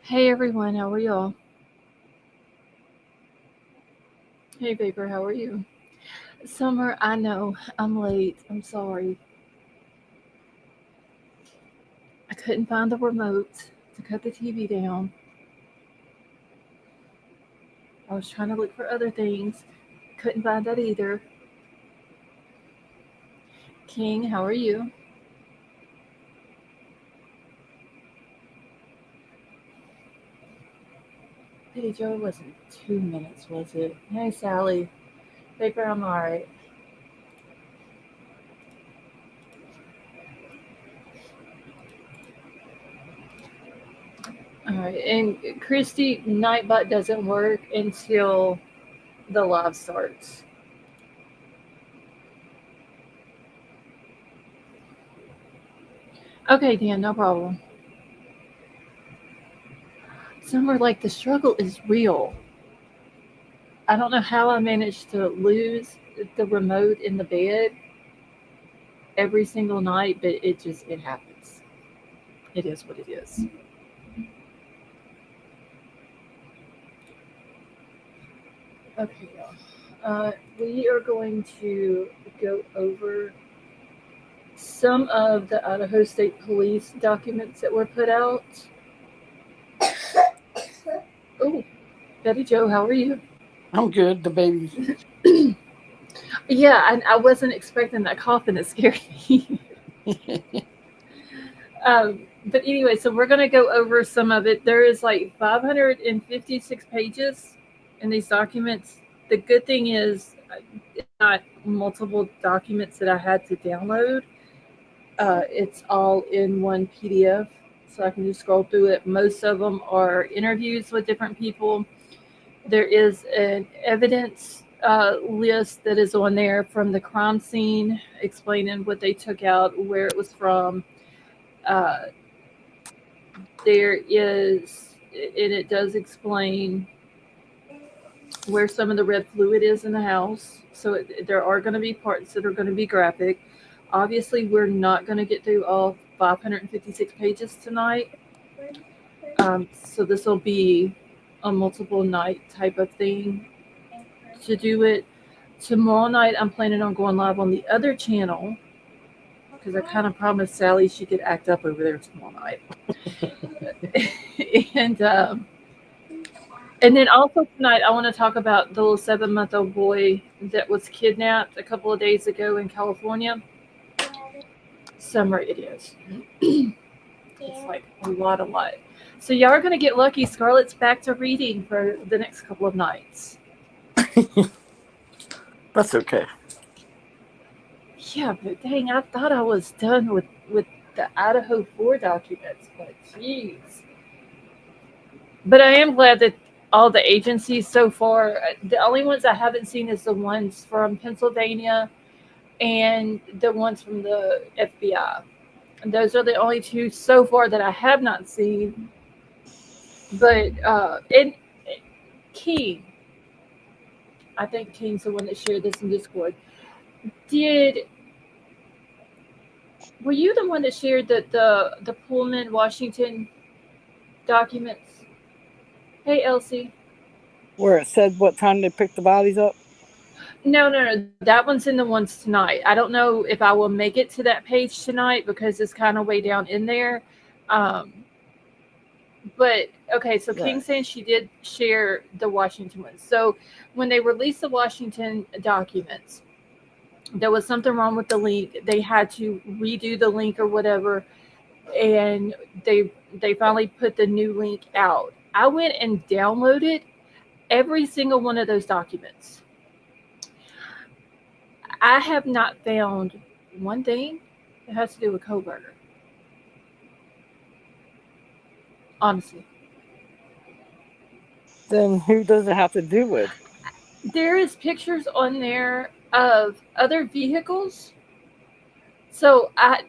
Hey everyone, how are y'all? Hey Vapor, how are you? Summer, I know I'm late. I'm sorry. I couldn't find the remote to cut the TV down. I was trying to look for other things. Couldn't find that either. King, how are you? Hey Joe, it wasn't 2 minutes, was it? Hey Sally. Vapor, I'm alright. Alright, and Christy, Nightbot doesn't work until the live starts. Okay, Dan, no problem. Summer, like the struggle is real. I don't know how I managed to lose the remote in the bed every single night, but it happens. It is what it is. Okay, y'all. We are going to go over some of the Idaho State Police documents that were put out. Oh, Betty Joe, how are you? I'm good. The baby. Yeah, I wasn't expecting that cough and it scared me. But anyway, so we're going to go over some of it. There is like 556 pages in these documents. The good thing is it's not multiple documents that I had to download. It's all in one PDF, so I can just scroll through it. Most of them are interviews with different people. There is an evidence list that is on there from the crime scene, explaining what they took out, where it was from. Uh, there is, and it does explain where some of the red fluid is in the house. So there are going to be parts that are going to be graphic. Obviously, we're not going to get through all 556 pages tonight. So this will be a multiple night type of thing to do it. Tomorrow night, I'm planning on going live on the other channel because I kind of promised Sally she could act up over there tomorrow night. and And then also tonight, I want to talk about the little 7-month-old boy that was kidnapped a couple of days ago in California. Summer it is. It's like a lot, a lot. So y'all are gonna get lucky. Scarlett's back to reading for the next couple of nights. That's okay. Yeah, but dang, I thought I was done with the Idaho 4 documents, but jeez. But I am glad that all the agencies so far, the only ones I haven't seen is the ones from Pennsylvania and the ones from the FBI. And those are the only two so far that I have not seen. But and King, I think King's the one that shared this in Discord. Did Were you the one that shared the Pullman Washington documents? Hey Elsie. Where it said what time they picked the bodies up. No, no, no. That one's in the ones tonight. I don't know if I will make it to that page tonight because it's kind of way down in there. Um, but okay, so Right. King saying she did share the Washington ones. So when they released the Washington documents, there was something wrong with the link. They had to redo the link or whatever, and they they finally put the new link out. I went and downloaded every single one of those documents. I have not found one thing that has to do with Coburger. Honestly, Then who does it have to do with? there is pictures on there of other vehicles. So I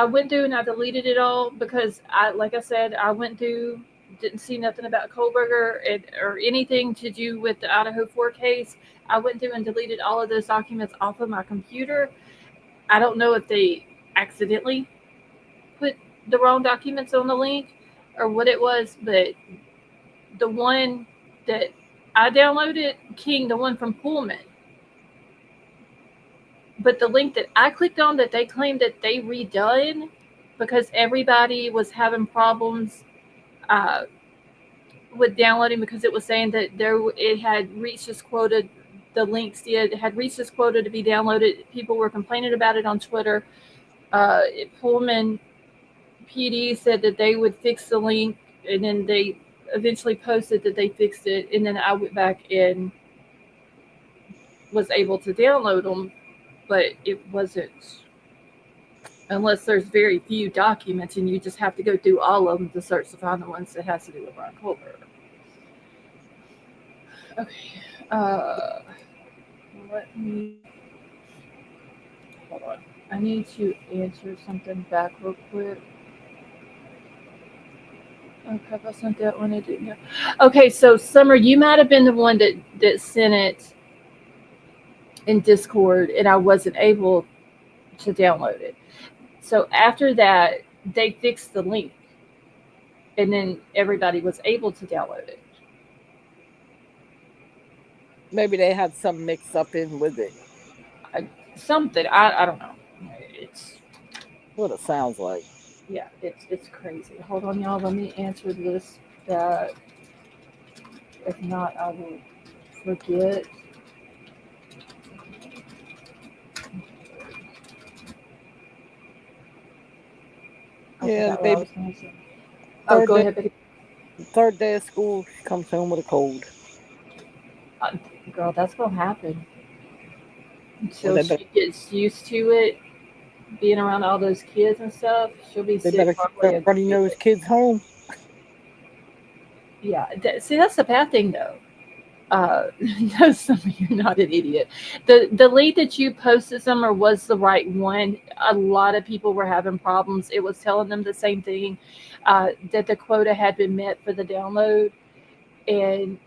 went through and I deleted it all because I like I said I went through, didn't see nothing about Kohlberger or anything to do with the Idaho 4 case. I went through and deleted all of those documents off of my computer. I don't know if they accidentally put the wrong documents on the link, or what it was, but the one that I downloaded, King, the one from Pullman. But the link that I clicked on that they claimed that they redone because everybody was having problems uh, with downloading because it was saying that it had reached this quota. The links had reached this quota to be downloaded. People were complaining about it on Twitter. Pullman PD said that they would fix the link, and then they eventually posted that they fixed it. And then I went back and was able to download them, but it wasn't unless there's very few documents, and you just have to go through all of them to search to find the ones that has to do with Ron Colbert. Okay. Let me hold on. I need to answer something back real quick. Okay, I sent that one. I didn't. Okay, so Summer, you might have been the one that sent it in Discord, and I wasn't able to download it. So after that, they fixed the link, and then everybody was able to download it. Maybe they had some mixed up in with it. Something I don't know. It's What it sounds like. yeah, it's crazy. Hold on, y'all. Let me answer this. That if not, I will forget. I Yeah, the forgot what I baby. was going to say. Oh, Third go day, ahead, baby. third day of school, she comes home with a cold. Uh, Girl, that's gonna happen Well, until she gets used to it, being around all those kids and stuff. She'll be they sick better keep probably their a runny good nose kids home. yeah. See, that's the bad thing though. No, Summer, you're not an idiot. The lead that you posted, Summer, was the right one. A lot of people were having problems. It was telling them the same thing, that the quota had been met for the download, and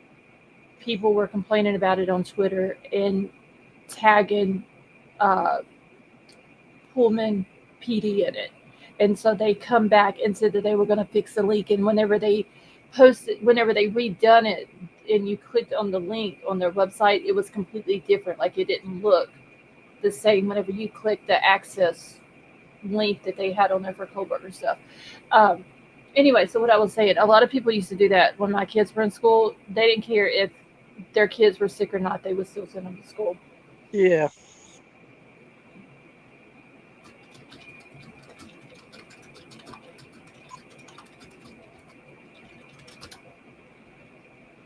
people were complaining about it on Twitter and tagging uh, Pullman PD in it. And so they come back and said that they were going to fix the leak. And whenever they redone it, and you clicked on the link on their website, it was completely different. Like it didn't look the same whenever you clicked the access link that they had on there for Kohlberger stuff. Um, anyway, so what I was saying, a lot of people used to do that when my kids were in school. They didn't care if their kids were sick or not; they would still send them to school. Yeah.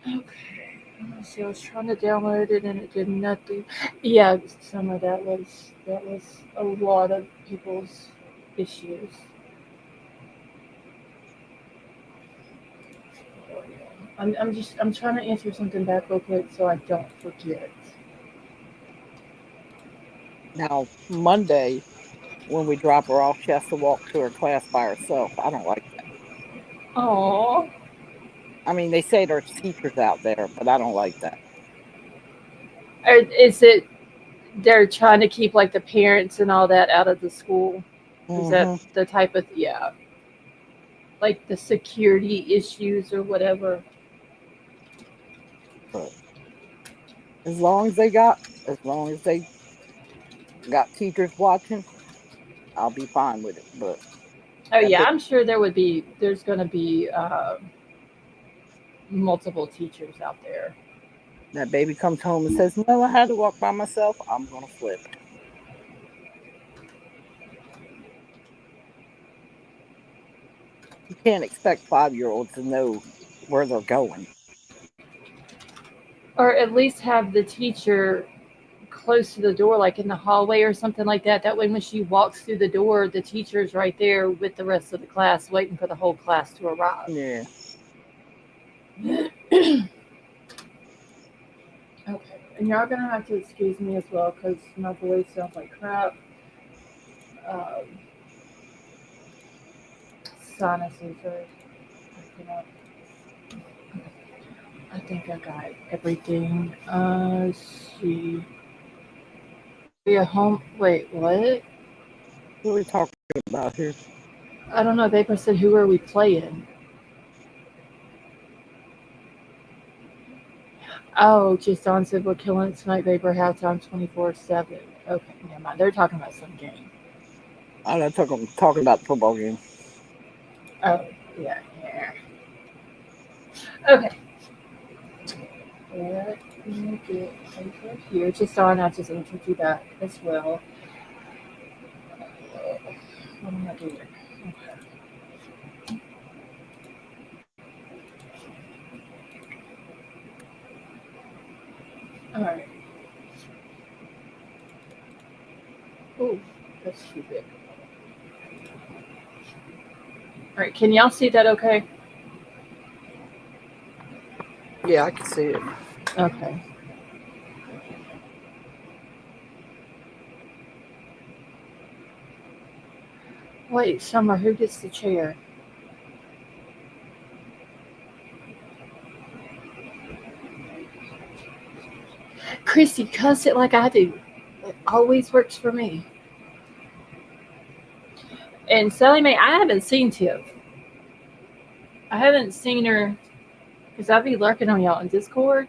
Okay. Let's see. I was trying to download it and it did nothing. Yeah, some of that was a lot of people's issues. I'm trying to answer something back real quick so I don't forget. Now, Monday, when we drop her off, she has to walk to her class by herself. I don't like that. Oh, I mean, they say there's teachers out there, but I don't like that. is it they're trying to keep like the parents and all that out of the school? Is that Hmm. the type of yeah, like the security issues or whatever? But as long as they got teachers watching, I'll be fine with it. But Oh that yeah, big I'm sure there's going to be multiple teachers out there. that baby comes home and says, "No, I had to walk by myself," I'm gonna flip. You can't expect 5-year-olds to know where they're going. Or at least have the teacher close to the door, like in the hallway or something like that. That way, when she walks through the door, the teacher's right there with the rest of the class, waiting for the whole class to arrive. Yeah. Okay, and y'all gonna have to excuse me as well because my voice sounds like crap. Um, Sinuses are acting up. I think I got everything. Let's see. Be a home. Wait, what? What are we talking about here? I don't know. Vapor said, "Who are we playing?" Oh, just on said we're killing it tonight, Vapor halftime 24/7. Okay, never mind. They're talking about some game. I know, talking about the football game. Oh, yeah, yeah. Okay. Let me get over here. Just on, I just entered you that as well. What am I doing? All right. Oh, that's too big. All right. Can y'all see that okay? Yeah, I can see it. Okay. Wait, Summer, who gets the chair? Christy, cuss it like I do. It always works for me. And Sally Mae, I haven't seen Tiff. I haven't seen her because I be lurking on y'all in Discord,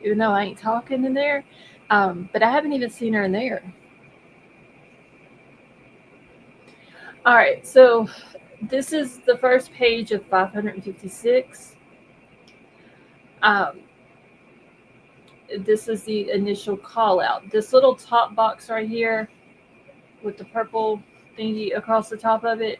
even though I ain't talking in there. But I haven't even seen her in there. All right, so this is the first page of 556. Um, this is the initial call out. This little top box right here with the purple thingy across the top of it,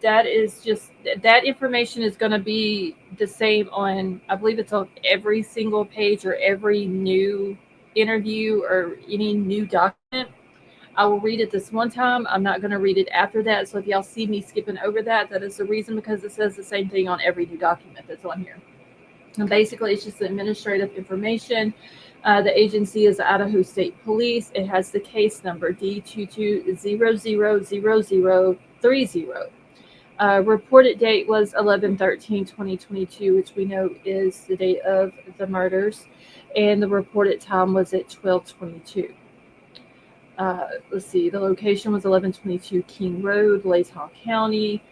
that is just that information is going to be the same on, I believe it's on every single page or every new interview or any new document. I will read it this one time. I'm not going to read it after that. So if y'all see me skipping over that, that is the reason, because it says the same thing on every new document that's on here. And basically, it's just administrative information. The agency is Idaho State Police. It has the case number D22000030. Reported date was 11/13/2022, which we know is the date of the murders, and the reported time was at 12:22. Let's see, the location was 1122 King Road, Latah County,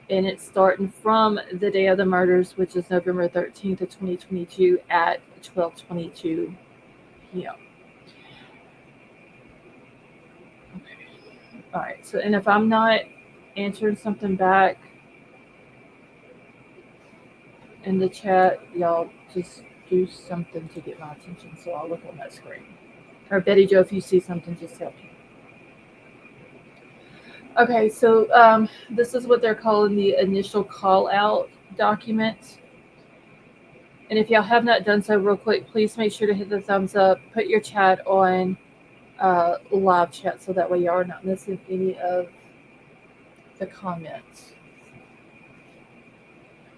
and it's starting from the day of the murders, which is November 13th, 2022 at 12:22 p.m. All right, so, and if I'm not answering something back in the chat, y'all just do something to get my attention so I'll look on that screen. Or Betty Joe, if you see something, just tell me. Okay, so this is what they're calling the initial call out document. And if y'all have not done so, real quick, please make sure to hit the thumbs up, put your chat on live chat so that way y'all are not missing any of the comments.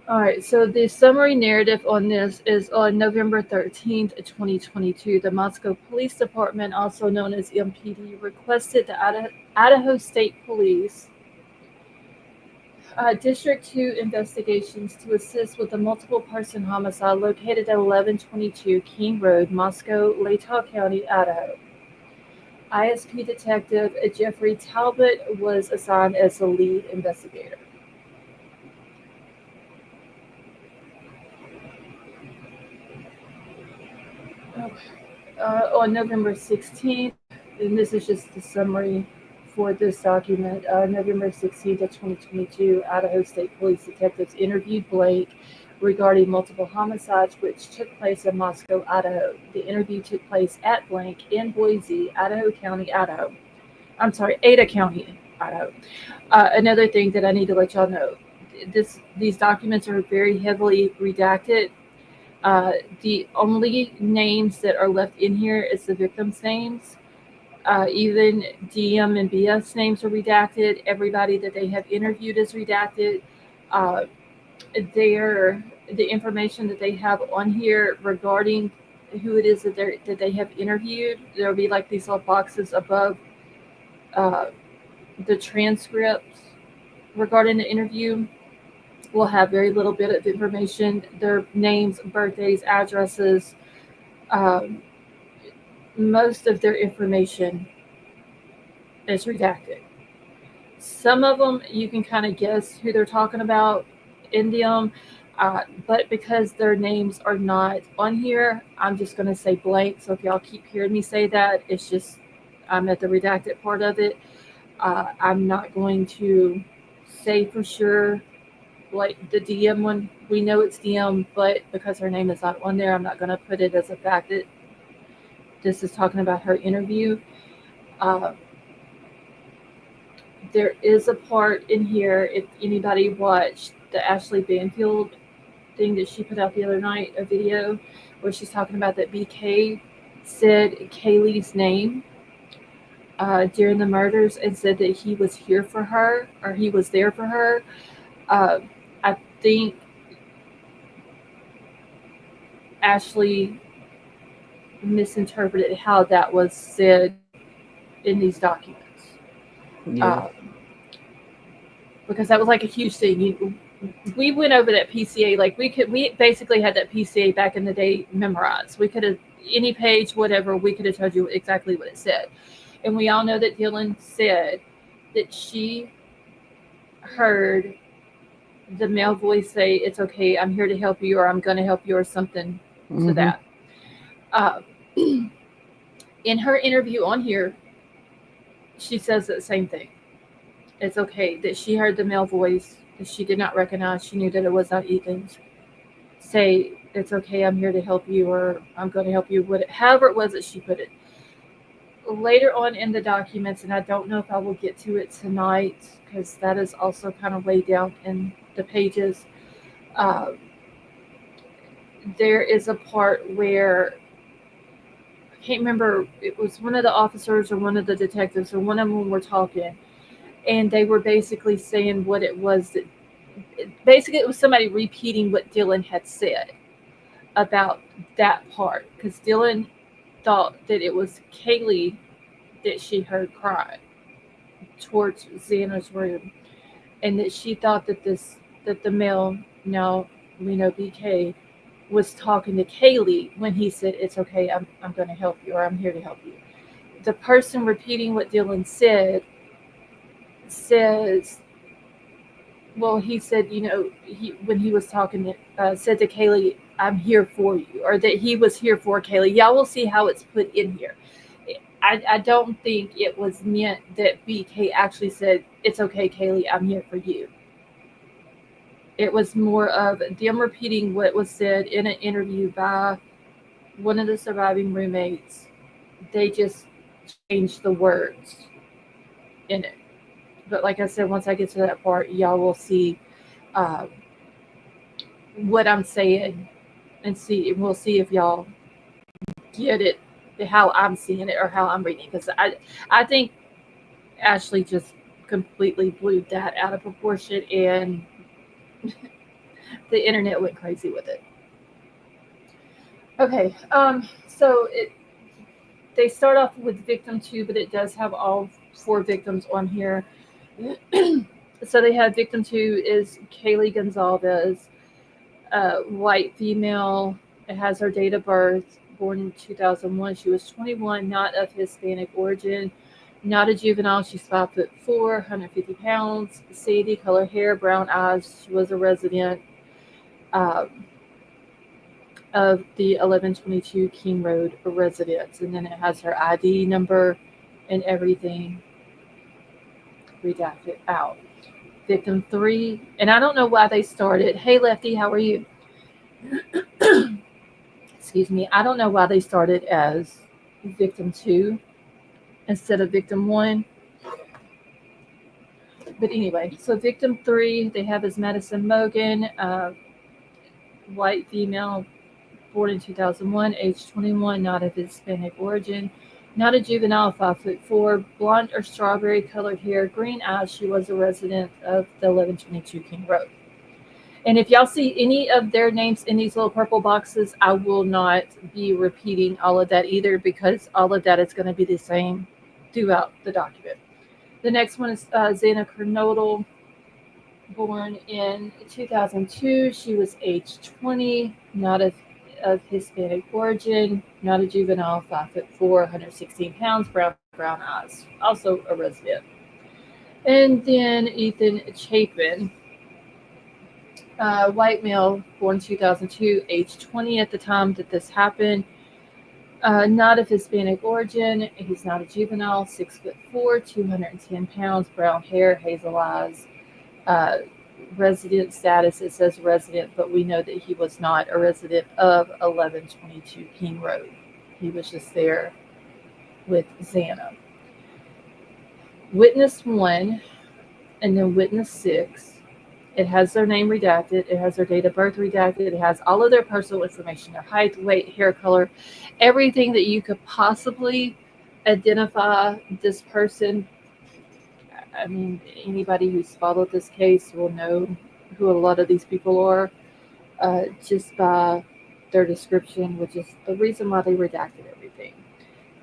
All right, so the summary narrative on this is on November 13th, 2022. The Moscow Police Department, also known as MPD, requested the Idaho State Police District 2 investigations to assist with a multiple person homicide located at 1122 King Road, Moscow, Latah County, Idaho. ISP Detective Jeffrey Talbot was assigned as the lead investigator. On November 16th, and this is just the summary for this document, November 16th, 2022, Idaho State Police detectives interviewed Blake regarding multiple homicides which took place in Moscow, Idaho. The interview took place at blank in Boise, Idaho County, Idaho. I'm sorry, Ada County, Idaho. Another thing that I need to let y'all know, these documents are very heavily redacted. Uh, the only names that are left in here is the victims' names. Even DM and BS names are redacted. Everybody that they have interviewed is redacted. Uh, their the information that they have on here regarding who it is that they have interviewed, there'll be like these little boxes above uh, the transcripts regarding the interview. Will have very little bit of information, their names, birthdays, addresses. Um, Most of their information is redacted. Some of them you can kind of guess who they're talking about in them, But because their names are not on here, I'm just going to say blank. So if y'all keep hearing me say that, it's just I'm at the redacted part of it. I'm not going to say for sure, like the DM one, we know it's DM, but because her name is not on there, I'm not going to put it as a fact that this is talking about her interview. Uh, there is a part in here, if anybody watched the Ashley Banfield thing that she put out the other night, a video where she's talking about that BK said Kaylee's name during the murders and said that he was here for her or he was there for her. Uh, I think Ashley misinterpreted how that was said in these documents. Yeah. Uh, because that was like a huge thing. We went over that PCA like we basically had that PCA back in the day memorized. We could have any page, whatever, we could have told you exactly what it said. And we all know that Dylan said that she heard the male voice say, "It's okay, I'm here to help you," or "I'm going to help you," or something to Mm-hmm. that. Uh, in her interview on here, she says the same thing. It's okay that she heard the male voice that she did not recognize. She knew that it was not Ethan's. Say, "It's okay, I'm here to help you," or "I'm going to help you," however it was that she put it. Later on in the documents, and I don't know if I will get to it tonight because that is also kind of way down in the pages. Uh, there is a part where I can't remember, it was one of the officers or one of the detectives or one of them were talking, and they were basically saying what it was that basically it was somebody repeating what Dylan had said about that part because Dylan thought that it was Kaylee that she heard cry towards Xana's room, and that she thought that the male, now we know BK, was talking to Kaylee when he said, "It's okay, I'm going to help you," or "I'm here to help you." The person repeating what Dylan said says, well, he said, he when he was talking, said to Kaylee, "I'm here for you," or that he was here for Kaylee. Y'all will see how it's put in here. I don't think it was meant that BK actually said, "It's okay, Kaylee, I'm here for you." It was more of them repeating what was said in an interview by one of the surviving roommates. They just changed the words in it. But like I said, once I get to that part, y'all will see uh, what I'm saying and see. And we'll see if y'all get it, how I'm seeing it or how I'm reading. Because I think Ashley just completely blew that out of proportion, and the internet went crazy with it. Okay, so they start off with victim two, but it does have all four victims on here. So they have victim two is Kaylee Gonzalez, white female. It has her date of birth, born in 2001. She was 21, not of Hispanic origin, not a juvenile. She's 5'4", 150 pounds, sandy color hair, brown eyes. She was a resident um, of the 1122 King Road residence. And then it has her ID number and everything redacted out. Victim three, and I don't know why they started. Hey, Lefty, how are you? Excuse me. I don't know why they started as victim two instead of victim one. But anyway, so victim three, they have is Madison Mogan, white female, born in 2001, age 21, not of Hispanic origin, not a juvenile, 5'4", blonde or strawberry colored hair, green eyes. She was a resident of the 1122 King Road. And if y'all see any of their names in these little purple boxes, I will not be repeating all of that either because all of that is going to be the same throughout the document. The next one is Xana Kernodal, born in 2002. She was age 20, not of Hispanic origin, not a juvenile, 5'4", 116 pounds, brown eyes, also a resident. And then Ethan Chapin, White male, born 2002, age 20 at the time that this happened. Not of Hispanic origin. He's not a juvenile. 6'4", 210 pounds, brown hair, hazel eyes. Uh, Resident status, it says resident, but we know that he was not a resident of 1122 King Road. He was just there with Xana. Witness 1 and then witness 6. It has their name redacted. It has their date of birth redacted. It has all of their personal information, their height, weight, hair color, everything that you could possibly identify this person. I mean, anybody who's followed this case will know who a lot of these people are, just by their description, which is the reason why they redacted everything.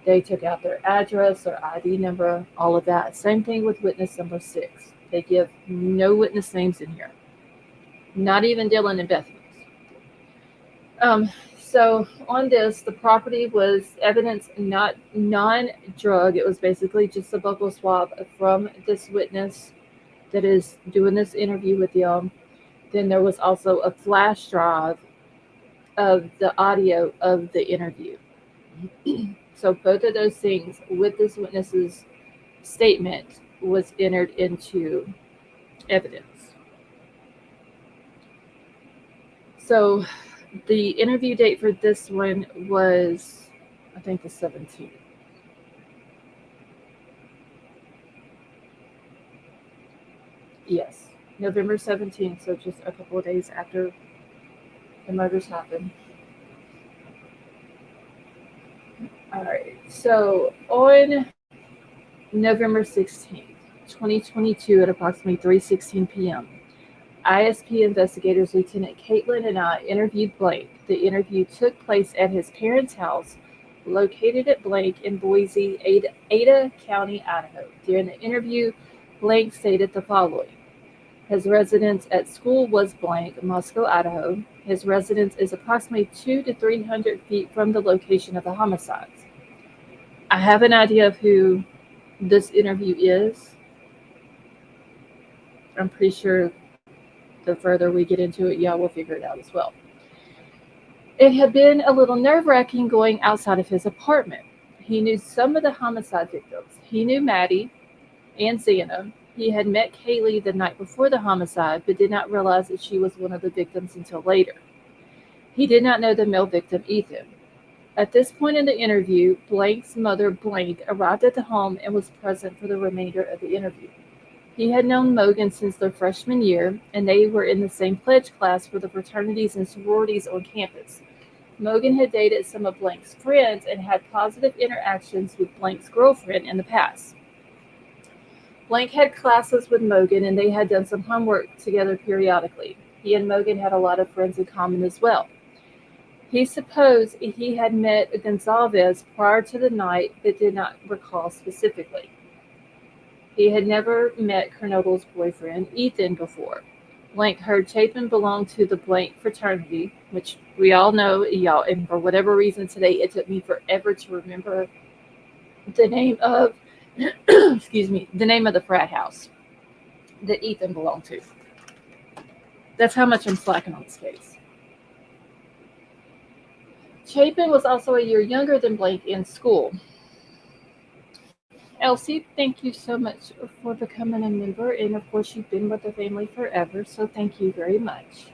They took out their address, their ID number, all of that. Same thing with witness number 6. They give no witness names in here, not even Dylan and Bethany's. So on this, the property was evidence not non-drug. It was basically just a buccal swab from this witness that is doing this interview with y'all. Then there was also a flash drive of the audio of the interview. So both of those things with this witness's statement was entered into evidence. So the interview date for this one was, I think, the 17th. Yes, November 17th, so just a couple of days after the murders happened. All right, so on November 16th, 2022 at approximately 3:16 p.m., ISP investigators Lieutenant Caitlin and I interviewed Blake. The interview took place at his parents' house, located at Blake in Boise, Ada County, Idaho. During the interview, Blake stated the following. His residence at school was blank, Moscow, Idaho. His residence is approximately 200 to 300 feet from the location of the homicides. I have an idea of who this interview is. I'm pretty sure the further we get into it, y'all will figure it out as well. It had been a little nerve-wracking going outside of his apartment. He knew some of the homicide victims. He knew Maddie and Xana. He had met Kaylee the night before the homicide, but did not realize that she was one of the victims until later. He did not know the male victim, Ethan. At this point in the interview, Blank's mother, Blank, arrived at the home and was present for the remainder of the interview. He had known Mogan since their freshman year, and they were in the same pledge class for the fraternities and sororities on campus. Mogan had dated some of Blank's friends and had positive interactions with Blank's girlfriend in the past. Blank had classes with Mogan, and they had done some homework together periodically. He and Mogan had a lot of friends in common as well. He supposed he had met Gonzalez prior to the night, but did not recall specifically. He had never met Kernodle's boyfriend, Ethan, before. Blank heard Chapin belonged to the Blank fraternity, which we all know, y'all, and for whatever reason today, it took me forever to remember the name of, excuse me, the name of the frat house that Ethan belonged to. That's how much I'm slacking on this case. Chapin was also a year younger than Blank in school. Elsie, thank you so much for becoming a member, and of course, you've been with the family forever, so thank you very much.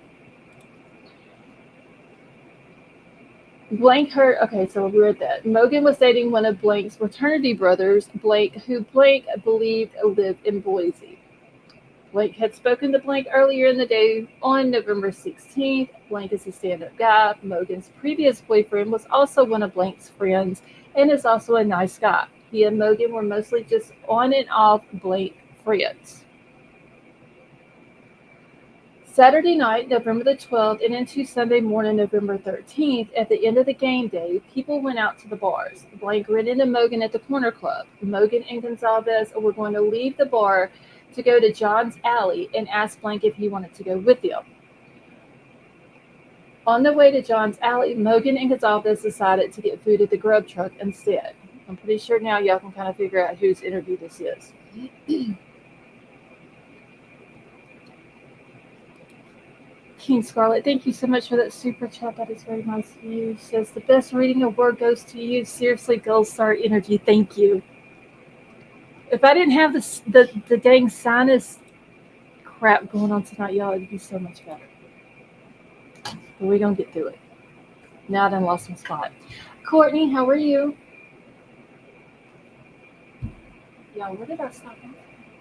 Blank heard, okay, so we read that. Mogan was dating one of Blank's fraternity brothers, Blake, who Blank believed lived in Boise. Blank had spoken to Blank earlier in the day on November 16th. Blank is a stand-up guy. Mogan's previous boyfriend was also one of Blank's friends and is also a nice guy. He and Mogan were mostly just on and off Blank friends. Saturday night, November the 12th, and into Sunday morning, November 13th, at the end of the game day, people went out to the bars. Blank ran into Mogan at the corner club. Mogan and Gonzalez were going to leave the bar to go to John's Alley and asked Blank if he wanted to go with them. On the way to John's Alley, Mogan and Gonzalez decided to get food at the grub truck instead. I'm pretty sure now y'all can kind of figure out whose interview this is. King Scarlet, thank you so much for that super chat. That is very nice of you. She says the best reading award goes to you. Seriously, Gold Star Energy. Thank you. If I didn't have the dang sinus crap going on tonight, y'all, it'd be so much better. But we gonna get through it. Now I done lost my spot. Courtney, how are you? Y'all, where did I stop?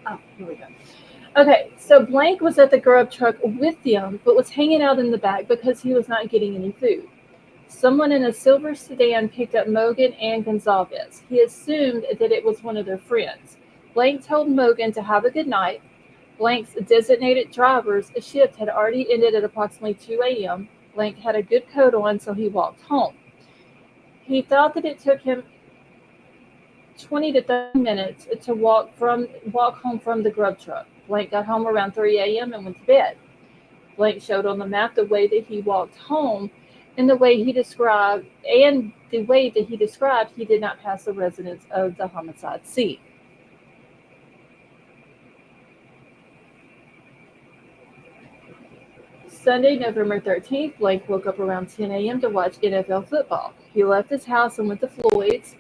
Oh, here we go. Okay, so Blank was at the grub truck with them, but was hanging out in the back because he was not getting any food. Someone in a silver sedan picked up Mogan and Gonzalez. He assumed that it was one of their friends. Blank told Mogan to have a good night. Blank's designated driver's shift had already ended at approximately 2 a.m. Blank had a good coat on, so he walked home. He thought that it took him 20 to 30 minutes to walk home from the grub truck. Blank got home around 3 a.m. and went to bed. Blank showed on the map the way that he walked home, and the way that he described, he did not pass the residence of the homicide scene. Sunday, November 13th, Blank woke up around 10 a.m. to watch NFL football. He left his house and went to Floyd's,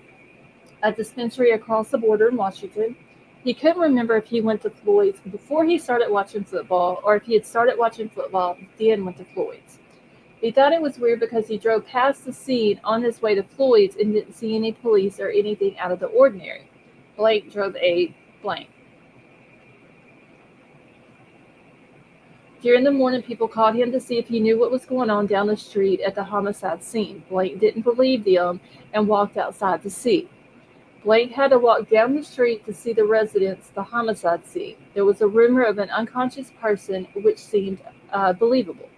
a dispensary across the border in Washington. He couldn't remember if he went to Floyd's before he started watching football or if he had started watching football then went to Floyd's. He thought it was weird because he drove past the scene on his way to Floyd's and didn't see any police or anything out of the ordinary. Blank drove a blank. During the morning, people called him to see if he knew what was going on down the street at the homicide scene. Blank didn't believe them and walked outside to see. Blank had to walk down the street to see the residence, the homicide scene. There was a rumor of an unconscious person, which seemed believable.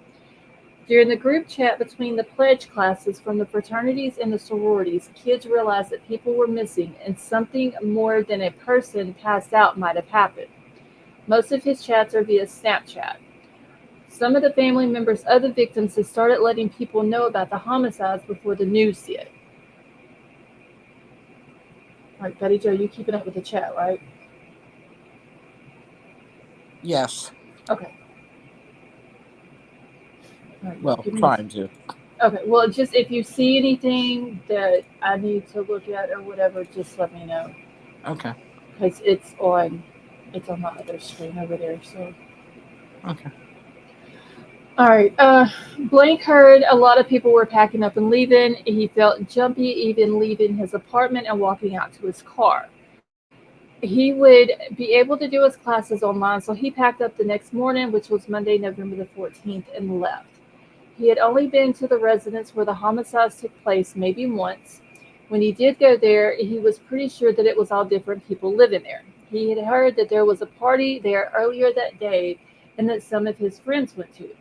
During the group chat between the pledge classes from the fraternities and the sororities, kids realized that people were missing and something more than a person passed out might have happened. Most of his chats are via Snapchat. Some of the family members of the victims have started letting people know about the homicides before the news did. All right, Betty Jo, you keeping up with the chat, right? Yes. Okay. Right, well, trying to. Okay, well, just if you see anything that I need to look at or whatever, just let me know. Okay. Because it's on my other screen over there. So. Okay. All right. Blank heard a lot of people were packing up and leaving. He felt jumpy even leaving his apartment and walking out to his car. He would be able to do his classes online, so he packed up the next morning, which was Monday, November the 14th, and left. He had only been to the residence where the homicides took place maybe once. When he did go there, he was pretty sure that it was all different people living there. He had heard that there was a party there earlier that day and that some of his friends went to it.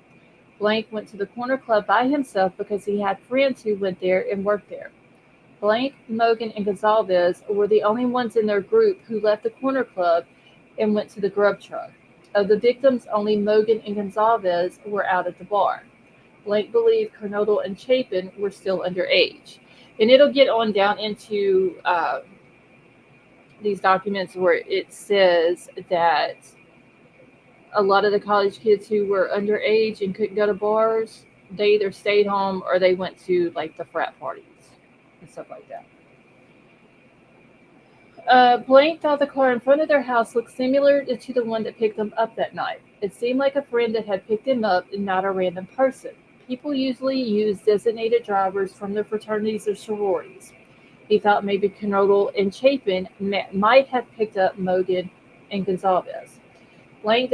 Blank went to the corner club by himself because he had friends who went there and worked there. Blank, Mogan, and Gonzalez were the only ones in their group who left the corner club and went to the grub truck. Of the victims, only Mogan and Gonzalez were out at the bar. Blank believed Kernodle and Chapin were still underage. And it'll get on down into these documents where it says that a lot of the college kids who were underage and couldn't go to bars, they either stayed home or they went to like the frat parties and stuff like that. Blank thought the car in front of their house looked similar to the one that picked them up that night. It seemed like a friend that had picked him up and not a random person. People usually use designated drivers from their fraternities or sororities. He thought maybe Kernodle and Chapin might have picked up Mogan and Gonzalez. Blank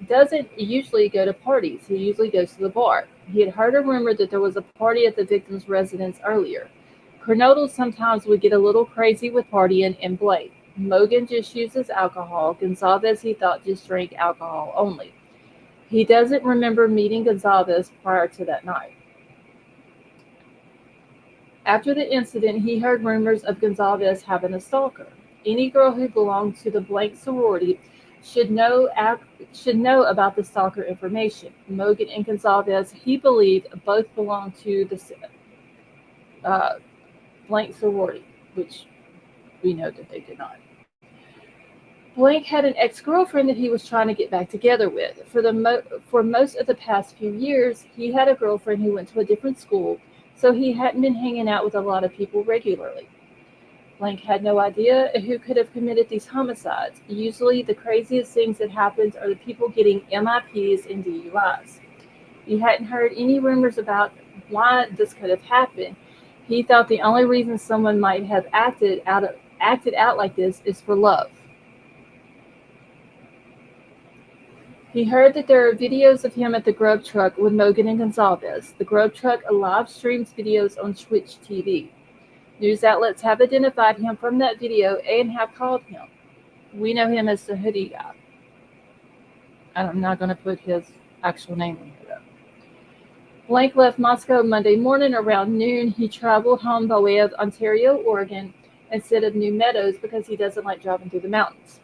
doesn't usually go to parties. He usually goes to the bar. He had heard a rumor that there was a party at the victim's residence earlier. Kernodle sometimes would get a little crazy with partying and Blank. Mogan just uses alcohol. Gonzalez, he thought, just drank alcohol only. He doesn't remember meeting Gonzalez prior to that night. After the incident, he heard rumors of Gonzalez having a stalker. Any girl who belonged to the Blank sorority should know about the stalker information. Mogan and Gonzalez, he believed, both belonged to the – Blank sorority, which we know that they did not. Blank had an ex-girlfriend that he was trying to get back together with. For most of the past few years, he had a girlfriend who went to a different school, so he hadn't been hanging out with a lot of people regularly. Blank had no idea who could have committed these homicides. Usually, the craziest things that happens are the people getting MIPs and DUIs. He hadn't heard any rumors about why this could have happened. He thought the only reason someone might have acted out like this is for love. He heard that there are videos of him at the Grub Truck with Mogan and Gonzalez. The Grub Truck live streams videos on Twitch TV. News outlets have identified him from that video and have called him. We know him as the hoodie guy. I'm not going to put his actual name in here, though. Blank left Moscow Monday morning around noon. He traveled home by way of Ontario, Oregon, instead of New Meadows because he doesn't like driving through the mountains.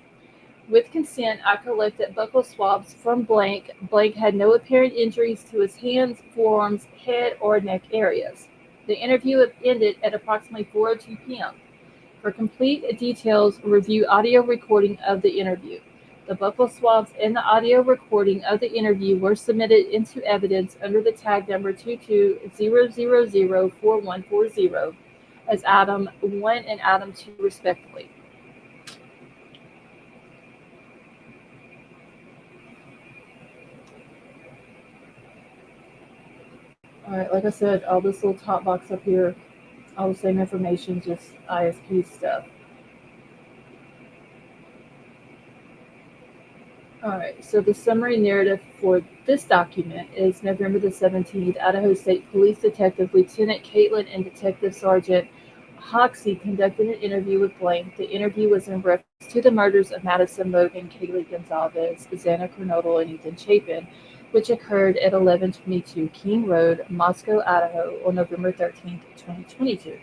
With consent, I collected buccal swabs from Blank. Blank had no apparent injuries to his hands, forearms, head, or neck areas. The interview ended at approximately 4:02 p.m. For complete details, review audio recording of the interview. The buccal swabs and the audio recording of the interview were submitted into evidence under the tag number 2200004140 as Item 1 and Item 2, respectively. All right, like I said, all this little top box up here, all the same information, just ISP stuff. All right, so the summary narrative for this document is November the 17th, Idaho State Police Detective Lieutenant Caitlin and Detective Sergeant Hoxie conducted an interview with Blank. The interview was in reference to the murders of Madison Logan, Kaylee Gonzalez, Xana Kernodle, and Ethan Chapin, which occurred at 1122 King Road, Moscow, Idaho, on November 13th, 2022.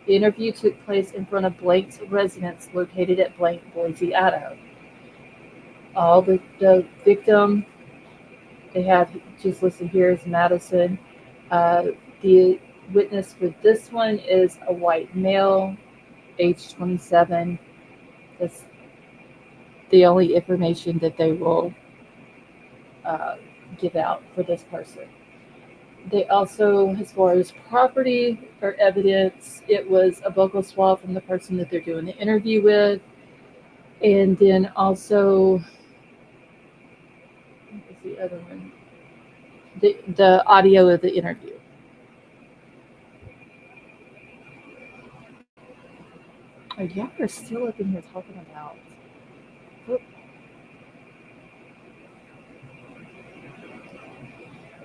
The interview took place in front of Blank's residence located at Blank, Boise, Idaho. All the victim they have just listed here is Madison. The witness for this one is a white male, age 27. That's the only information that they will give out for this person. They also, as far as property or evidence, it was a buccal swab from the person that they're doing the interview with. And then also, what was the other one? The audio of the interview. Oh, y'all are still up in here talking about. Oh.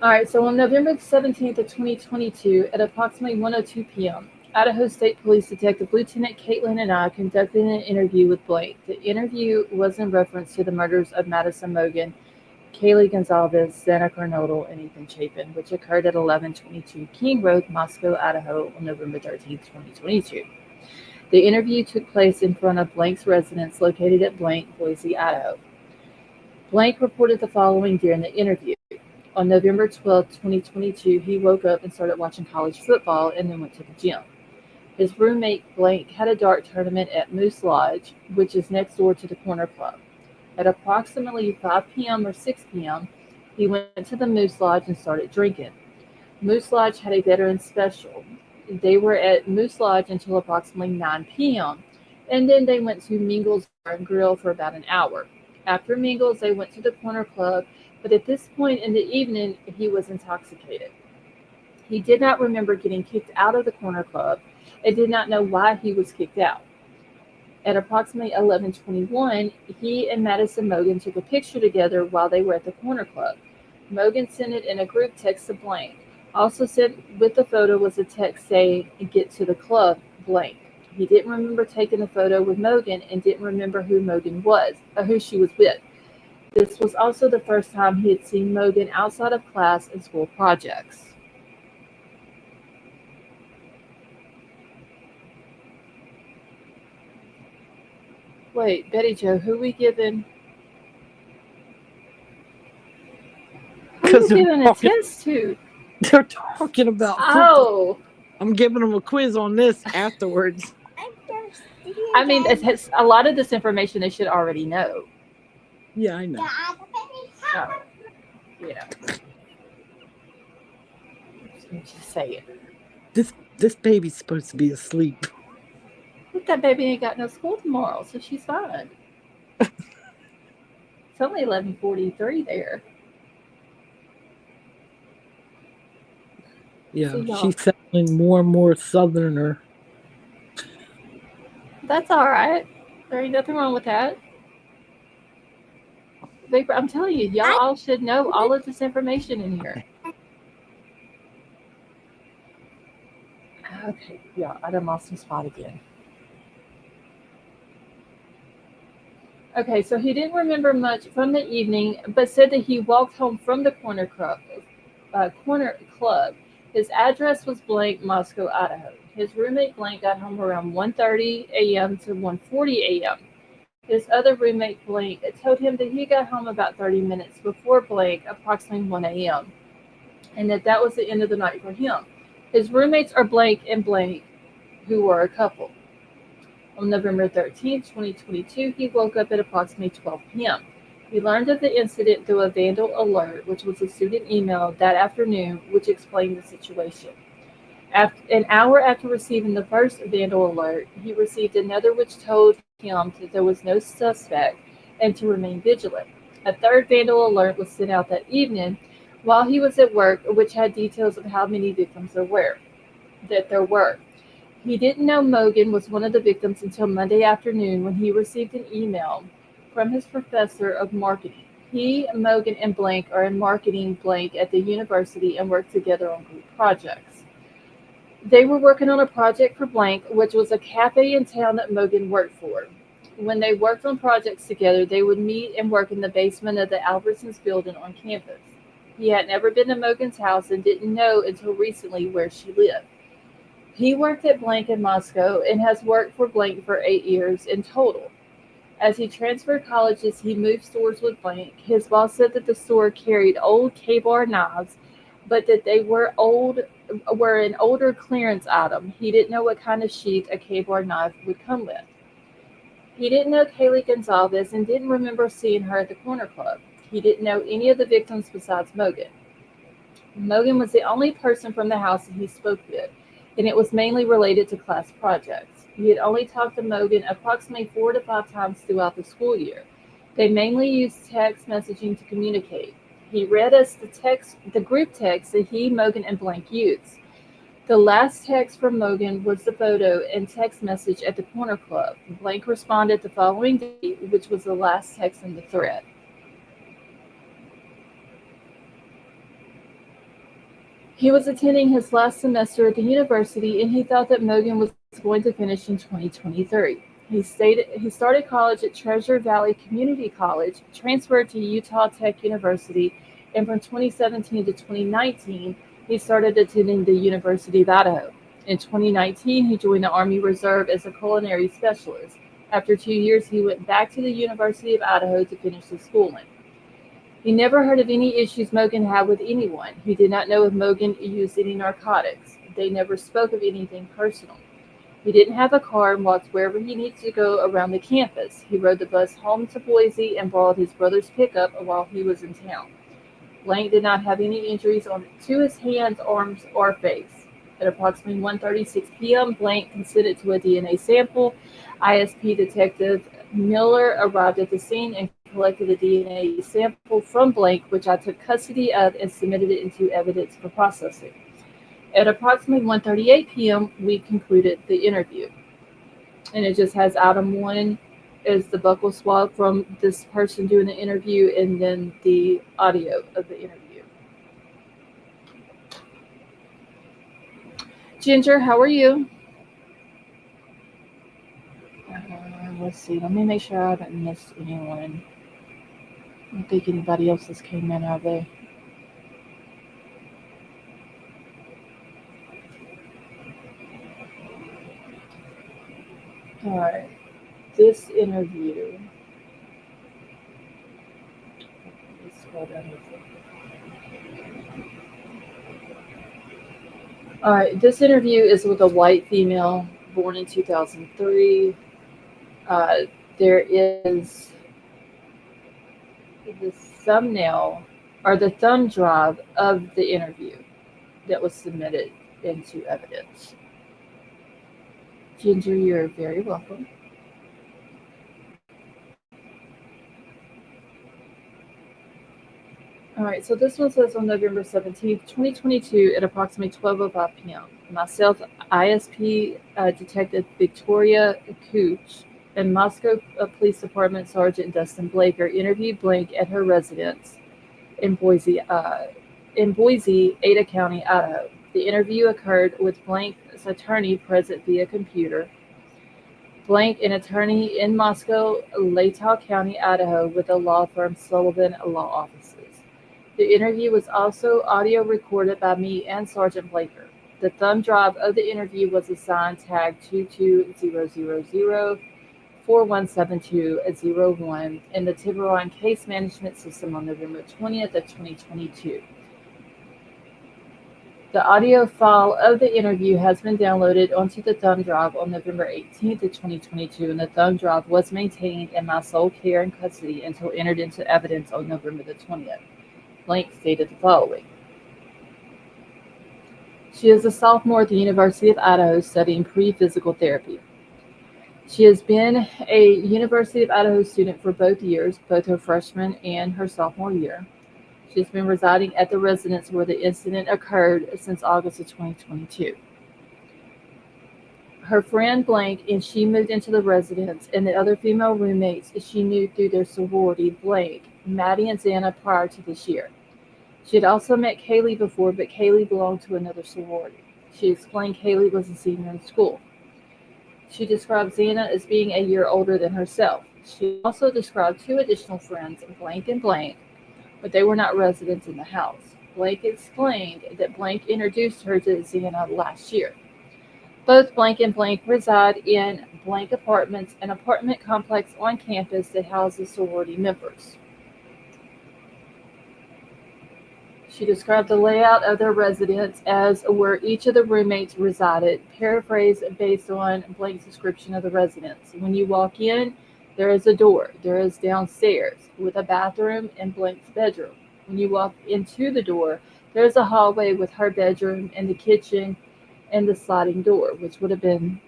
All right, so on November 17th of 2022, at approximately 1:02 p.m., Idaho State Police Detective Lieutenant Caitlin and I conducted an interview with Blake. The interview was in reference to the murders of Madison Logan, Kaylee Gonzalez, Xana Kernodle, and Ethan Chapin, which occurred at 1122 King Road, Moscow, Idaho, on November 13th, 2022. The interview took place in front of Blank's residence located at Blank, Boise, Idaho. Blank reported the following during the interview. On November 12, 2022, he woke up and started watching college football and then went to the gym. His roommate, Blank, had a dart tournament at Moose Lodge, which is next door to the Corner Club. At approximately 5 p.m. or 6 p.m., he went to the Moose Lodge and started drinking. Moose Lodge had a veteran special. They were at Moose Lodge until approximately 9 p.m., and then they went to Mingle's Bar and Grill for about an hour. After Mingle's, they went to the Corner Club, but at this point in the evening, he was intoxicated. He did not remember getting kicked out of the Corner Club and did not know why he was kicked out. At approximately 11:21, he and Madison Mogan took a picture together while they were at the Corner Club. Mogan sent it in a group text to Blank. Also sent with the photo was a text saying, "Get to the club, Blank." He didn't remember taking the photo with Mogan and didn't remember who Mogan was, or who she was with. This was also the first time he had seen Mogan outside of class and school projects. Wait, Betty Jo, who we giving? Who are you giving a test to? They're talking about football. Oh, I'm giving them a quiz on this afterwards. I'm thirsty. I mean, a lot of this information they should already know. Yeah, I know. So, you know, just say it. This baby's supposed to be asleep. But that baby ain't got no school tomorrow, so she's fine. It's only 11:43 there. So Yeah, y'all, she's sounding more and more southerner. that's all right. There ain't nothing wrong with that. I'm telling you, y'all all should know all of this information in here. Okay, yeah, I done lost my spot again. Okay, so he didn't remember much from the evening, but said that he walked home from the corner club. His address was blank, Moscow, Idaho. His roommate blank got home around 1:30 a.m. to 1:40 a.m. His other roommate blank told him that he got home about 30 minutes before blank, approximately 1 a.m., and that was the end of the night for him. His roommates are blank and blank, who were a couple. On November 13th, 2022, he woke up at approximately 12 p.m. He learned of the incident through a vandal alert, which was a student email that afternoon, which explained the situation. An hour after receiving the first vandal alert, he received another which told him that there was no suspect and to remain vigilant. A third vandal alert was sent out that evening while he was at work, which had details of how many victims there were. He didn't know Mogan was one of the victims until Monday afternoon when he received an email from his professor of marketing. He, Mogan, and Blank are in marketing blank at the university and work together on group projects. They were working on a project for Blank, which was a cafe in town that Mogan worked for. When they worked on projects together, they would meet and work in the basement of the Albertsons building on campus. He had never been to Mogan's house and didn't know until recently where she lived. He worked at Blank in Moscow and has worked for Blank for 8 years in total. As he transferred colleges, he moved stores with Blank. His boss said that the store carried old K-bar knives, but that they were an older clearance item. He didn't know what kind of sheath a K-bar knife would come with. He didn't know Kaylee Gonzalez and didn't remember seeing her at the corner club. He didn't know any of the victims besides Mogan. Mogan was the only person from the house that he spoke with, and it was mainly related to class projects. He had only talked to Mogan approximately 4 to 5 times throughout the school year. They mainly used text messaging to communicate. He read us the group text that he, Mogan, and Blank used. The last text from Mogan was the photo and text message at the corner club. Blank responded the following day, which was the last text in the thread. He was attending his last semester at the university and he thought that Mogan was going to finish in 2023. He started college at Treasure Valley Community College, transferred to Utah Tech University, and from 2017 to 2019, he started attending the University of Idaho. In 2019, he joined the Army Reserve as a culinary specialist. After 2 years, he went back to the University of Idaho to finish his schooling. He never heard of any issues Mogan had with anyone. He did not know if Mogan used any narcotics. They never spoke of anything personal. He didn't have a car and walked wherever he needed to go around the campus. He rode the bus home to Boise and borrowed his brother's pickup while he was in town. Blank did not have any injuries to his hands, arms, or face. At approximately 1:36 p.m., Blank consented to a DNA sample. ISP Detective Miller arrived at the scene and collected a DNA sample from Blank, which I took custody of and submitted it into evidence for processing. At approximately 1:38 p.m., we concluded the interview. And it just has item one is the buccal swab from this person doing the interview and then the audio of the interview. Ginger, how are you? Let's see. Let me make sure I haven't missed anyone. I don't think anybody else has came in, have they? All right. This interview. Let's scroll down here. All right. This interview is with a white female born in 2003. There is the thumbnail or the thumb drive of the interview that was submitted into evidence. Ginger, you're very welcome. All right, so this one says on November 17th, 2022, at approximately 12:05 p.m., myself, ISP Detective Victoria Cooch, and Moscow Police Department Sergeant Dustin Blaker interviewed Blank at her residence in Boise, Ada County, Idaho. The interview occurred with Blank's attorney present via computer. Blank, an attorney in Moscow, Latah County, Idaho, with the law firm Sullivan Law Offices. The interview was also audio recorded by me and Sergeant Blaker. The thumb drive of the interview was assigned tag 22000417201 in the Tiburon Case Management System on November 20th of 2022. The audio file of the interview has been downloaded onto the thumb drive on November 18th of 2022, and the thumb drive was maintained in my sole care and custody until entered into evidence on November the 20th. Blank stated the following. She is a sophomore at the University of Idaho studying pre-physical therapy. She has been a University of Idaho student for both years, both her freshman and her sophomore year. She has been residing at the residence where the incident occurred since August of 2022. Her friend Blank and she moved into the residence, and the other female roommates she knew through their sorority, Blank, Maddie, and Xana, prior to this year. She had also met Kaylee before, but Kaylee belonged to another sorority. She explained Kaylee was a senior in school. She described Xana as being a year older than herself. She also described two additional friends, Blank and Blank, but they were not residents in the house. Blank explained that Blank introduced her to Xana last year. Both Blank and Blank reside in Blank Apartments, an apartment complex on campus that houses sorority members. She described the layout of their residence as where each of the roommates resided, paraphrased based on Blank's description of the residence. When you walk in, there is a door. There is downstairs with a bathroom and Blank's bedroom. When you walk into the door, there's a hallway with her bedroom and the kitchen and the sliding door, which would have been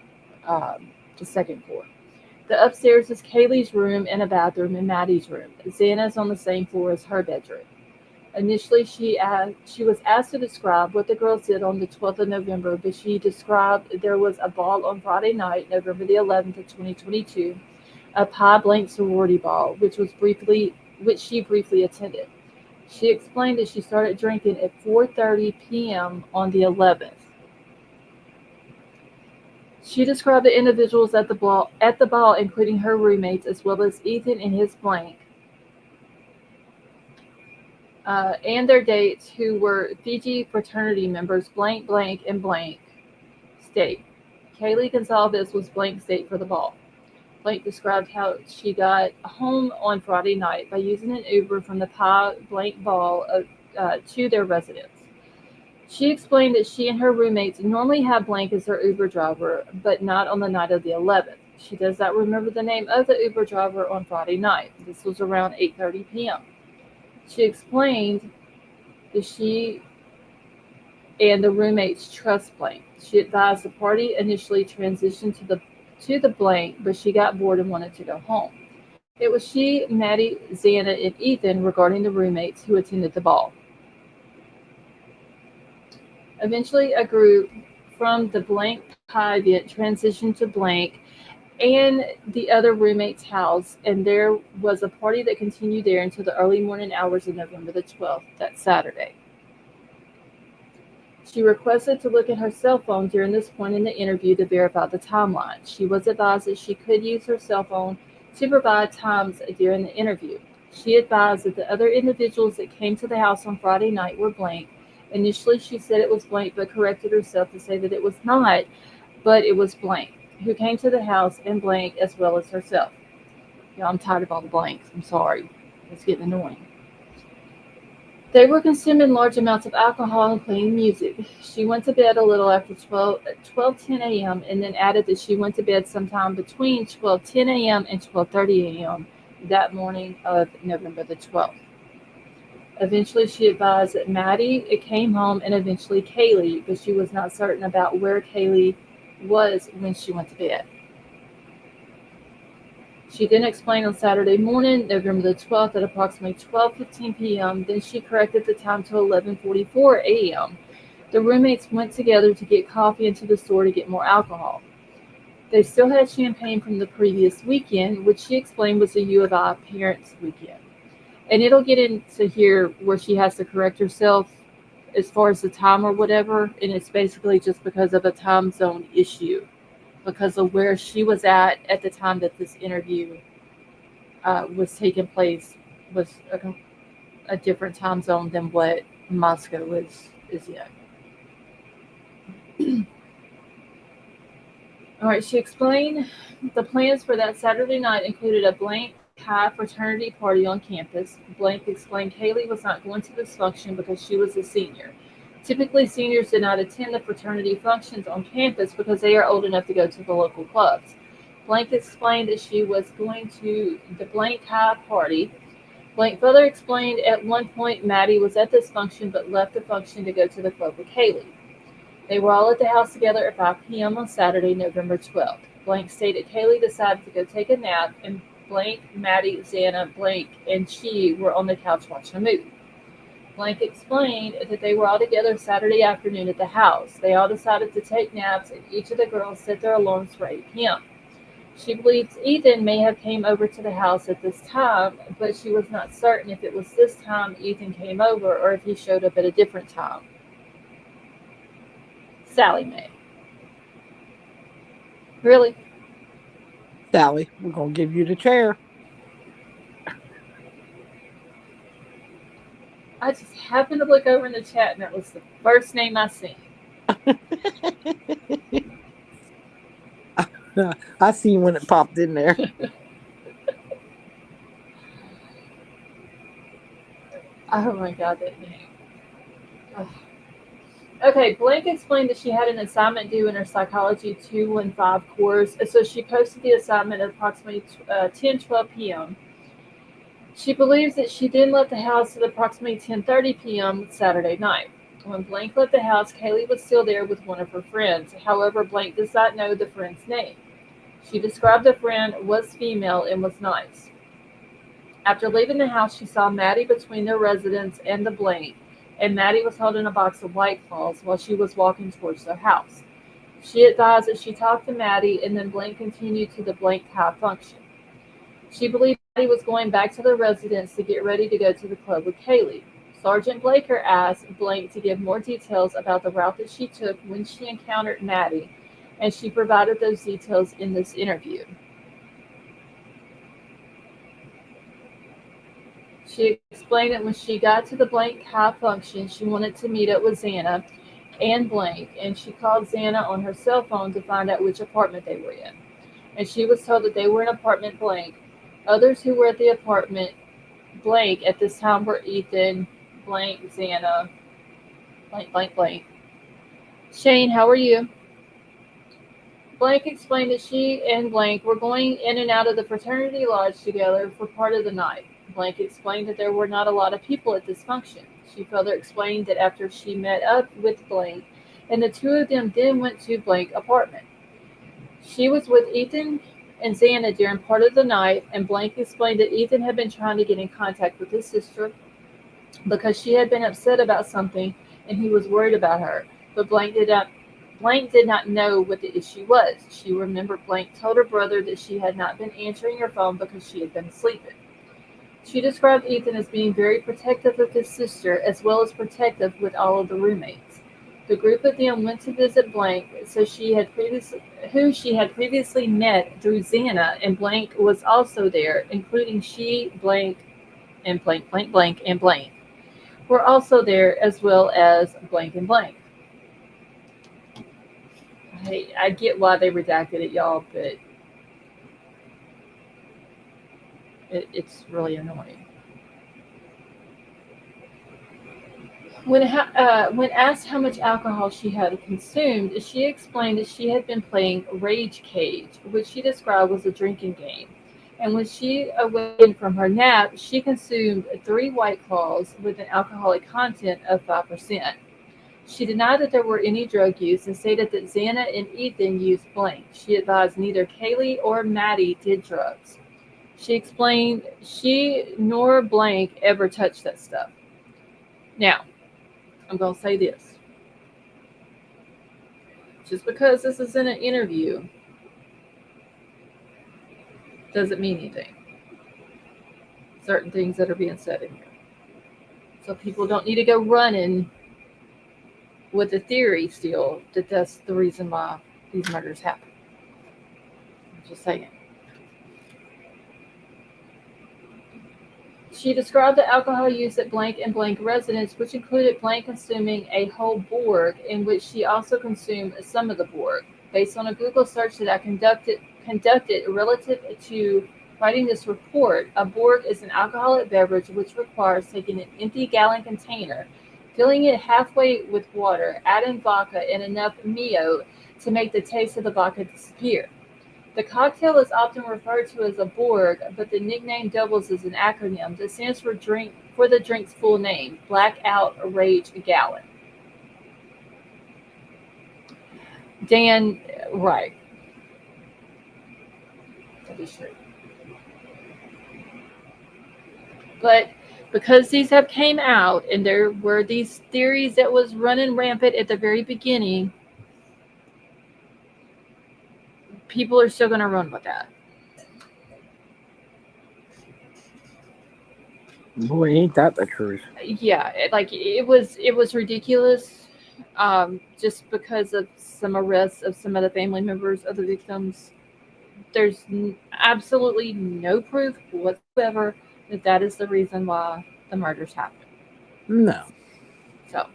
the second floor. The upstairs is Kaylee's room and a bathroom and Maddie's room. Xana's on the same floor as her bedroom. Initially, she was asked to describe what the girls did on the 12th of November, but she described there was a ball on Friday night, November the 11th of 2022, a Pi Blank sorority ball, which she briefly attended. She explained that she started drinking at 4:30 p.m. on the 11th. She described the individuals at the ball, including her roommates, as well as Ethan and his Blank, and their dates, who were Fiji fraternity members Blank, Blank, and Blank State. Kaylee Gonzalez was Blank State for the ball. Blank described how she got home on Friday night by using an Uber from the Pi Blank ball to their residence. She explained that she and her roommates normally have Blank as their Uber driver, but not on the night of the 11th. She does not remember the name of the Uber driver on Friday night. This was around 8:30 p.m. She explained that she and the roommates trust Blank. She advised the party initially transitioned to the Blank, but she got bored and wanted to go home. It was she, Maddie, Xana, and Ethan regarding the roommates who attended the ball. Eventually, a group from the Blank Pi event transitioned to Blank and the other roommate's house, and there was a party that continued there until the early morning hours of November the 12th, that Saturday. She requested to look at her cell phone during this point in the interview to verify the timeline. She was advised that she could use her cell phone to provide times during the interview. She advised that the other individuals that came to the house on Friday night were Blank. Initially, she said it was Blank, but corrected herself to say that it was not, but it was Blank, who came to the house, and Blank as well as herself. Yeah, I'm tired of all the blanks. I'm sorry. It's getting annoying. They were consuming large amounts of alcohol and playing music. She went to bed a little after 12:10 a.m. and then added that she went to bed sometime between 12:10 a.m. and 12:30 a.m. that morning of November the 12th. Eventually, she advised that Maddie came home and eventually Kaylee, but she was not certain about where Kaylee was when she went to bed. She then explained on Saturday morning, November the 12th, at approximately 12:15 p.m. Then she corrected the time to 11:44 a.m. The roommates went together to get coffee into the store to get more alcohol. They still had champagne from the previous weekend, which she explained was a U of I parents' weekend. And it'll get into here where she has to correct herself as far as the time or whatever, and it's basically just because of a time zone issue, because of where she was at the time that this interview was taking place was a different time zone than what Moscow is in. All right, she explained the plans for that Saturday night included a blank high fraternity party on campus. Blank explained Kaylee was not going to this function because she was a senior. Typically, seniors did not attend the fraternity functions on campus because they are old enough to go to the local clubs. Blank explained that she was going to the blank high party. Blank further explained at one point Maddie was at this function but left the function to go to the club with Kaylee. They were all at the house together at 5 p.m. on Saturday, November 12th. Blank stated Kaylee decided to go take a nap, and Blank, Maddie, Xana, Blank, and she were on the couch watching a movie. Blank explained that they were all together Saturday afternoon at the house. They all decided to take naps, and each of the girls set their alarms for 8 p.m. She believes Ethan may have came over to the house at this time, but she was not certain if it was this time Ethan came over or if he showed up at a different time. Sally Mae. Really? Sally, we're going to give you the chair. I just happened to look over in the chat and that was the first name I seen. I seen when it popped in there. Oh my god, that name. Ugh. Okay, Blank explained that she had an assignment due in her Psychology 215 course, so she posted the assignment at approximately 10:12 p.m. She believes that she then left the house at approximately 10:30 p.m. Saturday night. When Blank left the house, Kaylee was still there with one of her friends. However, Blank does not know the friend's name. She described the friend was female and was nice. After leaving the house, she saw Maddie between their residence and the Blank, and Maddie was holding a box of White Claws while she was walking towards their house. She advised that she talked to Maddie, and then Blank continued to the Blank High function. She believed Maddie was going back to the residence to get ready to go to the club with Kaylee. Sergeant Blaker asked Blank to give more details about the route that she took when she encountered Maddie, and she provided those details in this interview. She explained that when she got to the Blank High function, she wanted to meet up with Xana and Blank, and she called Xana on her cell phone to find out which apartment they were in. And she was told that they were in apartment Blank. Others who were at the apartment Blank at this time were Ethan, Blank, Xana, Blank, Blank, Blank. Shane, how are you? Blank explained that she and Blank were going in and out of the fraternity lodge together for part of the night. Blank explained that there were not a lot of people at this function. She further explained that after she met up with Blank, and the two of them then went to Blank apartment. She was with Ethan and Xana during part of the night, and Blank explained that Ethan had been trying to get in contact with his sister because she had been upset about something and he was worried about her. But Blank did not know what the issue was. She remembered Blank told her brother that she had not been answering her phone because she had been sleeping. She described Ethan as being very protective of his sister as well as protective with all of the roommates. The group of them went to visit Blank, who she had previously met through Xana, and Blank was also there, including she, Blank, and Blank, Blank, Blank, and Blank were also there, as well as Blank and Blank. I get why they redacted it, y'all, but it's really annoying. When asked how much alcohol she had consumed, she explained that she had been playing Rage Cage, which she described was a drinking game. And when she awakened from her nap, she consumed 3 White Claws with an alcoholic content of 5%. She denied that there were any drug use and stated that Xana and Ethan used blank. She advised neither Kaylee or Maddie did drugs. She explained she nor blank ever touched that stuff. Now, I'm going to say this. Just because this is in an interview doesn't mean anything. Certain things that are being said in here. So people don't need to go running with the theory still that that's the reason why these murders happen. I'm just saying. She described the alcohol use at blank and blank residence, which included blank consuming a whole Borg, in which she also consumed some of the Borg. Based on a Google search that I conducted relative to writing this report, a Borg is an alcoholic beverage which requires taking an empty gallon container, filling it halfway with water, adding vodka and enough Mio to make the taste of the vodka disappear. The cocktail is often referred to as a Borg, but the nickname doubles as an acronym that stands for the drink's full name, Blackout Rage Gallon. Dan, right. That is true. But because these have came out and there were these theories that was running rampant at the very beginning, people are still going to run with that. Boy, ain't that the truth? Yeah, it was ridiculous. Just because of some arrests of some of the family members of the victims, there's absolutely no proof whatsoever that that is the reason why the murders happened. No. So,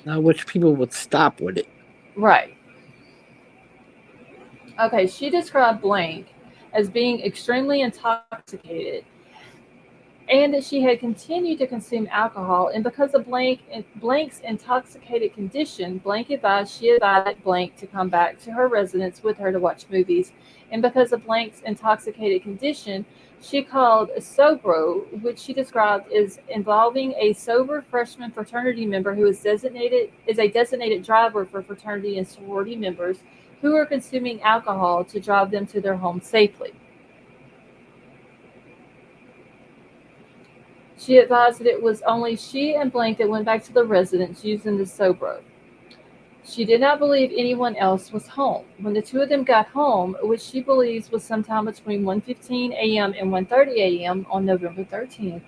I wish people would stop with it. right. Okay, she described Blank as being extremely intoxicated and that she had continued to consume alcohol. And because of Blank's intoxicated condition, she advised Blank to come back to her residence with her to watch movies. And because of Blank's intoxicated condition, she called Sobro, which she described as involving a sober freshman fraternity member who is a designated driver for fraternity and sorority members who are consuming alcohol to drive them to their homes safely. She advised that it was only she and Blank that went back to the residence using the Sobro. She did not believe anyone else was home. When the two of them got home, which she believes was sometime between 1:15 a.m. and 1:30 a.m. on November 13th,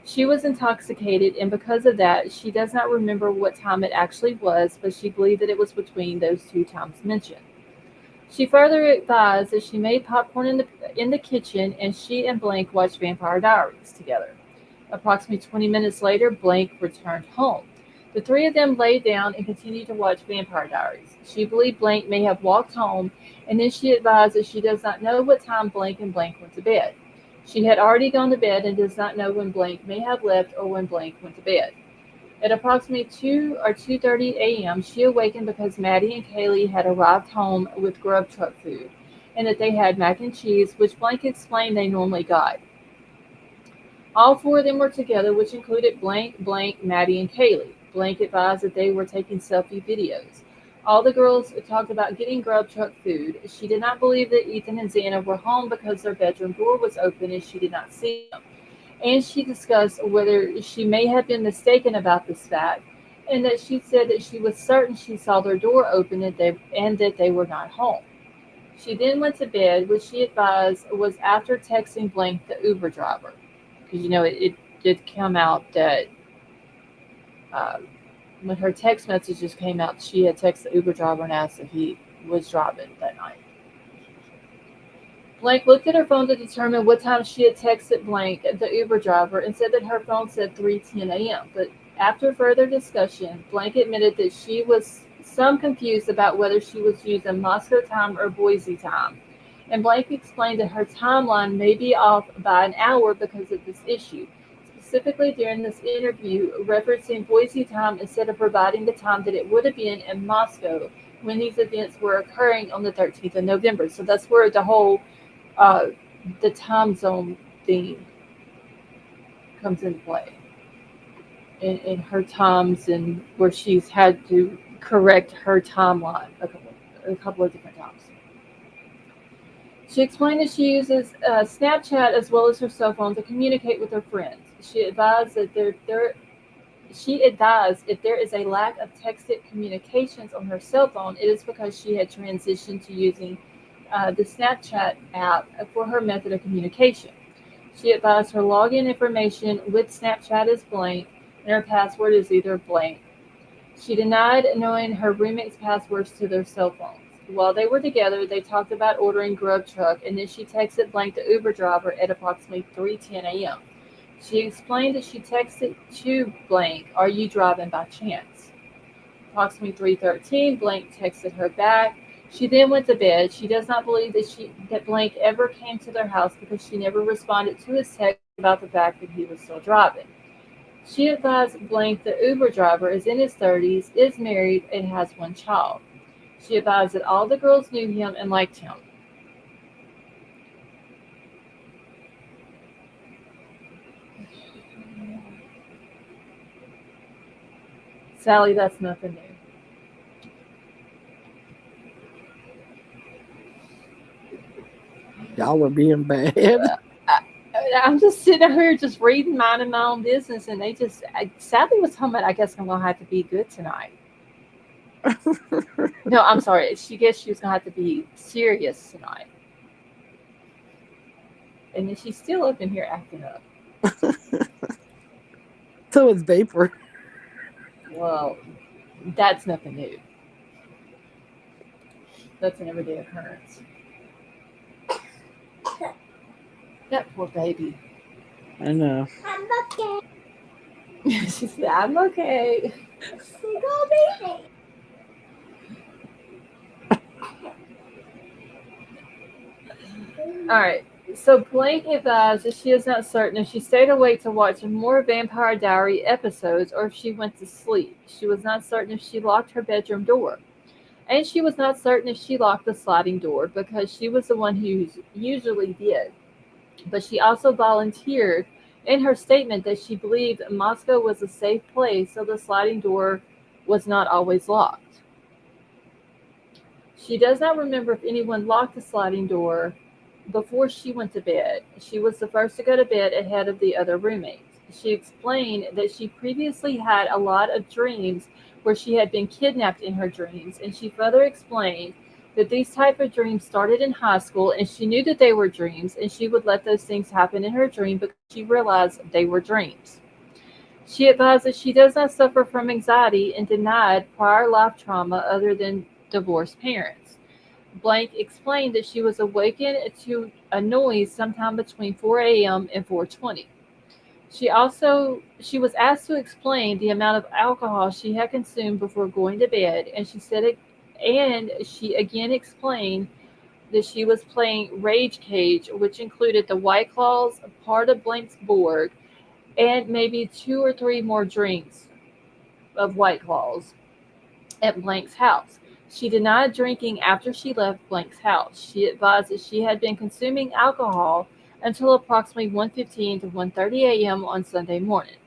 she was intoxicated, and because of that, she does not remember what time it actually was, but she believed that it was between those two times mentioned. She further advised that she made popcorn in the kitchen and she and Blank watched Vampire Diaries together. Approximately 20 minutes later, Blank returned home. The three of them laid down and continued to watch Vampire Diaries. She believed Blank may have walked home, and then she advised that she does not know what time Blank and Blank went to bed. She had already gone to bed and does not know when Blank may have left or when Blank went to bed. At approximately 2 or 2:30 a.m., she awakened because Maddie and Kaylee had arrived home with grub truck food, and that they had mac and cheese, which Blank explained they normally got. All four of them were together, which included Blank, Maddie, and Kaylee. Blank advised that they were taking selfie videos. All the girls talked about getting grub truck food. She did not believe that Ethan and Xana were home because their bedroom door was open and she did not see them. And she discussed whether she may have been mistaken about this fact, and that she said that she was certain she saw their door open and that they were not home. She then went to bed, which she advised was after texting Blank, the Uber driver. Because, it did come out that uh, when her text messages came out, she had texted the Uber driver and asked if he was driving that night. Blank looked at her phone to determine what time she had texted Blank, the Uber driver, and said that her phone said 3:10 a.m. But after further discussion, Blank admitted that she was some confused about whether she was using Moscow time or Boise time. And Blank explained that her timeline may be off by an hour because of this issue. specifically during this interview, referencing Boise time instead of providing the time that it would have been in Moscow when these events were occurring on the 13th of November. So that's where the whole uh, the time zone thing comes into play in her times and where she's had to correct her timeline a couple of different times. She explained that she uses Snapchat as well as her cell phone to communicate with her friends. She advised if there is a lack of texted communications on her cell phone, it is because she had transitioned to using the Snapchat app for her method of communication. She advised her login information with Snapchat is blank and her password is either blank. She denied knowing her roommate's passwords to their cell phones. While they were together, they talked about ordering grub truck, and then she texted blank the Uber driver at approximately 3:10 a.m. She explained that she texted to blank, "Are you driving by chance?" Approximately 3:13, blank texted her back. She then went to bed. She does not believe that blank ever came to their house because she never responded to his text about the fact that he was still driving. She advised blank the Uber driver is in his 30s, is married, and has one child. She advised that all the girls knew him and liked him. Sally, that's nothing new. Y'all were being bad. I'm just sitting here just reading, minding my own business, and Sally was talking about, I guess I'm going to have to be good tonight. No, I'm sorry. She guessed she was going to have to be serious tonight. And then she's still up in here acting up. So it's vapor. Well, that's nothing new. That's an everyday occurrence. That poor baby. I know. I'm okay. She said, "I'm okay." Go baby. All right. So Blank advised that she is not certain if she stayed awake to watch more Vampire Diary episodes or if she went to sleep. She was not certain if she locked her bedroom door. And she was not certain if she locked the sliding door because she was the one who usually did. But she also volunteered in her statement that she believed Moscow was a safe place, so the sliding door was not always locked. She does not remember if anyone locked the sliding door before she went to bed. She was the first to go to bed ahead of the other roommates. She explained that she previously had a lot of dreams where she had been kidnapped in her dreams, and she further explained that these type of dreams started in high school and she knew that they were dreams and she would let those things happen in her dream because she realized they were dreams. She advised that she does not suffer from anxiety and denied prior life trauma other than divorced parents. Blank explained that she was awakened to a noise sometime between 4 a.m. and 4:20. She was asked to explain the amount of alcohol she had consumed before going to bed, and she again explained that she was playing Rage Cage, which included the White Claws, part of Blank's board, and maybe 2 or 3 more drinks of White Claws at Blank's house. She denied drinking after she left Blank's house. She advised that she had been consuming alcohol until approximately 1:15 to 1:30 a.m. on Sunday morning.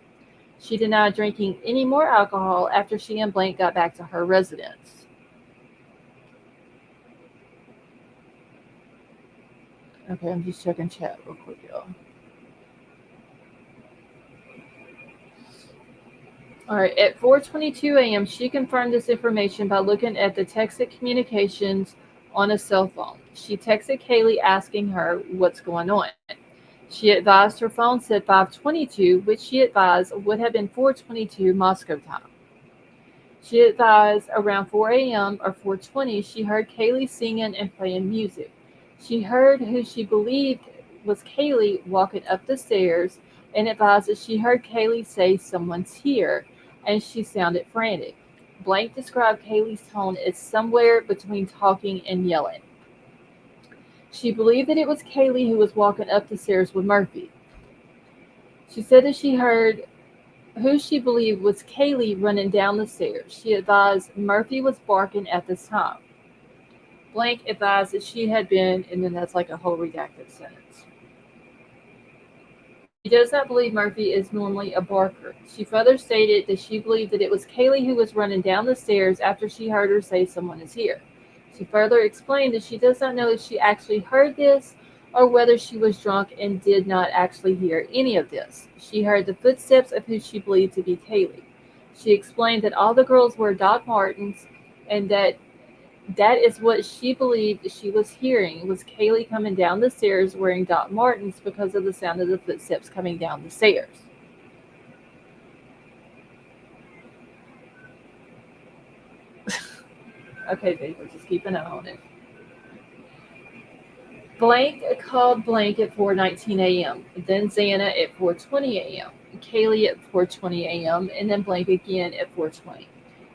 She denied drinking any more alcohol after she and Blank got back to her residence. Okay, I'm just checking chat real quick, y'all. All right, at 4:22 a.m., she confirmed this information by looking at the texted communications on a cell phone. She texted Kaylee asking her what's going on. She advised her phone said 5:22, which she advised would have been 4:22 Moscow time. She advised around 4 a.m. or 4:20, she heard Kaylee singing and playing music. She heard who she believed was Kaylee walking up the stairs and advised that she heard Kaylee say, "Someone's here," and she sounded frantic. Blank described Kaylee's tone as somewhere between talking and yelling. She believed that it was Kaylee who was walking up the stairs with Murphy. She said that she heard who she believed was Kaylee running down the stairs. She advised Murphy was barking at this time. Blank advised that she had been, and then that's like a whole redacted sentence. She does not believe Murphy is normally a barker. She further stated that she believed that it was Kaylee who was running down the stairs after she heard her say someone is here. She further explained that she does not know if she actually heard this or whether she was drunk and did not actually hear any of this. She heard the footsteps of who she believed to be Kaylee. She explained that all the girls were Doc Martens and that is what she believed she was hearing was Kaylee coming down the stairs wearing Doc Martens because of the sound of the footsteps coming down the stairs. Okay, babe, we're just keeping an eye on it. Blank called Blank at 4:19 a.m., then Xana at 4:20 a.m., Kaylee at 4:20 a.m., and then Blank again at 4:20.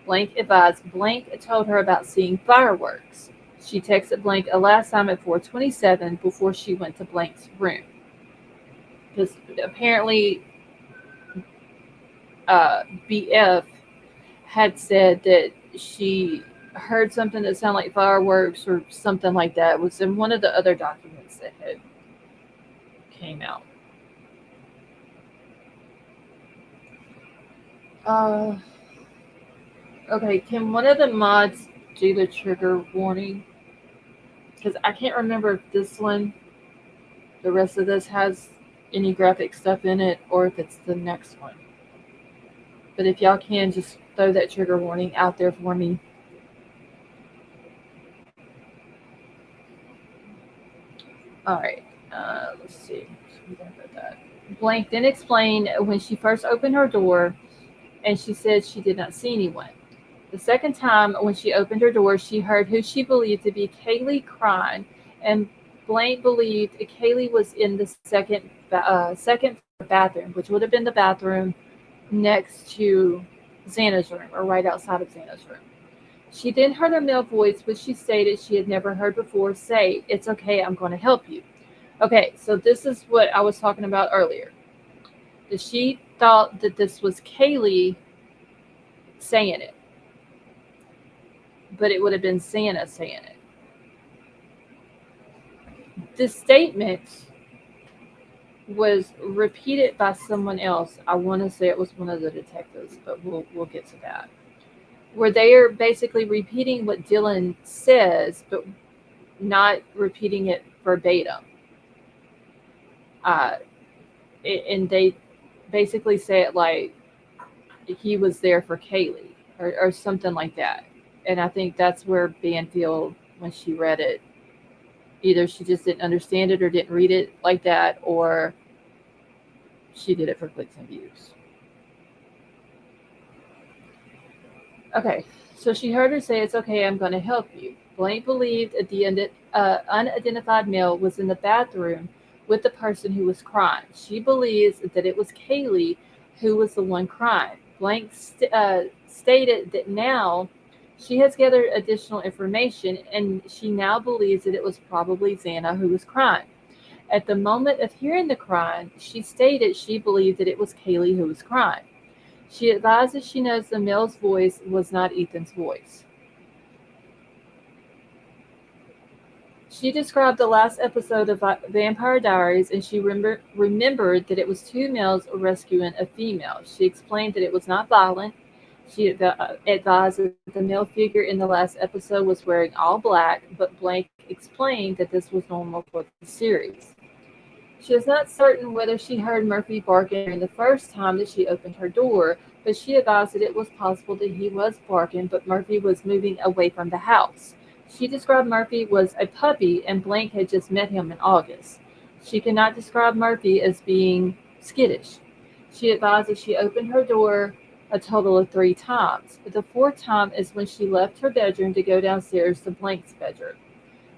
Blank advised Blank told her about seeing fireworks. She texted Blank a last time at 4:27 before she went to Blank's room. Because apparently BF had said that she heard something that sounded like fireworks or something like that. It was in one of the other documents that had came out. Okay, can one of the mods do the trigger warning? Because I can't remember if this one, the rest of this has any graphic stuff in it or if it's the next one. But if y'all can, just throw that trigger warning out there for me. All right, let's see. Blank then explained when she first opened her door and she said she did not see anyone. The second time when she opened her door, she heard who she believed to be Kaylee crying, and Blank believed Kaylee was in the second bathroom, which would have been the bathroom next to Xana's room, or right outside of Xana's room. She then heard a male voice, which she stated she had never heard before, say, "It's okay, I'm going to help you." Okay, so this is what I was talking about earlier. That she thought that this was Kaylee saying it, but it would have been Xana saying it. This statement was repeated by someone else. I want to say it was one of the detectives, but we'll get to that. Where they are basically repeating what Dylan says, but not repeating it verbatim. And they basically say it like he was there for Kaylee or something like that. And I think that's where Banfield, when she read it, either she just didn't understand it or didn't read it like that, or she did it for clicks and views. Okay, so she heard her say, "It's okay, I'm going to help you." Blank believed the unidentified male was in the bathroom with the person who was crying. She believes that it was Kaylee who was the one crying. Blank stated that now she has gathered additional information and she now believes that it was probably Xana who was crying. At the moment of hearing the crying, she stated she believed that it was Kaylee who was crying. She advised that she knows the male's voice was not Ethan's voice. She described the last episode of Vampire Diaries, and she remembered that it was two males rescuing a female. She explained that it was not violent. She advised that the male figure in the last episode was wearing all black, but Blank explained that this was normal for the series. She was not certain whether she heard Murphy barking during the first time that she opened her door, but she advised that it was possible that he was barking, but Murphy was moving away from the house. She described Murphy was a puppy and Blank had just met him in August. She could not describe Murphy as being skittish. She advised that she opened her door a total of 3 times. The 4th time is when she left her bedroom to go downstairs to Blank's bedroom.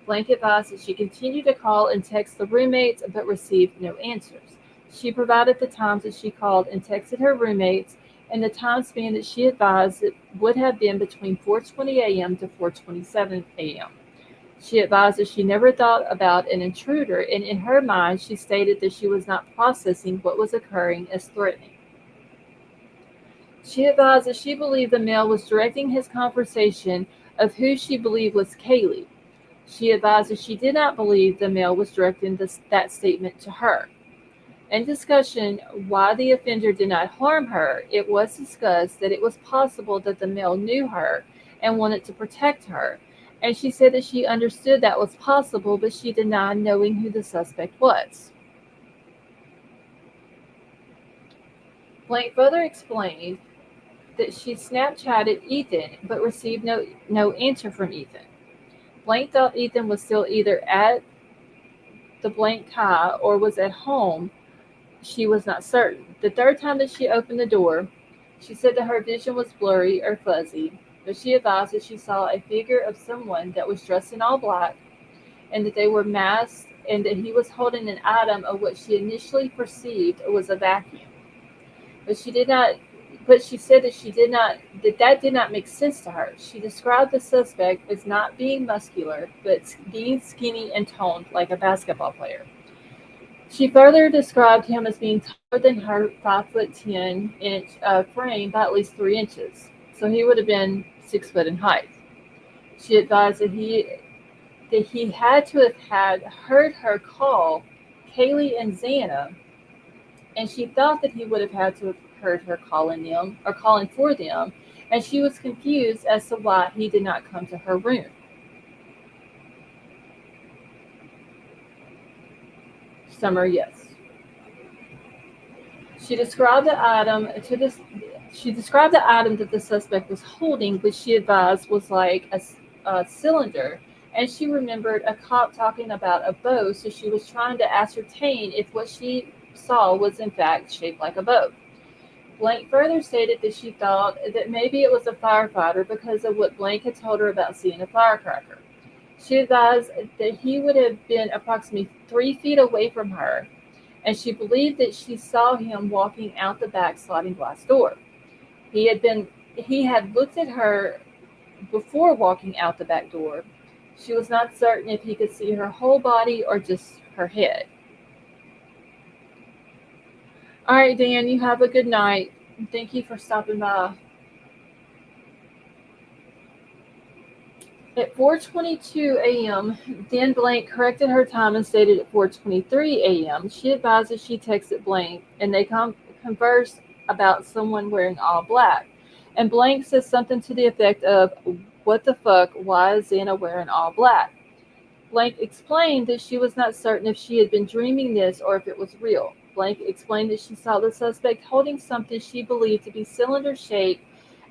Blank advised that she continued to call and text the roommates but received no answers. She provided the times that she called and texted her roommates and the time span that she advised it would have been between 4:20 a.m. to 4:27 a.m. She advised that she never thought about an intruder, and in her mind, she stated that she was not processing what was occurring as threatening. She advised that she believed the male was directing his conversation of who she believed was Kaylee. She advised that she did not believe the male was directing that statement to her. In discussion why the offender did not harm her, it was discussed that it was possible that the male knew her and wanted to protect her, and she said that she understood that was possible, but she denied knowing who the suspect was. Blank further explained that she Snapchatted Ethan but received no answer from Ethan. Blank thought Ethan was still either at the blank Kai or was at home. She was not certain. The third time that she opened the door, she said that her vision was blurry or fuzzy, but she advised that she saw a figure of someone that was dressed in all black and that they were masked and that he was holding an item of what she initially perceived was a vacuum. But she did not but she said that that did not make sense to her. She described the suspect as not being muscular, but being skinny and toned like a basketball player. She further described him as being taller than her 5'10" frame by at least 3 inches. So he would have been 6 foot in height. She advised that he had to have had heard her call Kaylee and Xana, and she thought that he would have had to have heard her calling them or calling for them, and she was confused as to why he did not come to her room. Summer, yes. She described the item to this. She described the item that the suspect was holding, which she advised was like a cylinder, and she remembered a cop talking about a bow, so she was trying to ascertain if what she saw was in fact shaped like a bow. Blank further stated that she thought that maybe it was a firefighter because of what Blank had told her about seeing a firecracker. She advised that he would have been approximately 3 feet away from her, and she believed that she saw him walking out the back sliding glass door. He had looked at her before walking out the back door. She was not certain if he could see her whole body or just her head. All right, Dan, you have a good night. Thank you for stopping by. At 4:22 a.m., then Blank corrected her time and stated at 4:23 a.m. She advised that she texted Blank, and they conversed about someone wearing all black. And Blank said something to the effect of, "What the fuck? Why is Xana wearing all black?" Blank explained that she was not certain if she had been dreaming this or if it was real. Blank explained that she saw the suspect holding something she believed to be cylinder shaped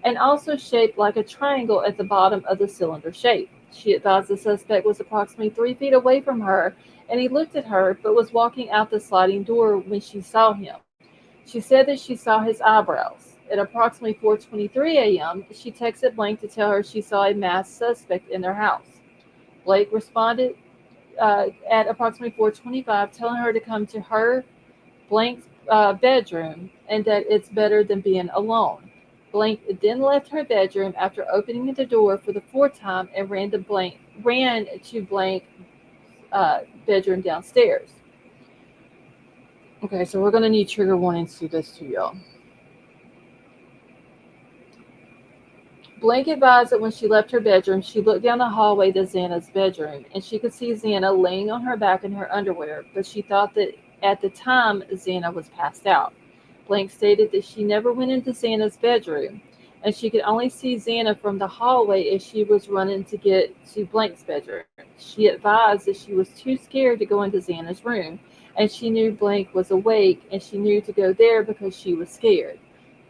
and also shaped like a triangle at the bottom of the cylinder shape. She advised the suspect was approximately 3 feet away from her and he looked at her but was walking out the sliding door when she saw him. She said that she saw his eyebrows. At approximately 4:23 a.m., she texted Blank to tell her she saw a masked suspect in their house. Blake responded at approximately 4:25, telling her to come to her Blank's bedroom and that it's better than being alone. Blank then left her bedroom after opening the door for the fourth time and ran to Blank's bedroom downstairs. Okay, so we're going to need trigger warnings to this too, y'all. Blank advised that when she left her bedroom, she looked down the hallway to Xana's bedroom, and she could see Xana laying on her back in her underwear, but she thought that at the time Xana was passed out. Blank stated that she never went into Xana's bedroom, and she could only see Xana from the hallway as she was running to get to Blank's bedroom. She advised that she was too scared to go into Xana's room, and she knew Blank was awake, and she knew to go there because she was scared.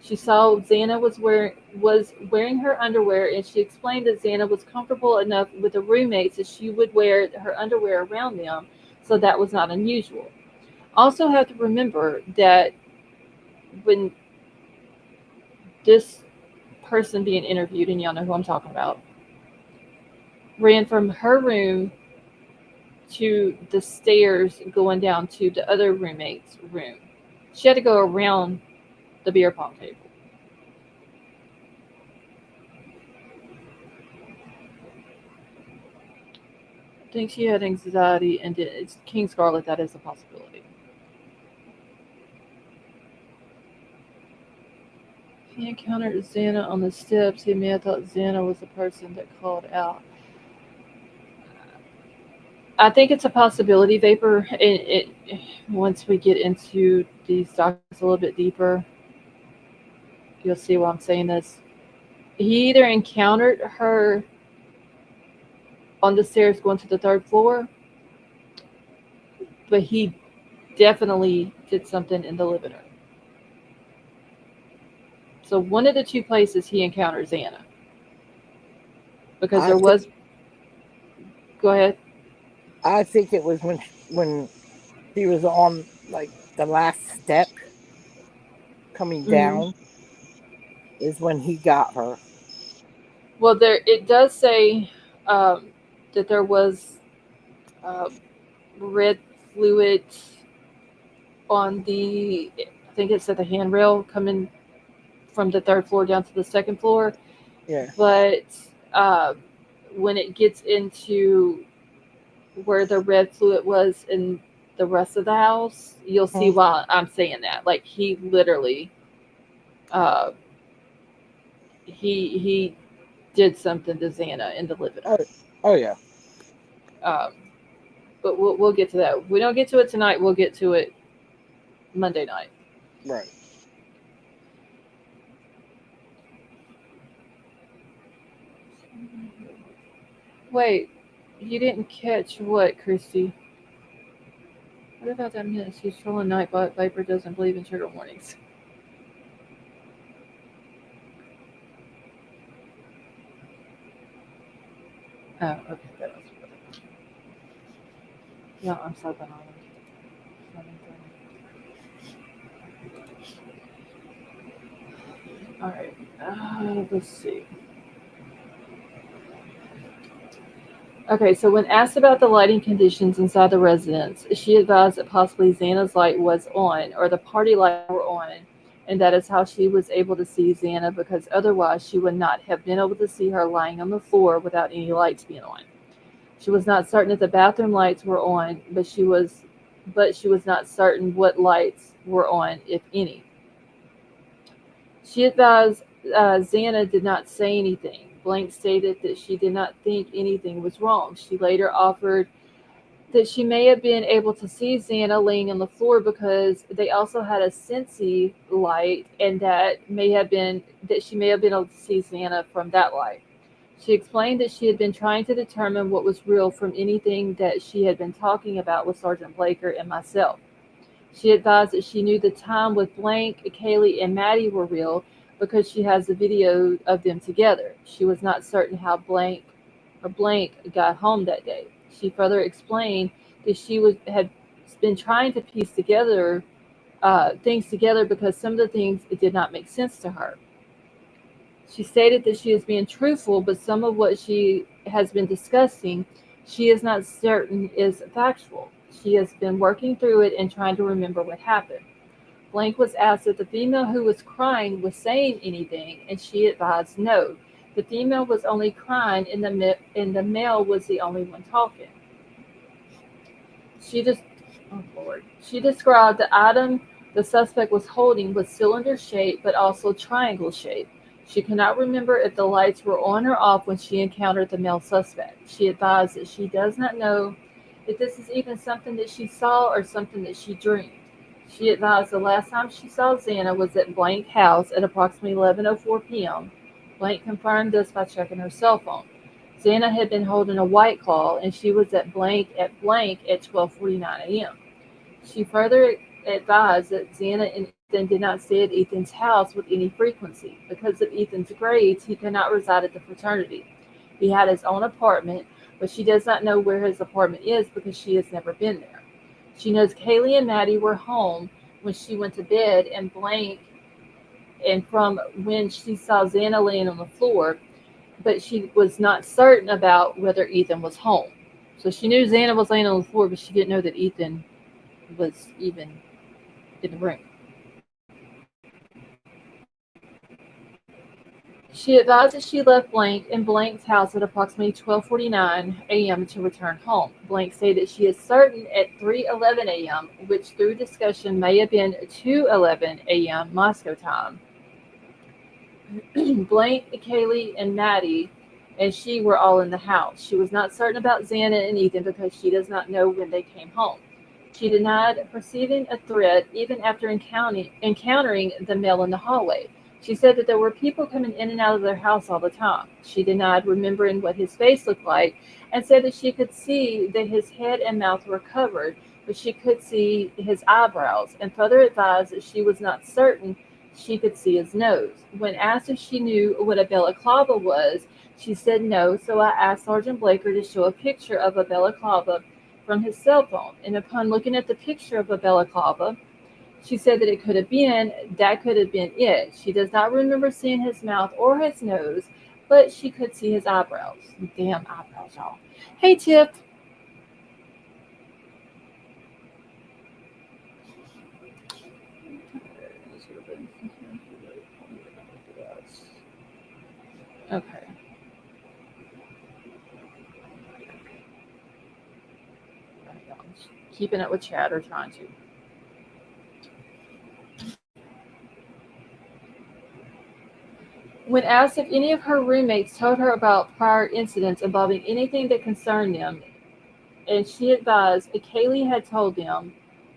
She saw Xana was wearing her underwear, and she explained that Xana was comfortable enough with the roommates that she would wear her underwear around them, so that was not unusual. Also have to remember that when this person being interviewed, and y'all know who I'm talking about, ran from her room to the stairs going down to the other roommate's room. She had to go around the beer pong table. Think she had anxiety, and it's King Scarlet. That is a possibility. He encountered Xana on the steps. He may have thought Xana was the person that called out. I think it's a possibility, Vapor. Once we get into these documents a little bit deeper, you'll see why I'm saying this. He either encountered her on the stairs going to the third floor, but he definitely did something in the living room. So one of the two places he encountered Xana, because I there think was. Go ahead. I think it was when she was on like the last step coming Hmm. down is when he got her. Well, there it does say um, that there was uh, red fluid on the. I think it's at the handrail coming from the third floor down to the second floor. Yeah. But uh, when it gets into where the red fluid was in the rest of the house, you'll see Mhm. why I'm saying that. Like he literally, uh, he did something to Xana in the living Oh, room. oh yeah. Um, but we'll get to that. If we don't get to it tonight, we'll get to it Monday night. Right. Wait, you didn't catch what, Christy? What about that miss? He's trolling night, but Viper doesn't believe in trigger warnings. Oh, okay, that was yeah. I'm so banana. All right. Let's see. Okay, so when asked about the lighting conditions inside the residence, she advised that possibly Xana's light was on or the party lights were on, and that is how she was able to see Xana because otherwise she would not have been able to see her lying on the floor without any lights being on. She was not certain if the bathroom lights were on, but she was not certain what lights were on, if any. She advised Xana did not say anything. Blank stated that she did not think anything was wrong. She later offered that she may have been able to see Xana laying on the floor because they also had a Sensi light, and that she may have been able to see Xana from that light. She explained that she had been trying to determine what was real from anything that she had been talking about with Sergeant Blaker and myself. She advised that she knew the time with Blank, Kaylee, and Maddie were real because she has a video of them together. She was not certain how Blank got home that day. She further explained that had been trying to piece together things together because some of the things it did not make sense to her. She stated that she is being truthful, but some of what she has been discussing, she is not certain is factual. She has been working through it and trying to remember what happened. Blank was asked if the female who was crying was saying anything, and she advised no. The female was only crying, and the male was the only one talking. She just, oh Lord, she described the item the suspect was holding was cylinder shaped, but also triangle shaped. She could not remember if the lights were on or off when she encountered the male suspect. She advised that she does not know if this is even something that she saw or something that she dreamed. She advised the last time she saw Xana was at Blank House at approximately 11:04 p.m. Blank confirmed this by checking her cell phone. Xana had been holding a White Claw, and she was at blank at 12:49 a.m. She further advised that Xana and Ethan did not stay at Ethan's house with any frequency. Because of Ethan's grades, he could not reside at the fraternity. He had his own apartment, but she does not know where his apartment is because she has never been there. She knows Kaylee and Maddie were home when she went to bed, and from when she saw Xana laying on the floor, but she was not certain about whether Ethan was home. So she knew Xana was laying on the floor, but she didn't know that Ethan was even in the room. She advised that she left Blank in Blank's house at approximately 12:49 a.m. to return home. Blank stated she is certain at 3:11 a.m., which through discussion may have been 2:11 a.m. Moscow time. Blank, Kaylee, and Maddie and she were all in the house. She was not certain about Xana and Ethan because she does not know when they came home. She denied perceiving a threat even after encountering the male in the hallway. She said that there were people coming in and out of their house all the time. She denied remembering what his face looked like and said that she could see that his head and mouth were covered, but she could see his eyebrows, and further advised that she was not certain she could see his nose. When asked if she knew what a balaclava was, she said no, so I asked Sergeant Blaker to show a picture of a balaclava from his cell phone. And upon looking at the picture of a balaclava, she said that that could have been it. She does not remember seeing his mouth or his nose, but she could see his eyebrows. Damn eyebrows, y'all. Hey, Tiff. Okay. Keeping up with chat or trying to. When asked if any of her roommates told her about prior incidents involving anything that concerned them, and she advised that Kaylee had told them,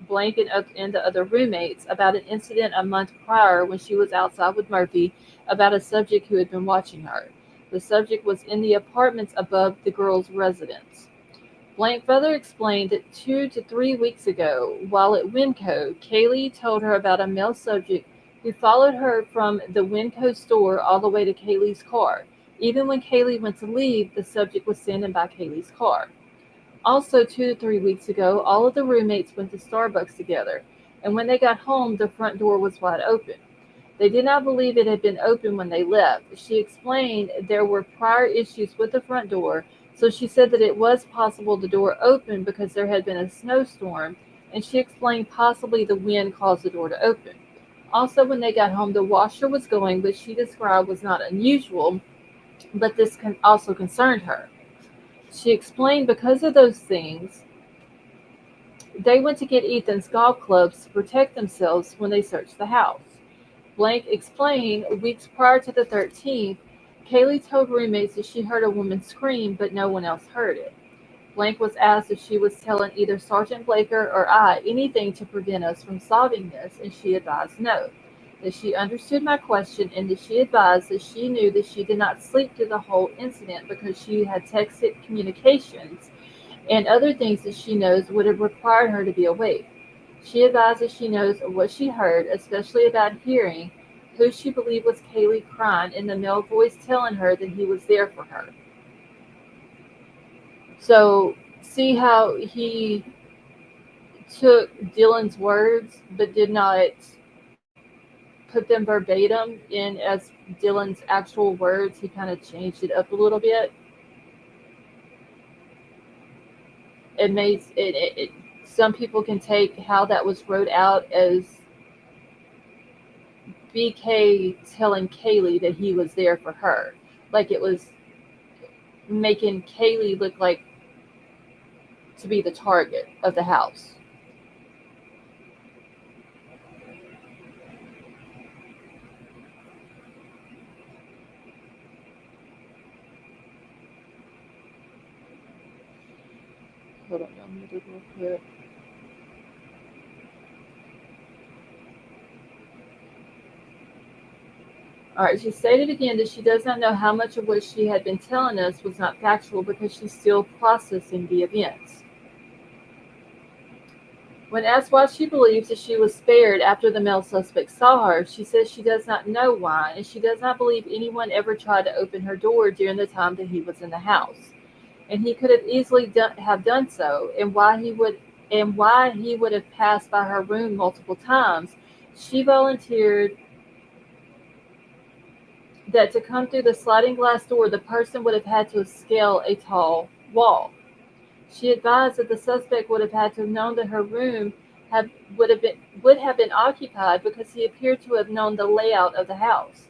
Blank and the other roommates, about an incident a month prior when she was outside with Murphy about a subject who had been watching her. The subject was in the apartments above the girl's residence. Blank further explained that 2 to 3 weeks ago, while at Winco, Kaylee told her about a male subject who followed her from the Winco store all the way to Kaylee's car. Even when Kaylee went to leave, the subject was standing by Kaylee's car. Also, 2 to 3 weeks ago, all of the roommates went to Starbucks together, and when they got home, the front door was wide open. They did not believe it had been open when they left. She explained there were prior issues with the front door, so she said that it was possible the door opened because there had been a snowstorm, and she explained possibly the wind caused the door to open. Also, when they got home, the washer was going, which she described was not unusual, but this also concerned her. She explained because of those things, they went to get Ethan's golf clubs to protect themselves when they searched the house. Blank explained weeks prior to the 13th, Kaylee told roommates that she heard a woman scream, but no one else heard it. Blank was asked if she was telling either Sergeant Blaker or I anything to prevent us from solving this, and she advised no. That she understood my question and that she advised that she knew that she did not sleep through the whole incident because she had texted communications and other things that she knows would have required her to be awake. She advised that she knows what she heard, especially about hearing who she believed was Kaylee crying and the male voice telling her that he was there for her. So, see how he took Dylan's words but did not put them verbatim in as Dylan's actual words. He kind of changed it up a little bit. It made it some people can take how that was wrote out as BK telling Kaylee that he was there for her. Like it was making Kaylee look like to be the target of the house. Hold on, I'm gonna do it real quick. All right, she stated again that she does not know how much of what she had been telling us was not factual because she's still processing the events. When asked why she believes that she was spared after the male suspect saw her, she says she does not know why, and she does not believe anyone ever tried to open her door during the time that he was in the house. And he could have easily have done so, and why he would have passed by her room multiple times. She volunteered that to come through the sliding glass door, the person would have had to scale a tall wall. She advised that the suspect would have had to have known that her room would have been occupied because he appeared to have known the layout of the house.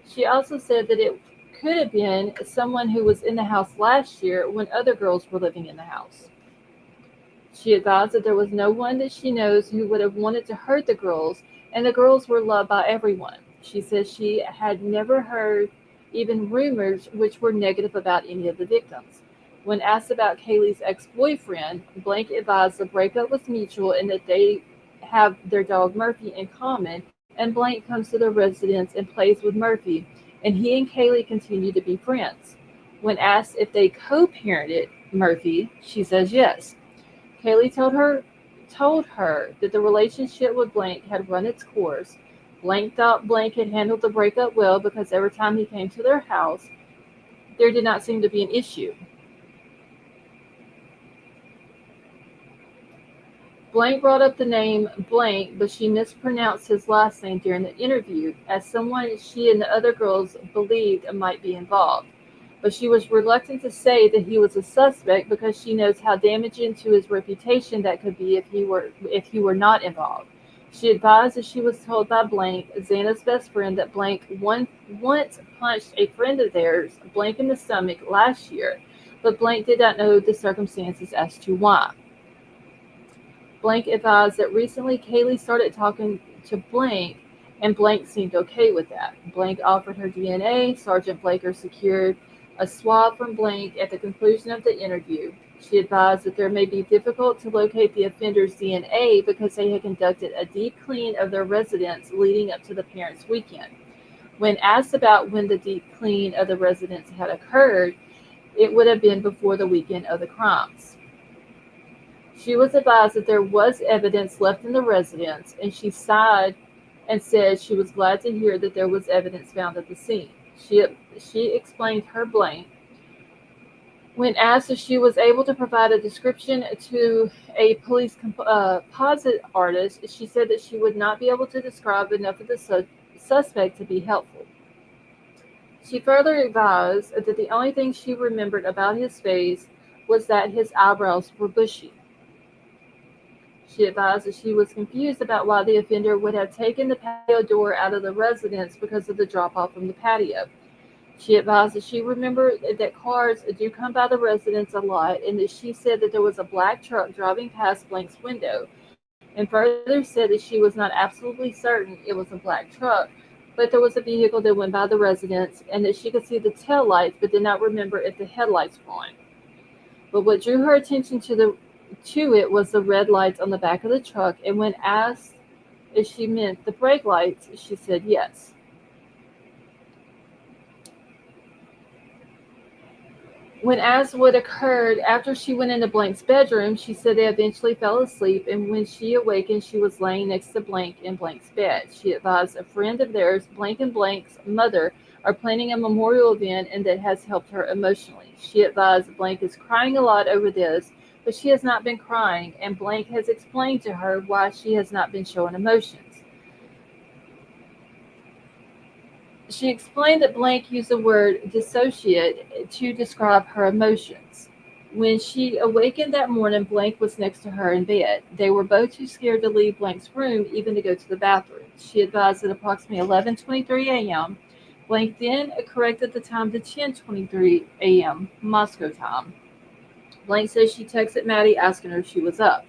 She also said that it could have been someone who was in the house last year when other girls were living in the house. She advised that there was no one that she knows who would have wanted to hurt the girls, and the girls were loved by everyone. She says she had never heard even rumors which were negative about any of the victims. When asked about Kaylee's ex boyfriend, Blank advised the breakup was mutual and that they have their dog Murphy in common, and Blank comes to their residence and plays with Murphy, and he and Kaylee continue to be friends. When asked if they co parented Murphy, she says yes. Kaylee told her that the relationship with Blank had run its course. Blank thought Blank had handled the breakup well because every time he came to their house, there did not seem to be an issue. Blank brought up the name Blank, but she mispronounced his last name during the interview as someone she and the other girls believed might be involved. But she was reluctant to say that he was a suspect because she knows how damaging to his reputation that could be if he were not involved. She advised that she was told by Blank, Xana's best friend, that Blank once punched a friend of theirs, Blank, in the stomach last year, but Blank did not know the circumstances as to why. Blank advised that recently Kaylee started talking to Blank, and Blank seemed okay with that. Blank offered her DNA. Sergeant Blaker secured a swab from Blank at the conclusion of the interview. She advised that there may be difficult to locate the offender's DNA because they had conducted a deep clean of their residence leading up to the parents' weekend. When asked about when the deep clean of the residence had occurred, it would have been before the weekend of the crimes. She was advised that there was evidence left in the residence, and she sighed and said she was glad to hear that there was evidence found at the scene. She explained her blank. When asked if she was able to provide a description to a police composite artist, she said that she would not be able to describe enough of the suspect to be helpful. She further advised that the only thing she remembered about his face was that his eyebrows were bushy. She advised that she was confused about why the offender would have taken the patio door out of the residence because of the drop off from the patio. She advised that she remembered that cars do come by the residence a lot, and that she said that there was a black truck driving past Blank's window, and further said that she was not absolutely certain it was a black truck, but there was a vehicle that went by the residence, and that she could see the tail lights but did not remember if the headlights were on. But what drew her attention to it was the red lights on the back of the truck, and when asked if she meant the brake lights, she said yes. When asked what occurred after she went into Blank's bedroom, she said they eventually fell asleep, and when she awakened, she was laying next to Blank in Blank's bed. She advised a friend of theirs, Blank and Blank's mother, are planning a memorial event, and that has helped her emotionally. She advised Blank is crying a lot over this, but she has not been crying, and Blank has explained to her why she has not been showing emotions. She explained that Blank used the word dissociate to describe her emotions. When she awakened that morning, Blank was next to her in bed. They were both too scared to leave Blank's room, even to go to the bathroom. She advised at approximately 11:23 a.m. Blank then corrected the time to 10:23 a.m. Moscow time. Blank says she texted Maddie asking her if she was up.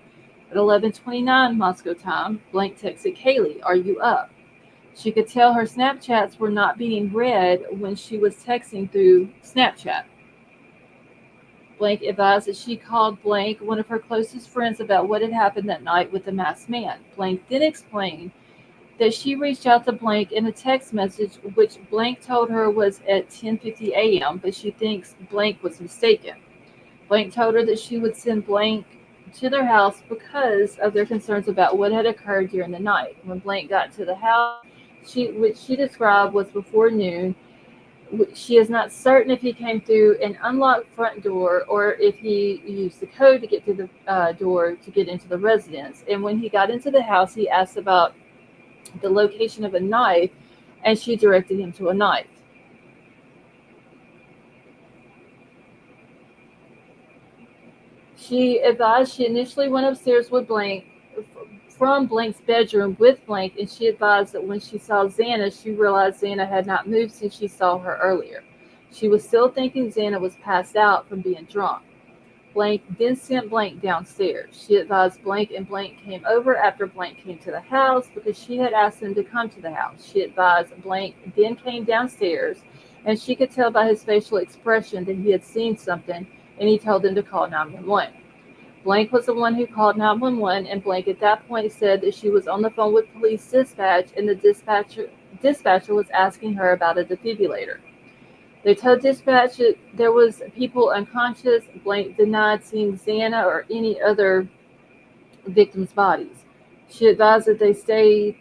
At 11:29 Moscow time, Blank texted Kaylee, "Are you up?" She could tell her Snapchats were not being read when she was texting through Snapchat. Blank advised that she called Blank, one of her closest friends, about what had happened that night with the masked man. Blank then explained that she reached out to Blank in a text message, which Blank told her was at 10:50 a.m., but she thinks Blank was mistaken. Blank told her that she would send Blank to their house because of their concerns about what had occurred during the night. When Blank got to the house, which she described was before noon, she is not certain if he came through an unlocked front door or if he used the code to get to the door to get into the residence. And when he got into the house, he asked about the location of a knife, and she directed him to a knife. She advised she initially went upstairs with Blank from Blank's bedroom with Blank, and she advised that when she saw Xana, she realized Xana had not moved since she saw her earlier. She was still thinking Xana was passed out from being drunk. Blank then sent Blank downstairs. She advised Blank, and Blank came over after Blank came to the house because she had asked him to come to the house. She advised Blank then came downstairs, and she could tell by his facial expression that he had seen something, and he told them to call 911. Blank was the one who called 911, and Blank at that point said that she was on the phone with police dispatch, and the dispatcher was asking her about a defibrillator. They told dispatch that there was people unconscious. Blank denied seeing Xana or any other victims' bodies. She advised that they stayed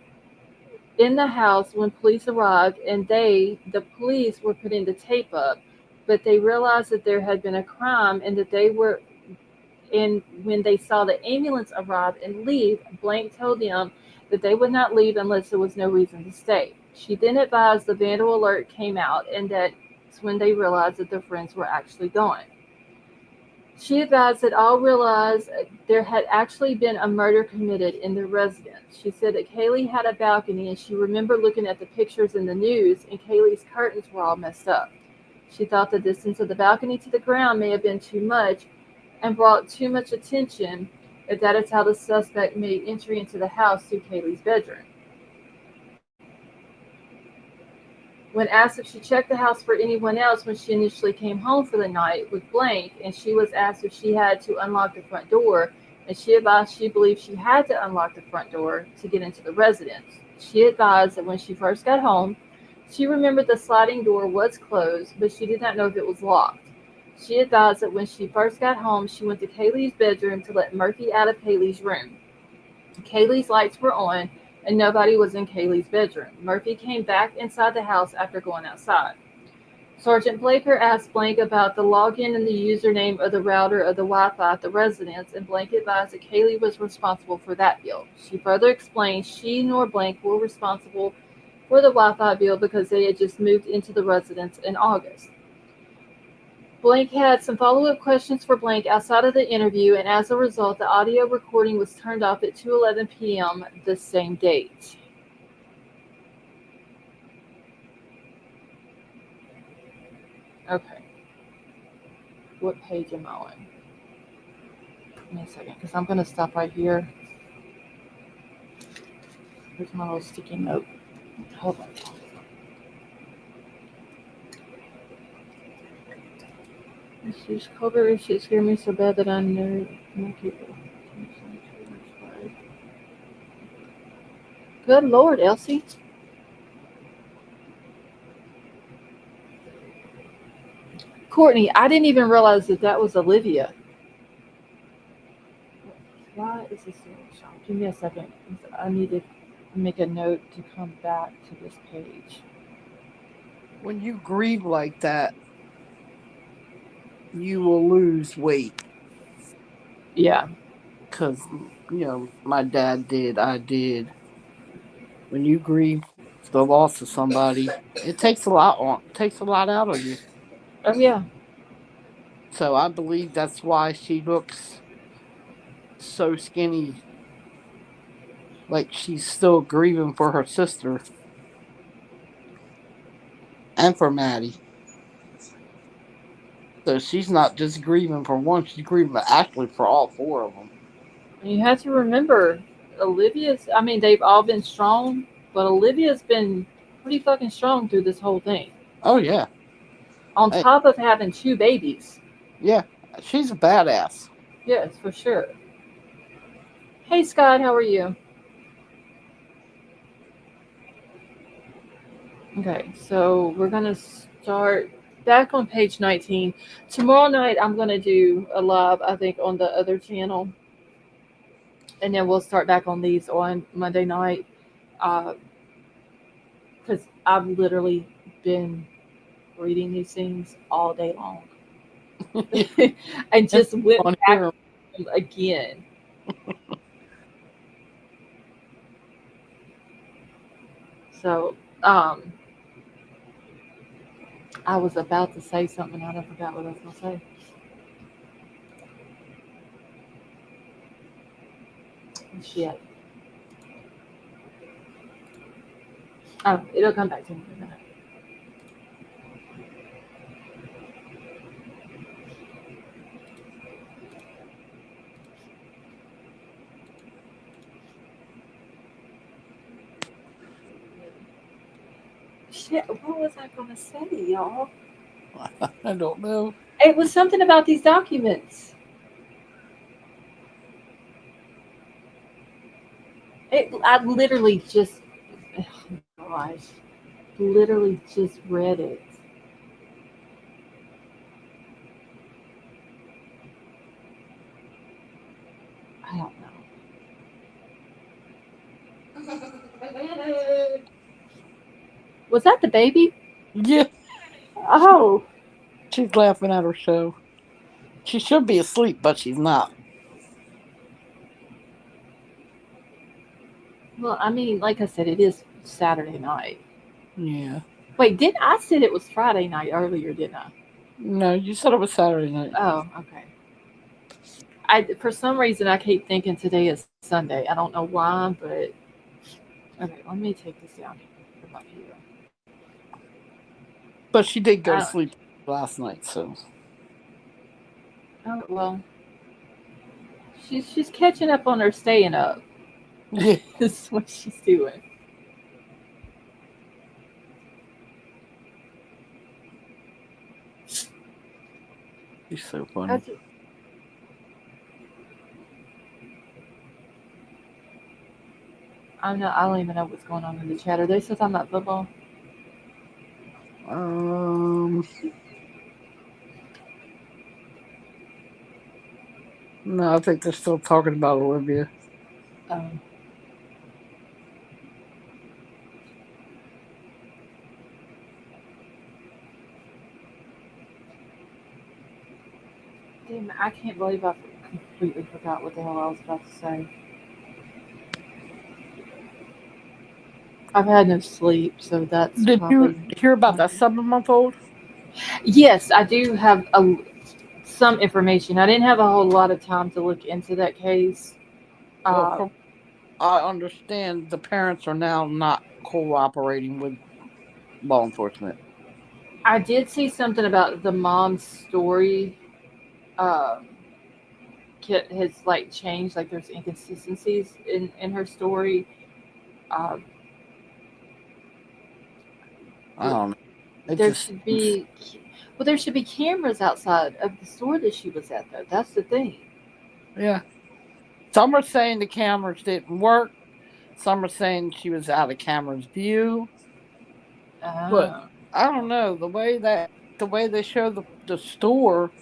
in the house when police arrived, and the police, were putting the tape up, but they realized that there had been a crime and that they were. And when they saw the ambulance arrive and leave, Blank told them that they would not leave unless there was no reason to stay. She then advised the vandal alert came out, and that's when they realized that their friends were actually gone. She advised that all realized there had actually been a murder committed in their residence. She said that Kaylee had a balcony, and she remembered looking at the pictures in the news, and Kaylee's curtains were all messed up. She thought the distance of the balcony to the ground may have been too much and brought too much attention, if that is how the suspect made entry into the house through Kaylee's bedroom. When asked if she checked the house for anyone else when she initially came home for the night with Blank, and she was asked if she had to unlock the front door, and she advised she believed she had to unlock the front door to get into the residence. She advised that when she first got home, she remembered the sliding door was closed, but she did not know if it was locked. She advised that when she first got home, she went to Kaylee's bedroom to let Murphy out of Kaylee's room. Kaylee's lights were on, and nobody was in Kaylee's bedroom. Murphy came back inside the house after going outside. Sergeant Blaker asked Blank about the login and the username of the router of the Wi-Fi at the residence, and Blank advised that Kaylee was responsible for that bill. She further explained she nor Blank were responsible for the Wi-Fi bill because they had just moved into the residence in August. Blank had some follow-up questions for Blank outside of the interview, and as a result, the audio recording was turned off at 2:11 p.m. the same date. Okay. What page am I on? Give me a second, because I'm going to stop right here. Here's my little sticky note. Hold on. This COVID shit scared me so bad that I know no people. Good Lord, Elsie. Courtney, I didn't even realize that was Olivia. Why is this so short? Give me a second. I need to make a note to come back to this page. When you grieve like that, you will lose weight. Yeah. Because, my dad did, I did. When you grieve the loss of somebody, it takes a lot out of you. Oh, yeah. So I believe that's why she looks so skinny, like she's still grieving for her sister and for Maddie. So she's not just grieving for one; she's grieving actually for all four of them. And you have to remember, they've all been strong, but Olivia's been pretty fucking strong through this whole thing. Oh yeah. On Hey. top of having 2 babies. Yeah, she's a badass. Yes, for sure. Hey, Scott, how are you? Okay, so we're going to start back on page 19. Tomorrow night, I'm going to do a live, I think, on the other channel. And then we'll start back on these on Monday night. Because I've literally been reading these things all day long. I just went back again. So, I was about to say something, and I forgot what I was going to say. Shit. Oh, it'll come back to me in a minute. Shit, what was I gonna say, y'all? I don't know. It was something about these documents. I literally just, oh gosh, literally just read it. I don't know. Was that the baby? Yeah, Oh, she's laughing at her show. She should be asleep, but she's not. well, I mean, like I said, it is Saturday night. Yeah. Wait, did I said it was Friday night earlier? Didn't I? No, you said it was Saturday night. Oh, okay. I for some reason I keep thinking today is Sunday. I don't know why, but okay. Let me take this down from up here. But she did go to I, sleep last night, so. oh well, she's catching up on her staying up. Yeah. This is what she's doing. She's so funny. That's, I don't even know what's going on in the chat. Are they still talking about football? Um, no, I think they're still talking about Olivia. Um, damn, I can't believe I completely forgot what the hell I was about to say. I've had no sleep, so that's Did you probably hear about one that thing. 7-month-old? Yes, I do have some information. I didn't have a whole lot of time to look into that case. Well, Uh, from I understand, the parents are now not cooperating with law enforcement. I did see something about the mom's story. Um, has like changed. Like there's inconsistencies in her story. Uh, I don't know. It there just should seems, be, well, there should be cameras outside of the store that she was at, though. That's the thing. yeah. Some are saying the cameras didn't work. Some are saying she was out of camera's view. But Oh, I don't know, the way they show the store,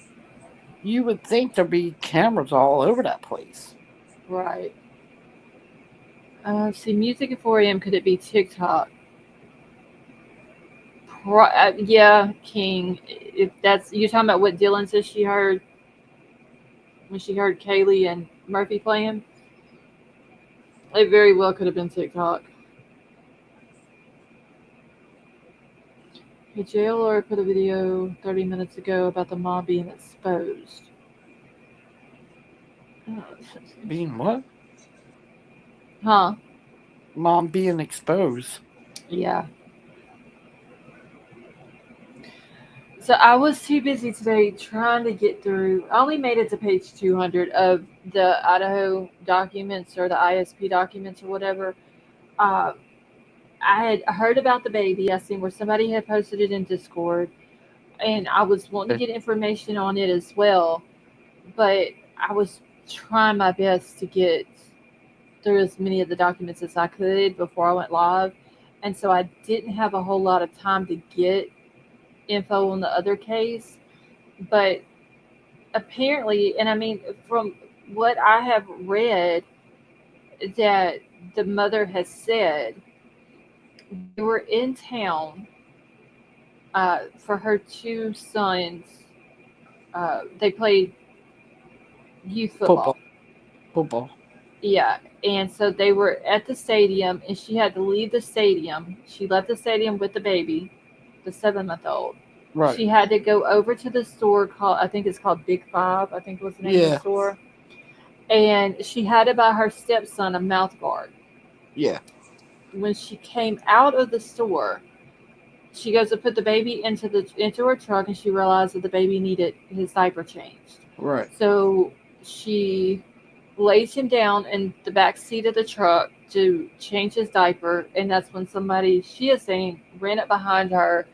you would think there'd be cameras all over that place. right. See, music at 4 a.m. Could it be TikTok? Yeah, King. If that's you're talking about what Dylan says she heard when she heard Kaylee and Murphy playing, it very well could have been TikTok. A jailer put a video 30 minutes ago about the mom being exposed. Oh, Being what? huh? Mom being exposed. Yeah. So I was too busy today trying to get through. I only made it to page 200 of the Idaho documents or the ISP documents or whatever. Uh, I had heard about the baby. I seen where somebody had posted it in Discord, and I was wanting to get information on it as well. But I was trying my best to get through as many of the documents as I could before I went live, and so I didn't have a whole lot of time to get info on the other case. But apparently, and I mean, from what I have read, that the mother has said they were in town for her two sons. They played youth Football. football. Football. Yeah. And so they were at the stadium, and she had to leave the stadium. She left the stadium with the baby, the 7-month old. Right. She had to go over to the store called, I think it's called Big Five, I think was the name of the Yeah. store. And she had to buy her stepson a mouth guard. Yeah. when she came out of the store, she goes to put the baby into her truck, and she realized that the baby needed his diaper changed. Right. So she lays him down in the back seat of the truck to change his diaper, and that's when somebody, she is saying, ran up behind her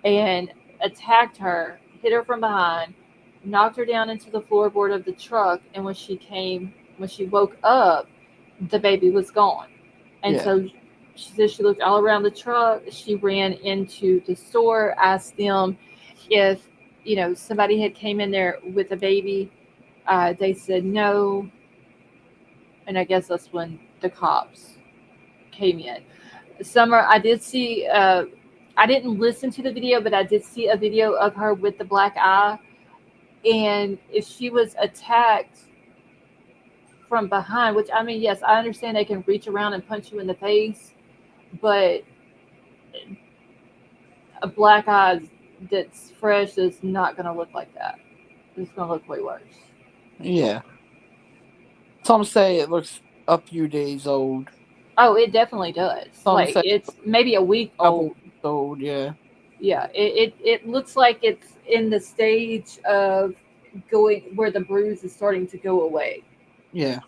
and attacked her, hit her from behind, knocked her down into the floorboard of the truck, and when she woke up, the baby was gone. And Yeah. so she said she looked all around the truck. She ran into the store, asked them if somebody had came in there with a baby. They said no, and I guess that's when the cops came in. Summer, I did see. I didn't listen to the video, but I did see a video of her with the black eye. And if she was attacked from behind, which I mean, yes, I understand they can reach around and punch you in the face, but a black eye that's fresh is not going to look like that. It's going to look way worse. Yeah. Some say it looks a few days old. Oh, it definitely does. Some Like say it's maybe a week a couple old. weeks old. Yeah. Yeah, it looks like it's in the stage of going where the bruise is starting to go away. Yeah.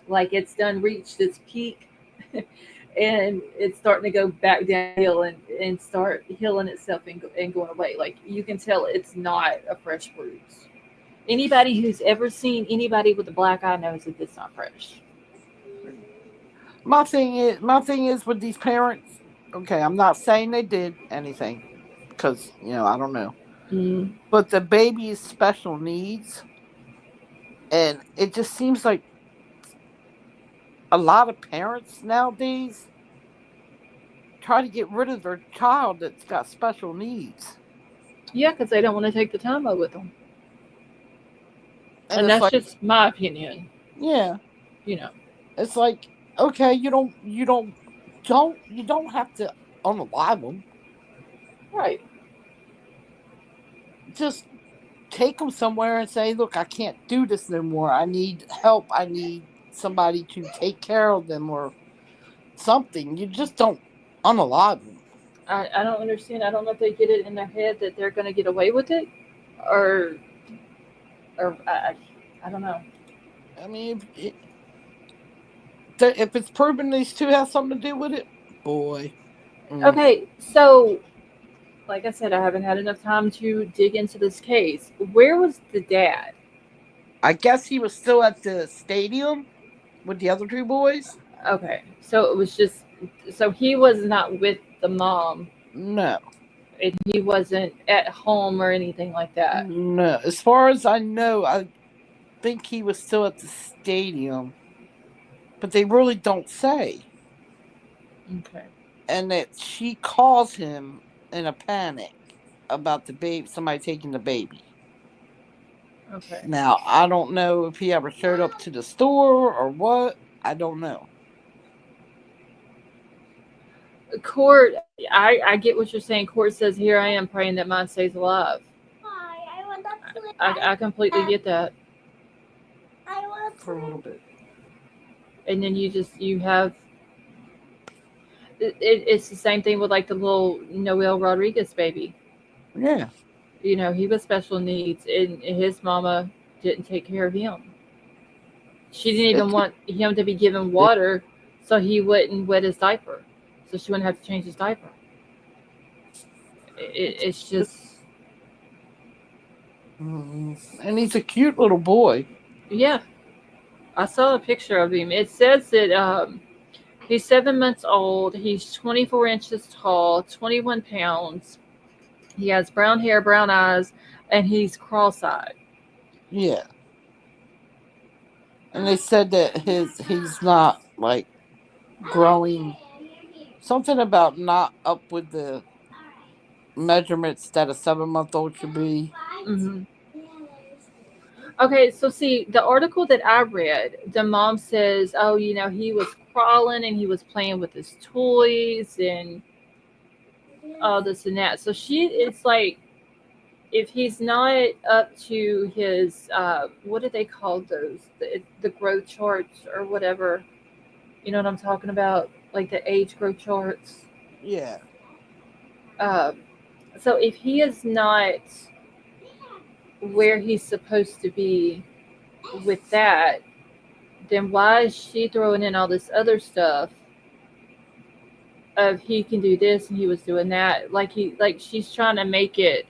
Like it's done reached its peak, and it's starting to go back downhill and start healing itself and going away. Like you can tell it's not a fresh bruise. Anybody who's ever seen anybody with a black eye knows that it's not fresh. My thing is with these parents. Okay, I'm not saying they did anything because I don't know. Mm. But the baby is special needs, and it just seems like a lot of parents nowadays try to get rid of their child that's got special needs, Yeah, because they don't want to take the time out with them, and and it's that's like, just my opinion. yeah, You know, it's like, okay, you don't have to unalive them. right? Just take them somewhere and say, look, I can't do this no more. I need help. I need somebody to take care of them or something. You just don't unalive them. I don't understand. I don't know if they get it in their head that they're going to get away with it, or I don't know. I mean, if it's proven these two have something to do with it, boy. Okay, so like I said, I haven't had enough time to dig into this case. Where was the dad? I guess he was still at the stadium with the other two boys. Okay, so it was just so he was not with the mom, No, and he wasn't at home or anything like that. no. As far as I know, I think he was still at the stadium, but they really don't say. Okay, And that she calls him in a panic about the baby, somebody taking the baby. okay. Now, I don't know if he ever showed up to the store or what. I don't know. Court, I get what you're saying. Court says, "Here I am praying that mine stays alive." Hi, I want that flip. I completely get that. I want For a little bit. And then you have it's the same thing with like the little Noel Rodriguez baby. Yeah. He was special needs, and his mama didn't take care of him. She didn't even want him to be given water so he wouldn't wet his diaper, so she wouldn't have to change his diaper. It's just, And he's a cute little boy. yeah. I saw a picture of him. It says that he's 7 months old. He's 24 inches tall, 21 pounds. He has brown hair, brown eyes, and he's cross-eyed. Yeah. And they said that he's not like growing, something about not up with the measurements that a 7-month-old should be. Hmm. Okay, so see, the article that I read, the mom says, oh, he was crawling and he was playing with his toys and all this and that. So it's like, if he's not up to his, what do they call those? The growth charts or whatever. You know what I'm talking about? like the age growth charts. Yeah. Um, so if he is not where he's supposed to be with that, then why is she throwing in all this other stuff of he can do this and he was doing that? Like she's trying to make it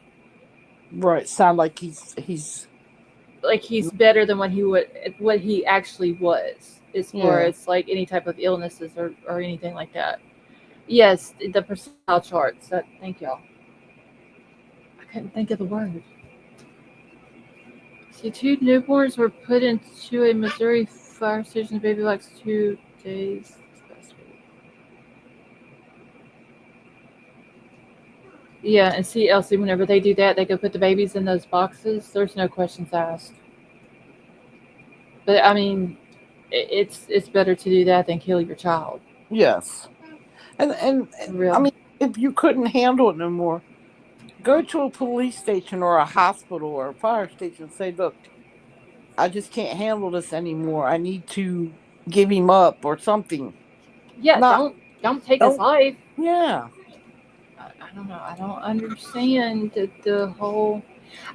Right. Sound like he's like he's better than what he actually was, as far yeah. as like any type of illnesses or anything like that. Yes, the percentile charts. Thank y'all. I couldn't think of the word. See, two newborns were put into a Missouri fire station. The baby likes 2 days. Yeah, and see, Elsie, whenever they do that, they go put the babies in those boxes. There's no questions asked. But I mean, it's better to do that than kill your child. Yes. And For I real. mean, if you couldn't handle it no more, go to a police station or a hospital or a fire station and say, look, I just can't handle this anymore. I need to give him up or something. Yeah, Not don't take his don't life. yeah. I don't know. I don't understand the whole.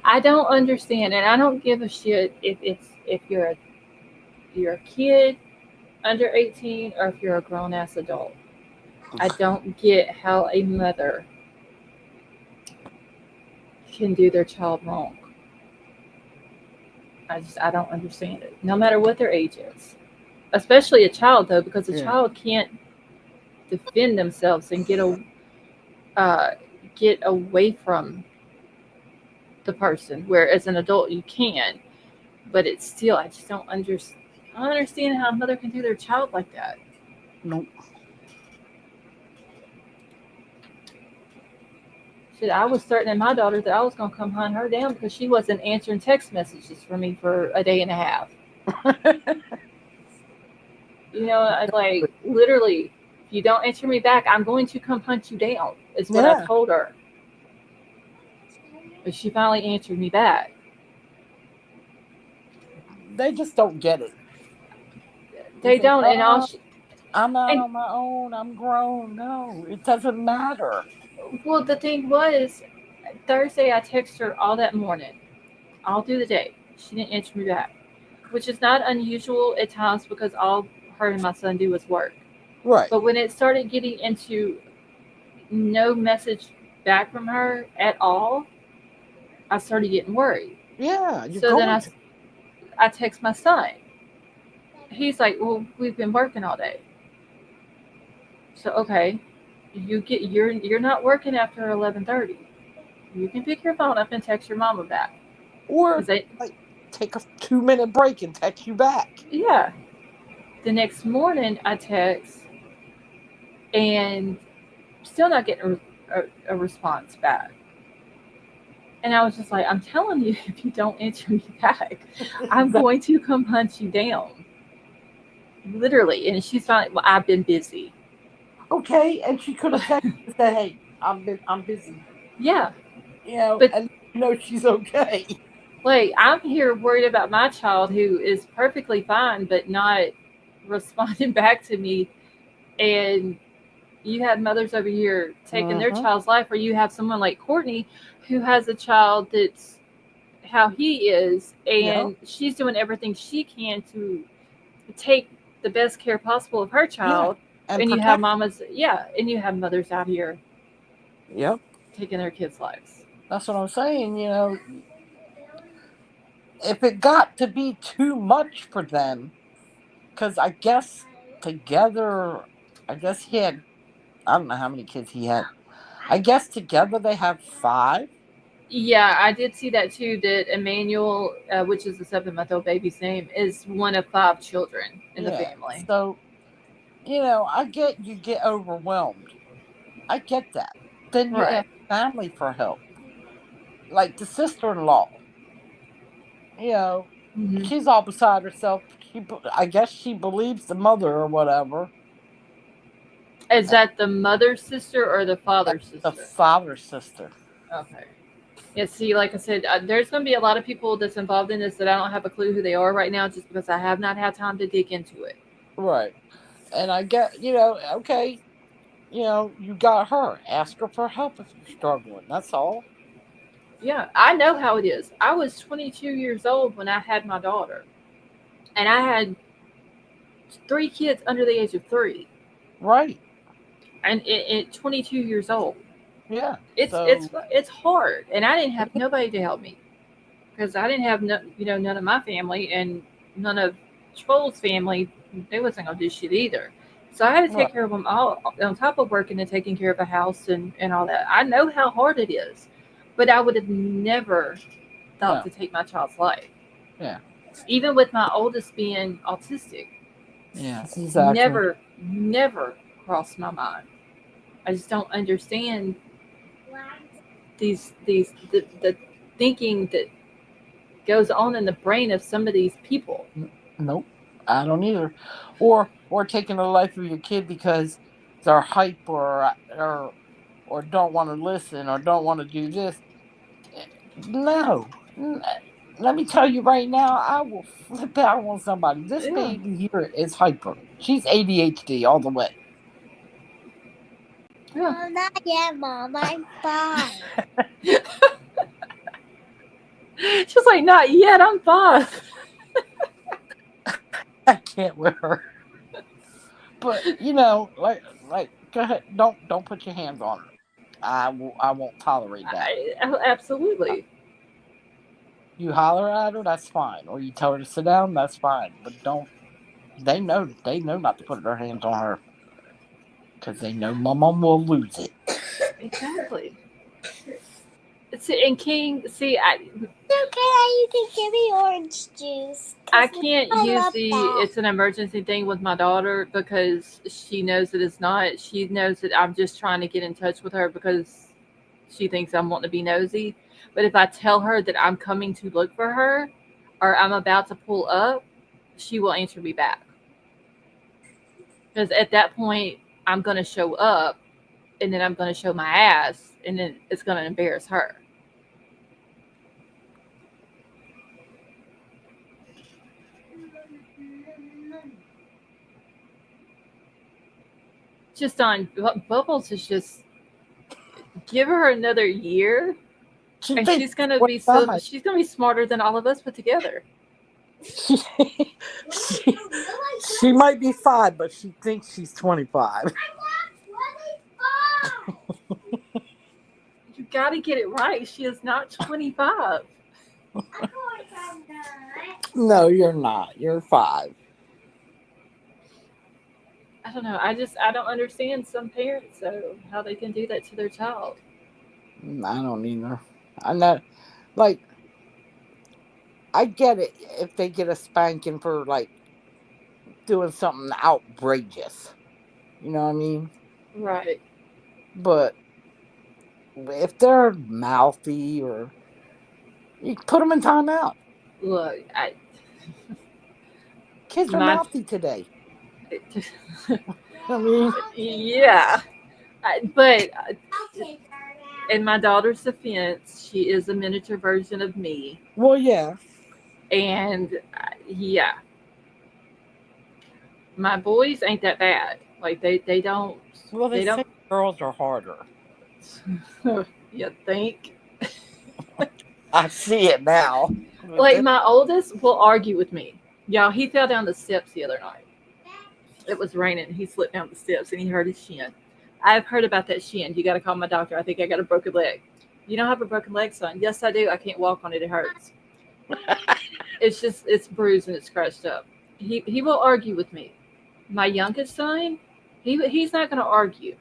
I don't understand, and I don't give a shit if you're a kid under 18 or if you're a grown ass adult. I don't get how a mother can do their child wrong. I don't understand it. No matter what their age is, especially a child though, because a Yeah. child can't defend themselves and uh, get away from the person, whereas an adult you can. But it's still, I just don't understand. I don't understand how a mother can do their child like that. Nope. Shit, I was threatening my daughter that I was gonna come hunt her down because she wasn't answering text messages for me for a day and a half. You know, I like literally, if you don't answer me back, I'm going to come hunt you down. Is what I Yeah. told her. But she finally answered me back. They just don't get it. They They think, don't, and all. oh, I'm out And on my own. I'm grown. No, it doesn't matter. well, the thing was, Thursday I texted her all that morning, all through the day. She didn't answer me back, which is not unusual at times because all her and my son do was work. Right. But when it started getting into no message back from her at all, I started getting worried. Yeah, you're So then going I, to. I text my son. He's like, "Well, we've been working all day." So okay, you're not working after 11:30. You can pick your phone up and text your mama back because Or they like take a 2 minute break and text you back. yeah. The next morning I text and still not getting a response back. And I was just like, I'm telling you, if you don't answer me back, I'm That- going to come hunt you down. Literally. And she's like, well, I've been busy. okay, and she could have texted and said, "Hey, I'm busy," Yeah. But and she's okay. like, I'm here worried about my child who is perfectly fine, but not responding back to me. And you have mothers over here taking their Mm-hmm. child's life, or you have someone like Courtney who has a child that's how he is, Yeah, and she's doing everything she can to take the best care possible of her yeah, child. and And you have protect. mamas, yeah, and you have mothers out here Yep, taking their kids' lives. that's what I'm saying. If it got to be too much for them, because I guess together, I guess he had. I don't know how many kids he had. I guess together they have five. Yeah, I did see that too. That Emmanuel, which is the 7-month-old baby's name, is one of 5 children in the Yeah. family. So I get you get overwhelmed. I get that. Then you Right. ask family for help, like the sister-in-law. You know, Hmm. she's all beside herself. I guess she believes the mother or whatever. Is that the mother's sister or the That's father's the sister? father's sister. Okay. Yeah, see, like I said, there's going to be a lot of people that's involved in this that I don't have a clue who they are right now just because I have not had time to dig into it. Right. And I get, okay, you got her. Ask her for help if you're struggling. That's all. Yeah, I know how it is. I was 22 years old when I had my daughter, and I had three kids under the age of three, Right. and at 22 years old, Yeah. it's So, it's it's hard, and I didn't have nobody to help me because I didn't have none of my family and none of Troll's family. They wasn't gonna do shit either. So I had to right. take care of them all on top of working and taking care of a house and all that. I know how hard it is, but I would have never thought No. to take my child's life. Yeah. Even with my oldest being autistic, Yes, exactly. never crossed my mind. I just don't understand the thinking that goes on in the brain of some of these people. Nope. I don't either. Or taking the life of your kid because they're hype or don't want to listen or don't want to do this. No. Let me tell you right now, I will flip out on somebody. This Yeah, baby here is hyper. She's ADHD all the way. yeah. Oh, not yet, Mom. I'm 5. She's like, not yet. I'm five. I can't with her. But like go ahead. Don't put your hands on her. I won't tolerate that. Absolutely. You holler at her, that's fine. Or you tell her to sit down, that's fine. But don't. They know not to put their hands on her because they know Mama will lose it. Exactly. See, and King, see, Okay, you can give me orange juice. I 'Cause can't I use love the that. it's an emergency thing with my daughter because she knows that it's not. She knows that I'm just trying to get in touch with her because she thinks I'm wanting to be nosy. But if I tell her that I'm coming to look for her or I'm about to pull up, she will answer me back. Because at that point, I'm going to show up and then I'm going to show my ass and then it's going to embarrass her. Just on Bubbles is just give her another year She and thinks she's going to what be time she's going to be smarter than all of us put together. she, she, she might be 5, but she thinks she's 25. You got to get it right. She is not 25. No, you're not. You're 5. I don't know. I don't understand some parents though how they can do that to their child. I don't either. I know, like, I get it if they get a spanking for, like, doing something outrageous. You know what I mean? Right. But if they're mouthy or you put them in timeout. Look, Kids are my mouthy today. I mean, yeah, but in my daughter's defense, she is a miniature version of me, well, yeah. and yeah, my boys ain't that bad. Like Well, they they say don't. girls are harder. You think? I see it now. Like my oldest will argue with me. Y'all, he fell down the steps the other night. It was raining. He slipped down the steps and he hurt his shin. I've heard about that shin. You got to call my doctor. I think I got a broken leg. You don't have a broken leg, son. Yes, I do. I can't walk on it. It hurts. It's bruised and it's scratched up. He will argue with me. My youngest son, he's not going to argue.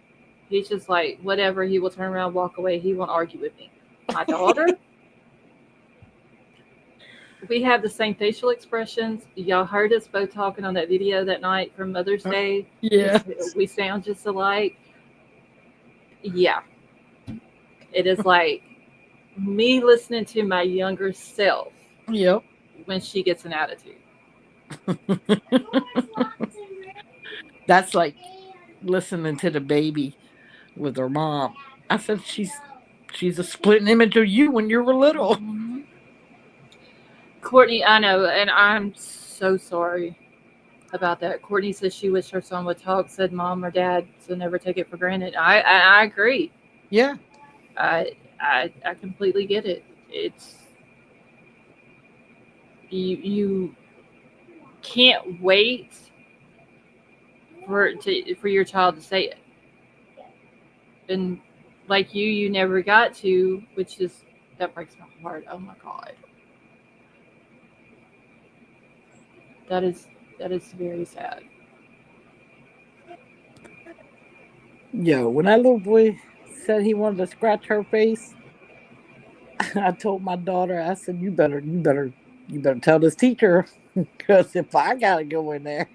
He's just like whatever. He will turn around, walk away. He won't argue with me. My daughter, we have the same facial expressions. Y'all heard us both talking on that video that night from Mother's Day. Yeah. We sound just alike. Yeah, it is like me listening to my younger self Yep. when she gets an attitude. That's like listening to the baby with her mom. I said she's a split image of you when you were little. Courtney, I know, and I'm so sorry. about that. Courtney says she wished her son would talk, said mom or dad, so never take it for granted. I agree. Yeah. I completely get it. It's you can't wait for your child to say it. And like you never got to, which is that breaks my heart. Oh my god. That is that is very sad. Yo, when that little boy said he wanted to scratch her face, I told my daughter, I said, you better tell this teacher, because if I gotta go in there,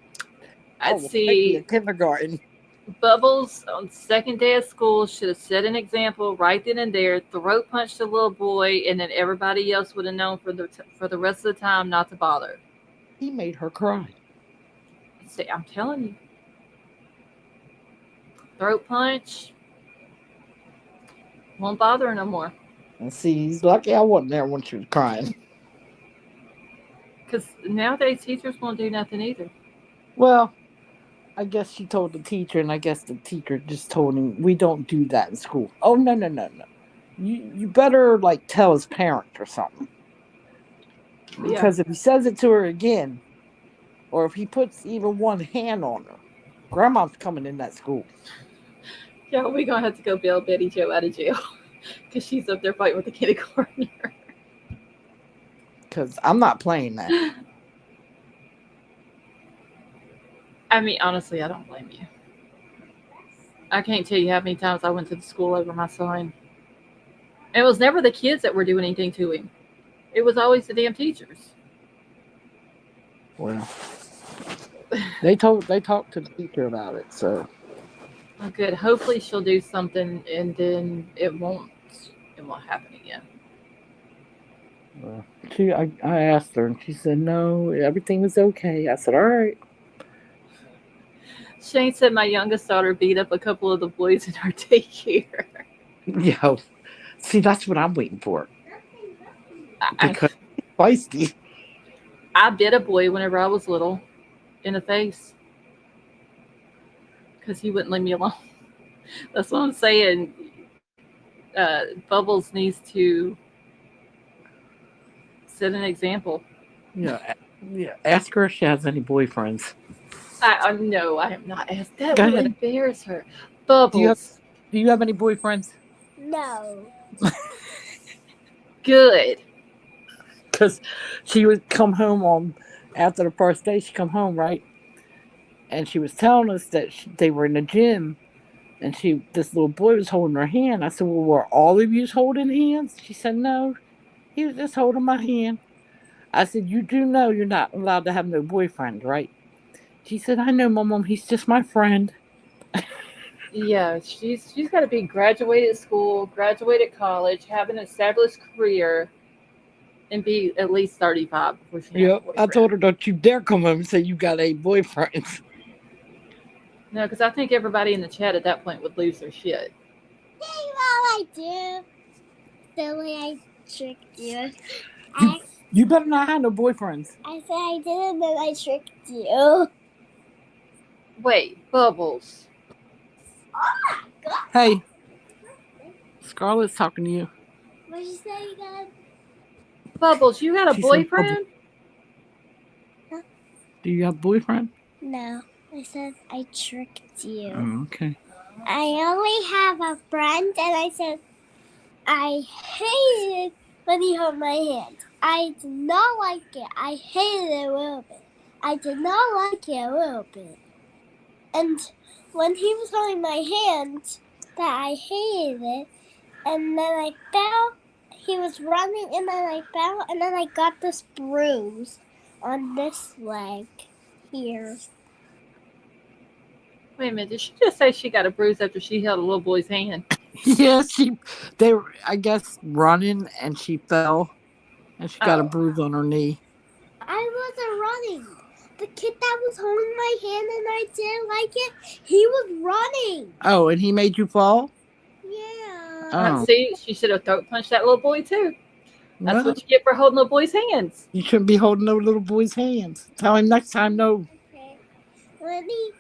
I I'd will take me a see kindergarten. Bubbles on second day of school should have set an example right then and there, throat punched the little boy, and then everybody else would have known for the rest of the time not to bother. He made her cry. See, I'm telling you, throat punch won't bother her no more. And see, he's lucky I wasn't there when she was crying. Because nowadays teachers won't do nothing either. Well, I guess she told the teacher, and I guess the teacher just told him, we don't do that in school. Oh, no, no, no, no. You better, like, tell his parent or something. Because if he says it to her again, or if he puts even one hand on her, grandma's coming in that school. Yeah, we're going to have to go bail Betty Jo out of jail. Because she's up there fighting with the kindergartner. Because I'm not playing that. I mean, honestly, I don't blame you. I can't tell you how many times I went to the school over my son. And it was never the kids that were doing anything to him. It was always the damn teachers. Well, they talked to the teacher about it, so. Oh, good. Hopefully she'll do something and then it won't happen again. Well, I asked her, and she said, no, everything was okay. I said, all right. Shane said my youngest daughter beat up a couple of the boys in our daycare. Yo, see, that's what I'm waiting for. I, Because he's feisty. I bit a boy whenever I was little in the face because he wouldn't leave me alone. That's what I'm saying. Bubbles needs to set an example. Yeah. Ask her if she has any boyfriends. No, I have not asked. That Go will ahead. embarrass her. Bubbles. Do you have any boyfriends? No. Good. Because she would come home after the first day. She come home, right? And she was telling us that they were in the gym, and this little boy was holding her hand. I said, well, were all of you holding hands? She said, no, he was just holding my hand. I said, you do know you're not allowed to have no boyfriend, right? She said, I know, Mom, he's just my friend. Yeah, she's got to be graduated school, graduated college, have an established career, and be at least 35 before she has a Yep. I boyfriend. told her, don't you dare come home and say you got a boyfriend. No, because I think everybody in the chat at that point would lose their shit. Well, I do. Silly, I tricked you. You better not have no boyfriends. I said I didn't, but I tricked you. Wait, Bubbles. Hey, Scarlett's talking to you. What did you say again? Bubbles, you got a She said boyfriend? Do you have a boyfriend? No. I said I tricked you. Oh, okay. I only have a friend, and I said I hated when he held my hand. I did not like it. I hated it a little bit. I did not like it a little bit. And when he was holding my hand, that I hated it, and then I fell. He was running, and then I fell, and then I got this bruise on this leg here. Wait a minute, did she just say she got a bruise after she held a little boy's hand? Yeah, they were, I guess, running, and she fell, and she got a Oh. bruise on her knee. I wasn't running. The kid that was holding my hand and I didn't like it, he was running. Oh, and he made you fall? Yeah. Oh. See, she should have throat punched that little boy too. That's Well, what you get for holding the boy's hands. you shouldn't be holding no little boy's hands. Tell him next time, no. Okay. Lenny,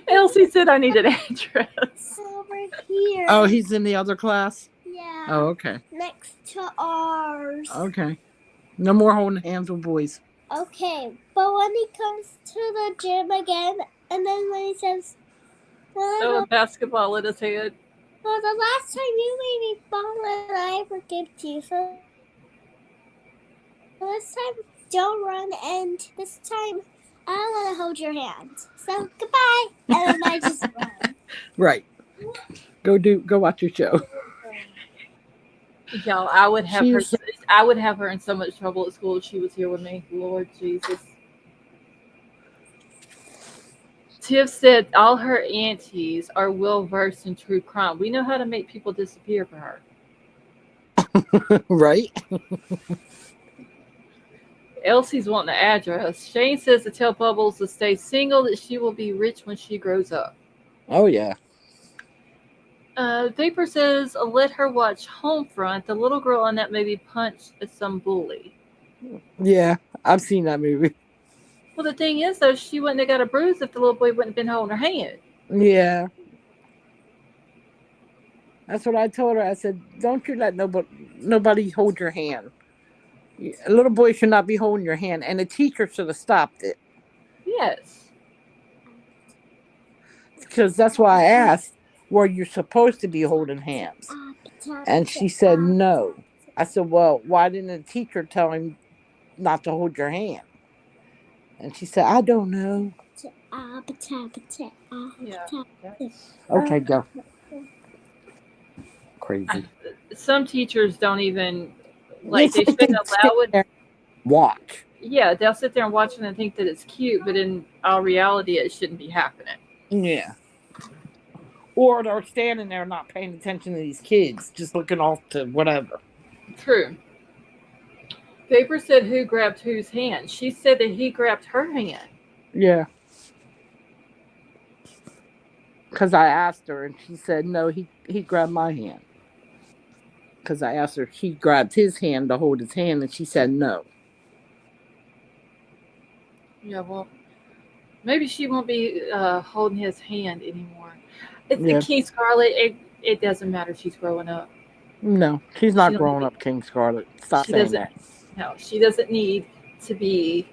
Elsie said I need an address. over here. Oh, he's in the other class? Yeah. Oh, okay. Next to ours. Okay. No more holding hands with boys. Okay, but when he comes to the gym again, and then when he says, Oh, a basketball in his head. well, the last time you made me fall and I forgave you, so this time don't run, and this time I want to hold your hand. So goodbye, and then I just run. Right. Go watch your show. Y'all, I would have her. She's- I would have her in so much trouble at school if she was here with me. Lord Jesus. Tiff said all her aunties are well versed in true crime. We know how to make people disappear for her. Right? Elsie's wanting the address. Shane says to tell Bubbles to stay single, that she will be rich when she grows up. Oh, yeah. Vapor says let her watch Homefront. The little girl on that movie punched some bully. Yeah, I've seen that movie. Well, the thing is, though, she wouldn't have got a bruise if the little boy wouldn't have been holding her hand. Yeah. That's what I told her. I said, don't you let nobody hold your hand. A little boy should not be holding your hand, and the teacher should have stopped it. Yes. Because that's why I asked, were you supposed to be holding hands? And she said no. I said, well, why didn't the teacher tell him not to hold your hand? And she said, I don't know. Yeah. Okay, go. Crazy. Some teachers don't even, like, they shouldn't allow it. Watch. Yeah, they'll sit there and watch it and think that it's cute, but in all reality, it shouldn't be happening. Yeah. Or they're standing there not paying attention to these kids, just looking off to whatever. True. Vapor said who grabbed whose hand. She said that he grabbed her hand. Yeah. Because I asked her, and she said, no, he grabbed my hand. Because I asked her if she grabbed his hand to hold his hand, and she said no. Yeah, well, maybe she won't be holding his hand anymore. It's Yeah. the King Scarlet. It doesn't matter. She's growing up. No, she's not She growing don't- up, King Scarlet. Stop she saying doesn't. that. No, she doesn't need to be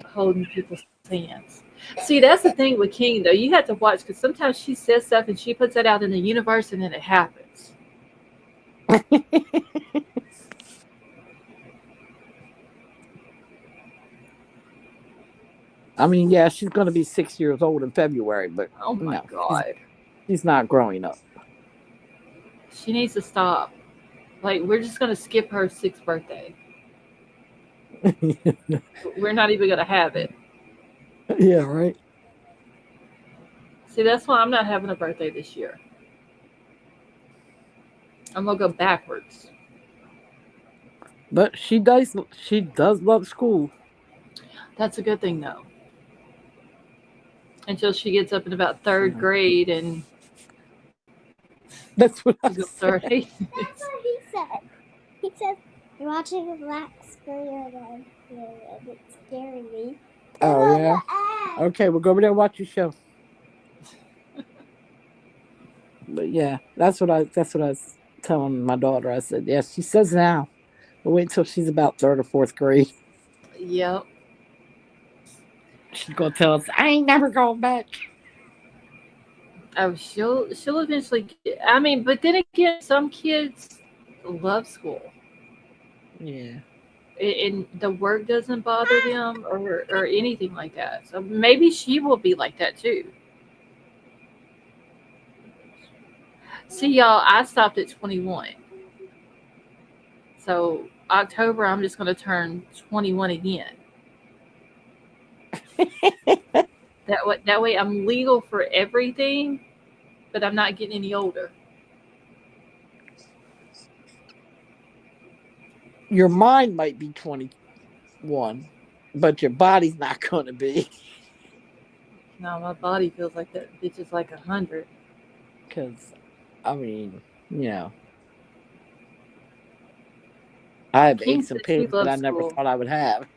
holding people's hands. See, that's the thing with King, though. You have to watch because sometimes she says stuff and she puts that out in the universe, and then it happens. I mean, yeah, she's going to be 6 years old in February, but Oh my no, God. she's not growing up. She needs to stop. Like, we're just going to skip her 6th birthday. We're not even going to have it. Yeah, right. See, that's why I'm not having a birthday this year. I'm going to go backwards. But she does love school. That's a good thing, though. Until she gets up in about 3rd grade and That's what I she's said. 30. That's what he said. He said, you're watching a black screen and it's scaring me. Oh, yeah. yeah. Okay, we'll go over there and watch your show. But yeah, that's what I was telling my daughter. I said, yes, she says now. But wait until she's about 3rd or 4th grade. Yep. She's gonna tell us, I ain't never going back. Oh, she'll eventually get, I mean, but then again, some kids love school. Yeah. And the work doesn't bother them or anything like that. So maybe she will be like that too. See, y'all, I stopped at 21. So October, I'm just going to turn 21 again. That way I'm legal for everything, but I'm not getting any older. Your mind might be 21, but your body's not going to be. No, my body feels like that bitch is like 100. Because, I mean, I have King aches and said she pains that I loves never school. thought I would have.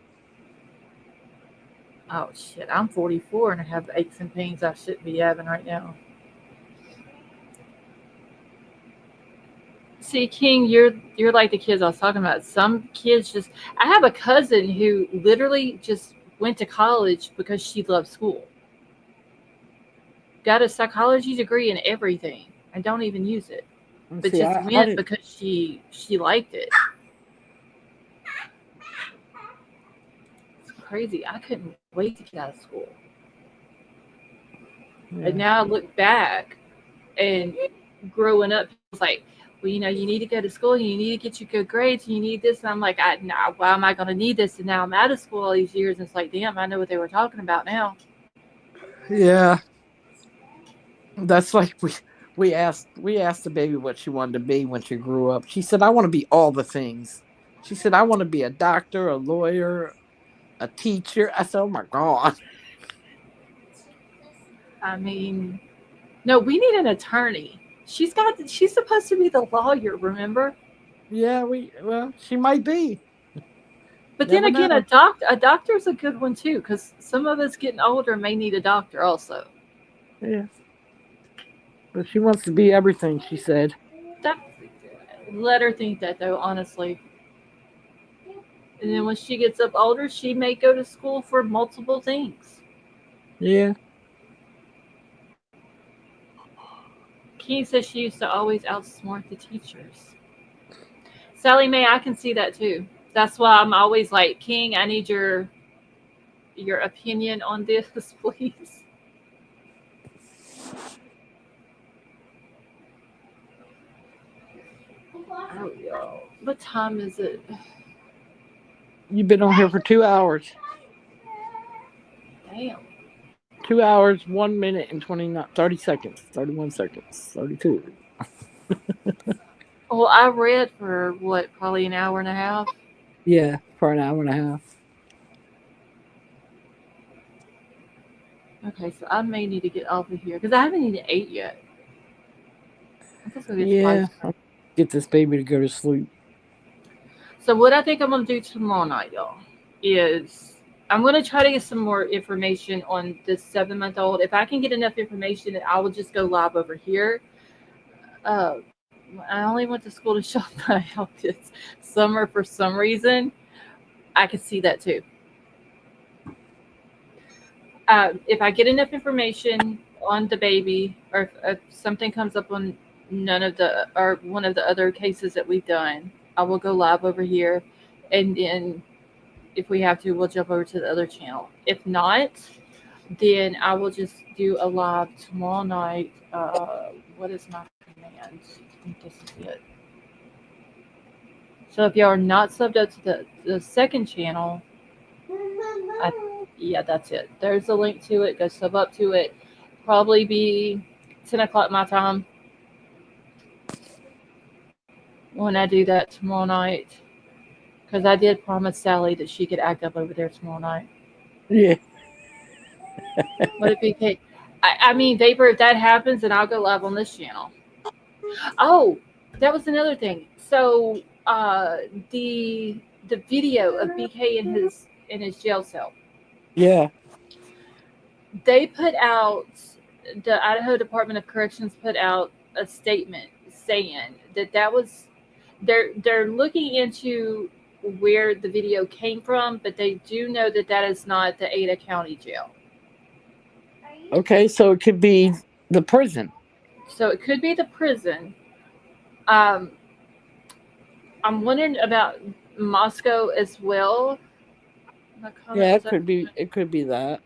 Oh shit, I'm 44 and I have aches and pains I shouldn't be having right now. See, King, you're like the kids I was talking about. Some kids just. I have a cousin who literally just went to college because she loved school. Got a psychology degree and everything, and don't even use it, And but see, just I went didn't. because she liked it. It's crazy. I couldn't wait to get out of school, and Yeah. now I look back and growing up, it's like, well, you need to go to school, you need to get your good grades, you need this, and I'm like, nah, why am I going to need this? And now I'm out of school all these years, and it's like, damn, I know what they were talking about now. Yeah. That's like we asked the baby what she wanted to be when she grew up. She said, "I want to be all the things." She said, "I want to be a doctor, a lawyer, a teacher." I said, "Oh my god." I mean, no, we need an attorney. She's supposed to be the lawyer, remember? Yeah, she might be. But then Never again, know. a doctor's a good one too, because some of us getting older may need a doctor also. Yeah. But she wants to be everything, she said. That let her think that though, honestly. And then when she gets up older, she may go to school for multiple things. Yeah. Key says she used to always outsmart the teachers. Sally Mae, I can see that too. That's why I'm always like, King, I need your opinion on this, please. Oh, yo. What time is it? You've been on here for 2 hours. Damn. 2 hours, 1 minute and 30 seconds, 31 seconds, 32. Well, I read for what, probably an hour and a half. Yeah, for an hour and a half. Okay, so I may need to get off of here because I haven't even ate yet. I'm just gonna get some ice Yeah. cream. I'll get this baby to go to sleep. So what I think I'm gonna do tomorrow night, y'all, is I'm gonna try to get some more information on this 7-month-old. If I can get enough information, I will just go live over here. Uh, I only went to school to show my eldest summer for some reason. I could see that too. If I get enough information on the baby, or if something comes up on none of the or one of the other cases that we've done, I will go live over here, and then if we have to, we'll jump over to the other channel. If not, then I will just do a live tomorrow night. What is my command? I think this is it. So if y'all are not subbed up to the second channel, yeah, that's it. There's a link to it. Go sub up to it. Probably be 10 o'clock my time when I do that tomorrow night. Because I did promise Sally that she could act up over there tomorrow night. Yeah. Would it be okay? I mean, Vapor, if that happens, then I'll go live on this channel. Oh, that was another thing. So the video of BK in his jail cell, Yeah. they put out, the Idaho Department of Corrections put out a statement saying that was they're looking into where the video came from, but they do know that is not the Ada County Jail. Okay, so it could be the prison. So it could be the prison. Um, I'm wondering about Moscow as well. My comment Yeah, was it that. could be. It could be that.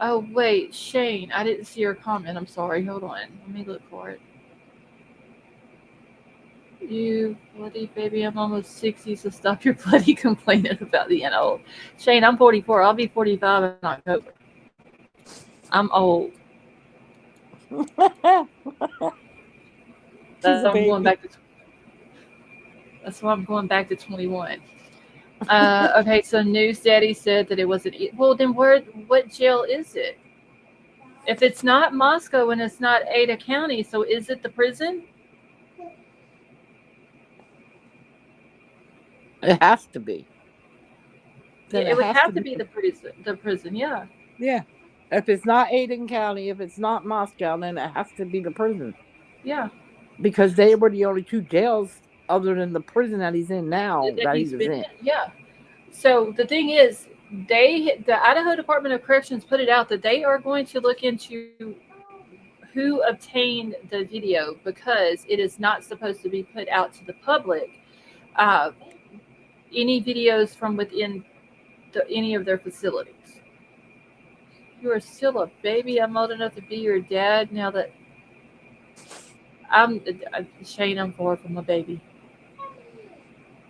Oh wait, Shane, I didn't see your comment. I'm sorry. Hold on. Let me look for it. You bloody baby, I'm almost 60, so stop your bloody complaining about being old. Shane, I'm 44. I'll be 45 in October. I'm old. She's a I'm going baby. back to. That's why I'm going back to 21. Okay, so News Daddy said that it wasn't. Well, then what jail is it? If it's not Moscow and it's not Ada County, so is it the prison? It has to be. Yeah, then it it would has to have to be. be the prison. The prison, yeah. Yeah. If it's not Aden County, if it's not Moscow, then it has to be the prison Yeah. because they were the only two jails other than the prison that he's in now That that he he's was been in. in. Yeah. So the thing is, the Idaho Department of Corrections put it out that they are going to look into who obtained the video because it is not supposed to be put out to the public. Uh, any videos from within any of their facilities. You are still a baby. I'm old enough to be your dad now that I'm Shane. I'm far from a baby.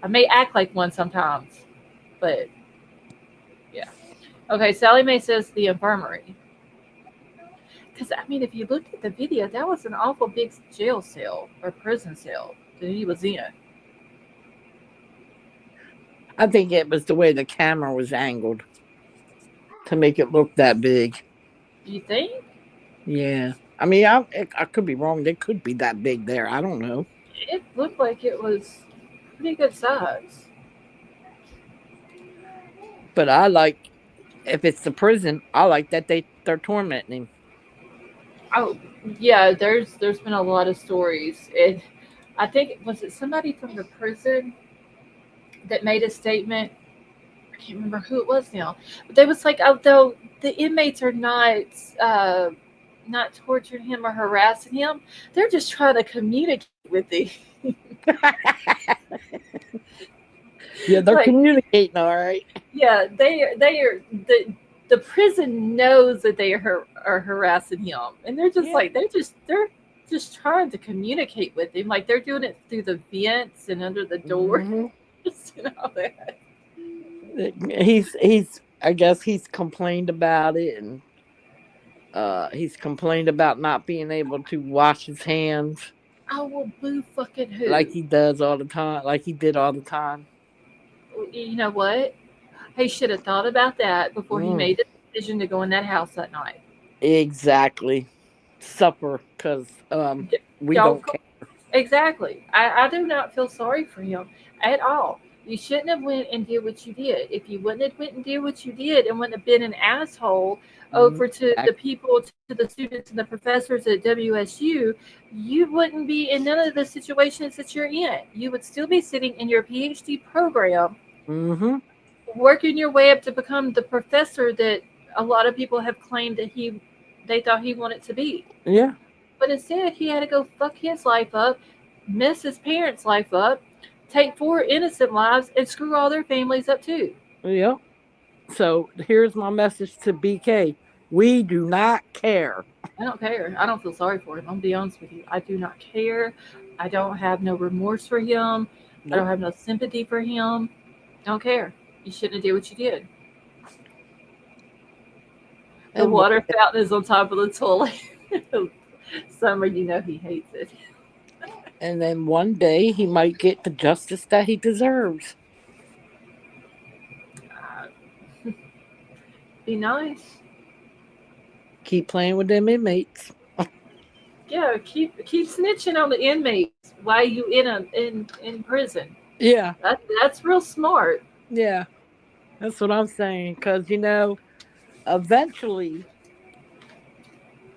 I may act like one sometimes, but yeah. Okay, Sally Mae says the infirmary. Because I mean, if you looked at the video, that was an awful big jail cell or prison cell that he was in. I think it was the way the camera was angled to make it look that big. You think? Yeah. I mean, I could be wrong. They could be that big there. I don't know. It looked like it was pretty good size. But I like if it's the prison, I like that they're tormenting him. Oh, yeah. There's been a lot of stories. I think was it somebody from the prison that made a statement. I can't remember who it was now, but they was like, although the inmates are not torturing him or harassing him, they're just trying to communicate with him. Yeah, they're Like, communicating all right. yeah, they are the prison knows that they are harassing him, and they're just Yeah. like they're just trying to communicate with him. Like they're doing it through the vents and under the door Hmm. and all that. He's I guess he's complained about it, and he's complained about not being able to wash his hands I will boo fucking like who. he does all the time, like he did all the time. You know what? He should have thought about that before he Mm, made the decision to go in that house that night. exactly. Suffer because we Don't don't care. exactly. I do not feel sorry for him at all. You shouldn't have went and did what you did. If you wouldn't have went and did what you did and wouldn't have been an asshole Mhm. over to the people, to the students and the professors at WSU, you wouldn't be in none of the situations that you're in. You would still be sitting in your PhD program, Mhm. working your way up to become the professor that a lot of people have claimed that they thought he wanted to be. Yeah. But instead, he had to go fuck his life up, mess his parents' life up, take four innocent lives, and screw all their families up too. Yep. So here's my message to BK: we do not care. I don't care. I don't feel sorry for him. I'm gonna be honest with you. I do not care. I don't have no remorse for him. I don't Nope. have no sympathy for him. I don't care. You shouldn't have did what you did. The And one, water fountain is on top of the toilet. Summer, you know he hates it. and then one day he might get the justice that he deserves. Uh, be nice. Keep playing with them inmates. Yeah, keep snitching on the inmates while you in prison. Yeah. That's real smart. Yeah. That's what I'm saying. Because eventually,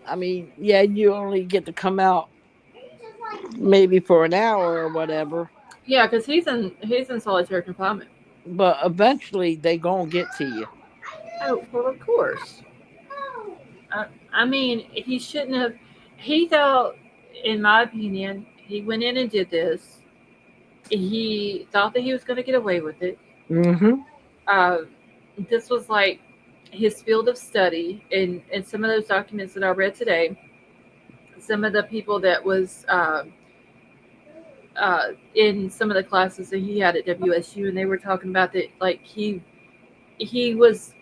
I mean, yeah, you only get to come out maybe for an hour or whatever, Yeah, because he's in solitary confinement. but eventually they gonna get to you. Oh well, of course. I mean, he shouldn't have. He thought, in my opinion, he went in and did this. He thought that he was going to get away with it. Mm-hmm. Uh, this was like his field of study, and some of those documents that I read today. Some of the people that was in some of the classes that he had at WSU, and they were talking about that. Like he was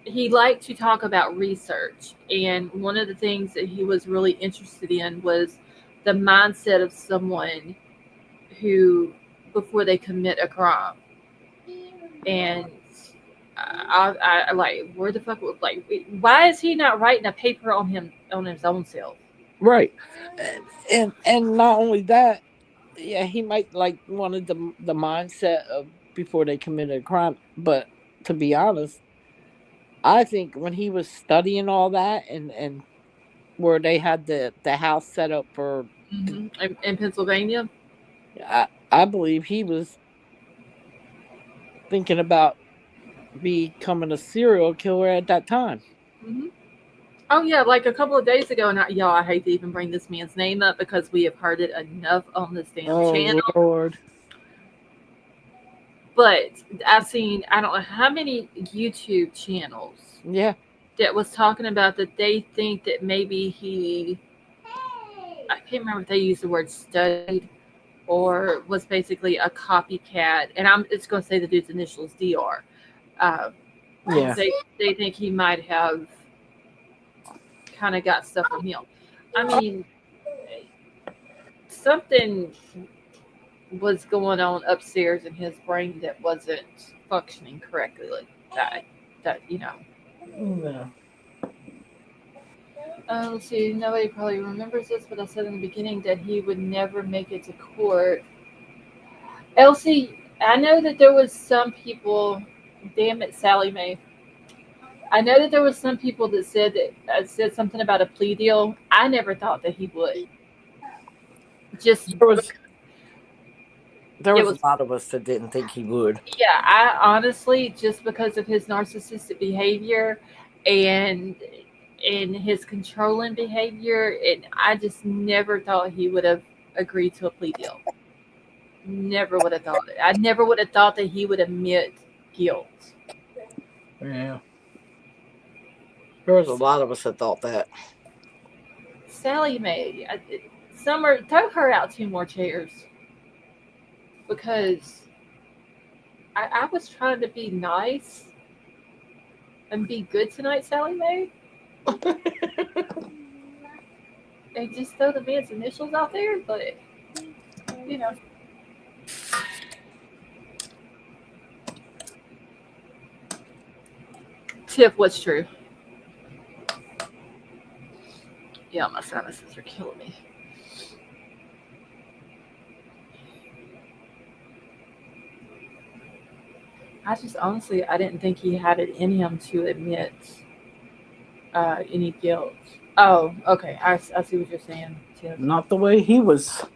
he liked to talk about research, and one of the things that he was really interested in was the mindset of someone who before they commit a crime. And I like where the fuck like why is he not writing a paper on his own self? Right. And not only that, yeah, he might like wanted the mindset of before they committed a crime, but to be honest, I think when he was studying all that and where they had the house set up for, In Pennsylvania. I believe he was thinking about becoming a serial killer at that time. hmm Oh yeah, like a couple of days ago, and y'all, I hate to even bring this man's name up because we have heard it enough on this damn Oh channel. Lord. But I've seen I don't know how many YouTube channels Yeah. that was talking about that they think that maybe he, I can't remember if they used the word studied or was basically a copycat, and I'm it's going to say the dude's initials DR. Uh, Yeah. they think he might have kind of got stuff from him. I mean, something was going on upstairs in his brain that wasn't functioning correctly. Like that you know. Yeah. Let's see. Nobody probably remembers this, but I said in the beginning that he would never make it to court. Elsie, I know that there was some people. Damn it, Sally Mae. I know that there was some people that said something about a plea deal. I never thought that he would. Just There was there it was a was lot of us that didn't think he would. yeah. I honestly just because of his narcissistic behavior and his controlling behavior, and I just never thought he would have agreed to a plea deal. Never would have thought it. I never would have thought that he would admit guilt. Yeah. There was a lot of us that thought that. Sally Mae, Summer, throw her out two more chairs because I was trying to be nice and be good tonight, Sally Mae, and just throw the man's initials out there. But you know, Tiff, what's true? Yeah, my sinuses are killing me. I just honestly, I didn't think he had it in him to admit any guilt. Oh, okay. I see what you're saying, Tiff. Not the way he was I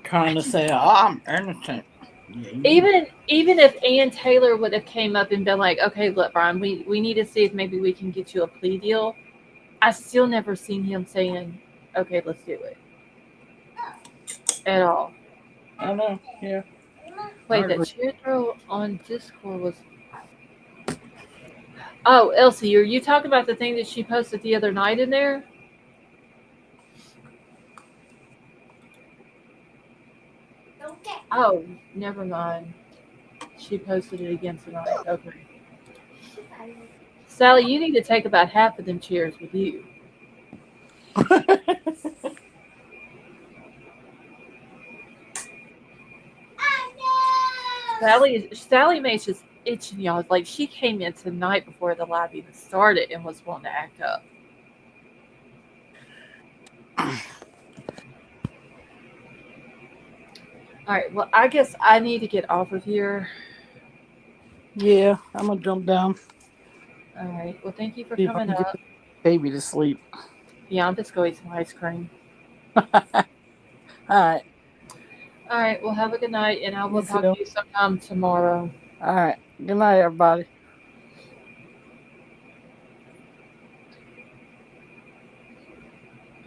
trying to just say, "Oh, I'm innocent." Yeah, even if Ann Taylor would have came up and been like, okay, look, Brian, we need to see if maybe we can get you a plea deal. I still never seen him saying, okay, let's do it at all. I know. Yeah. I Wait, that agree. chat girl on Discord was. Oh, Elsie, are you talking about the thing that she posted the other night in there? Oh, never mind. She posted it again tonight. Okay. Sally, you need to take about half of them chairs with you. Sally Mae's just itching y'all. Like she came in tonight before the live even started and was wanting to act up. All right. Well, I guess I need to get off of here. Yeah, I'm gonna jump down. All right. Well, thank you for See if I coming can get up. the baby to sleep. Yeah, I'm just going to eat some ice cream. All right. All right. Well, have a good night, and I will You talk too. to you sometime tomorrow. All right. Good night, everybody.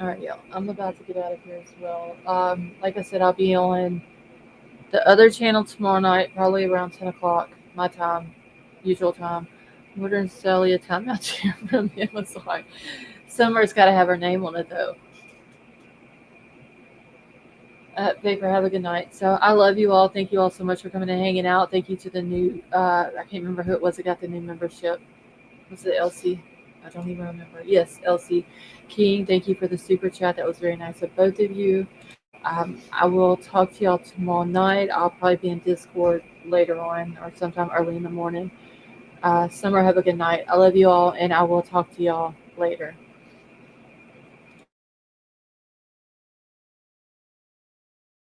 All right, yeah. I'm about to get out of here as well. Like I said, I'll be on the other channel tomorrow night, probably around 10 o'clock, my time, usual time. Ordering Sally a timeout chair from Amazon. Summer's got to have her name on it, though. Vapor, have a good night. So I love you all. Thank you all so much for coming and hanging out. Thank you to the new, I can't remember who it was that got the new membership. Was it Elsie? I don't even remember. Yes, Elsie King. Thank you for the super chat. That was very nice of both of you. I will talk to y'all tomorrow night. I'll probably be in Discord later on or sometime early in the morning. Summer, have a good night. I love you all, and I will talk to y'all later.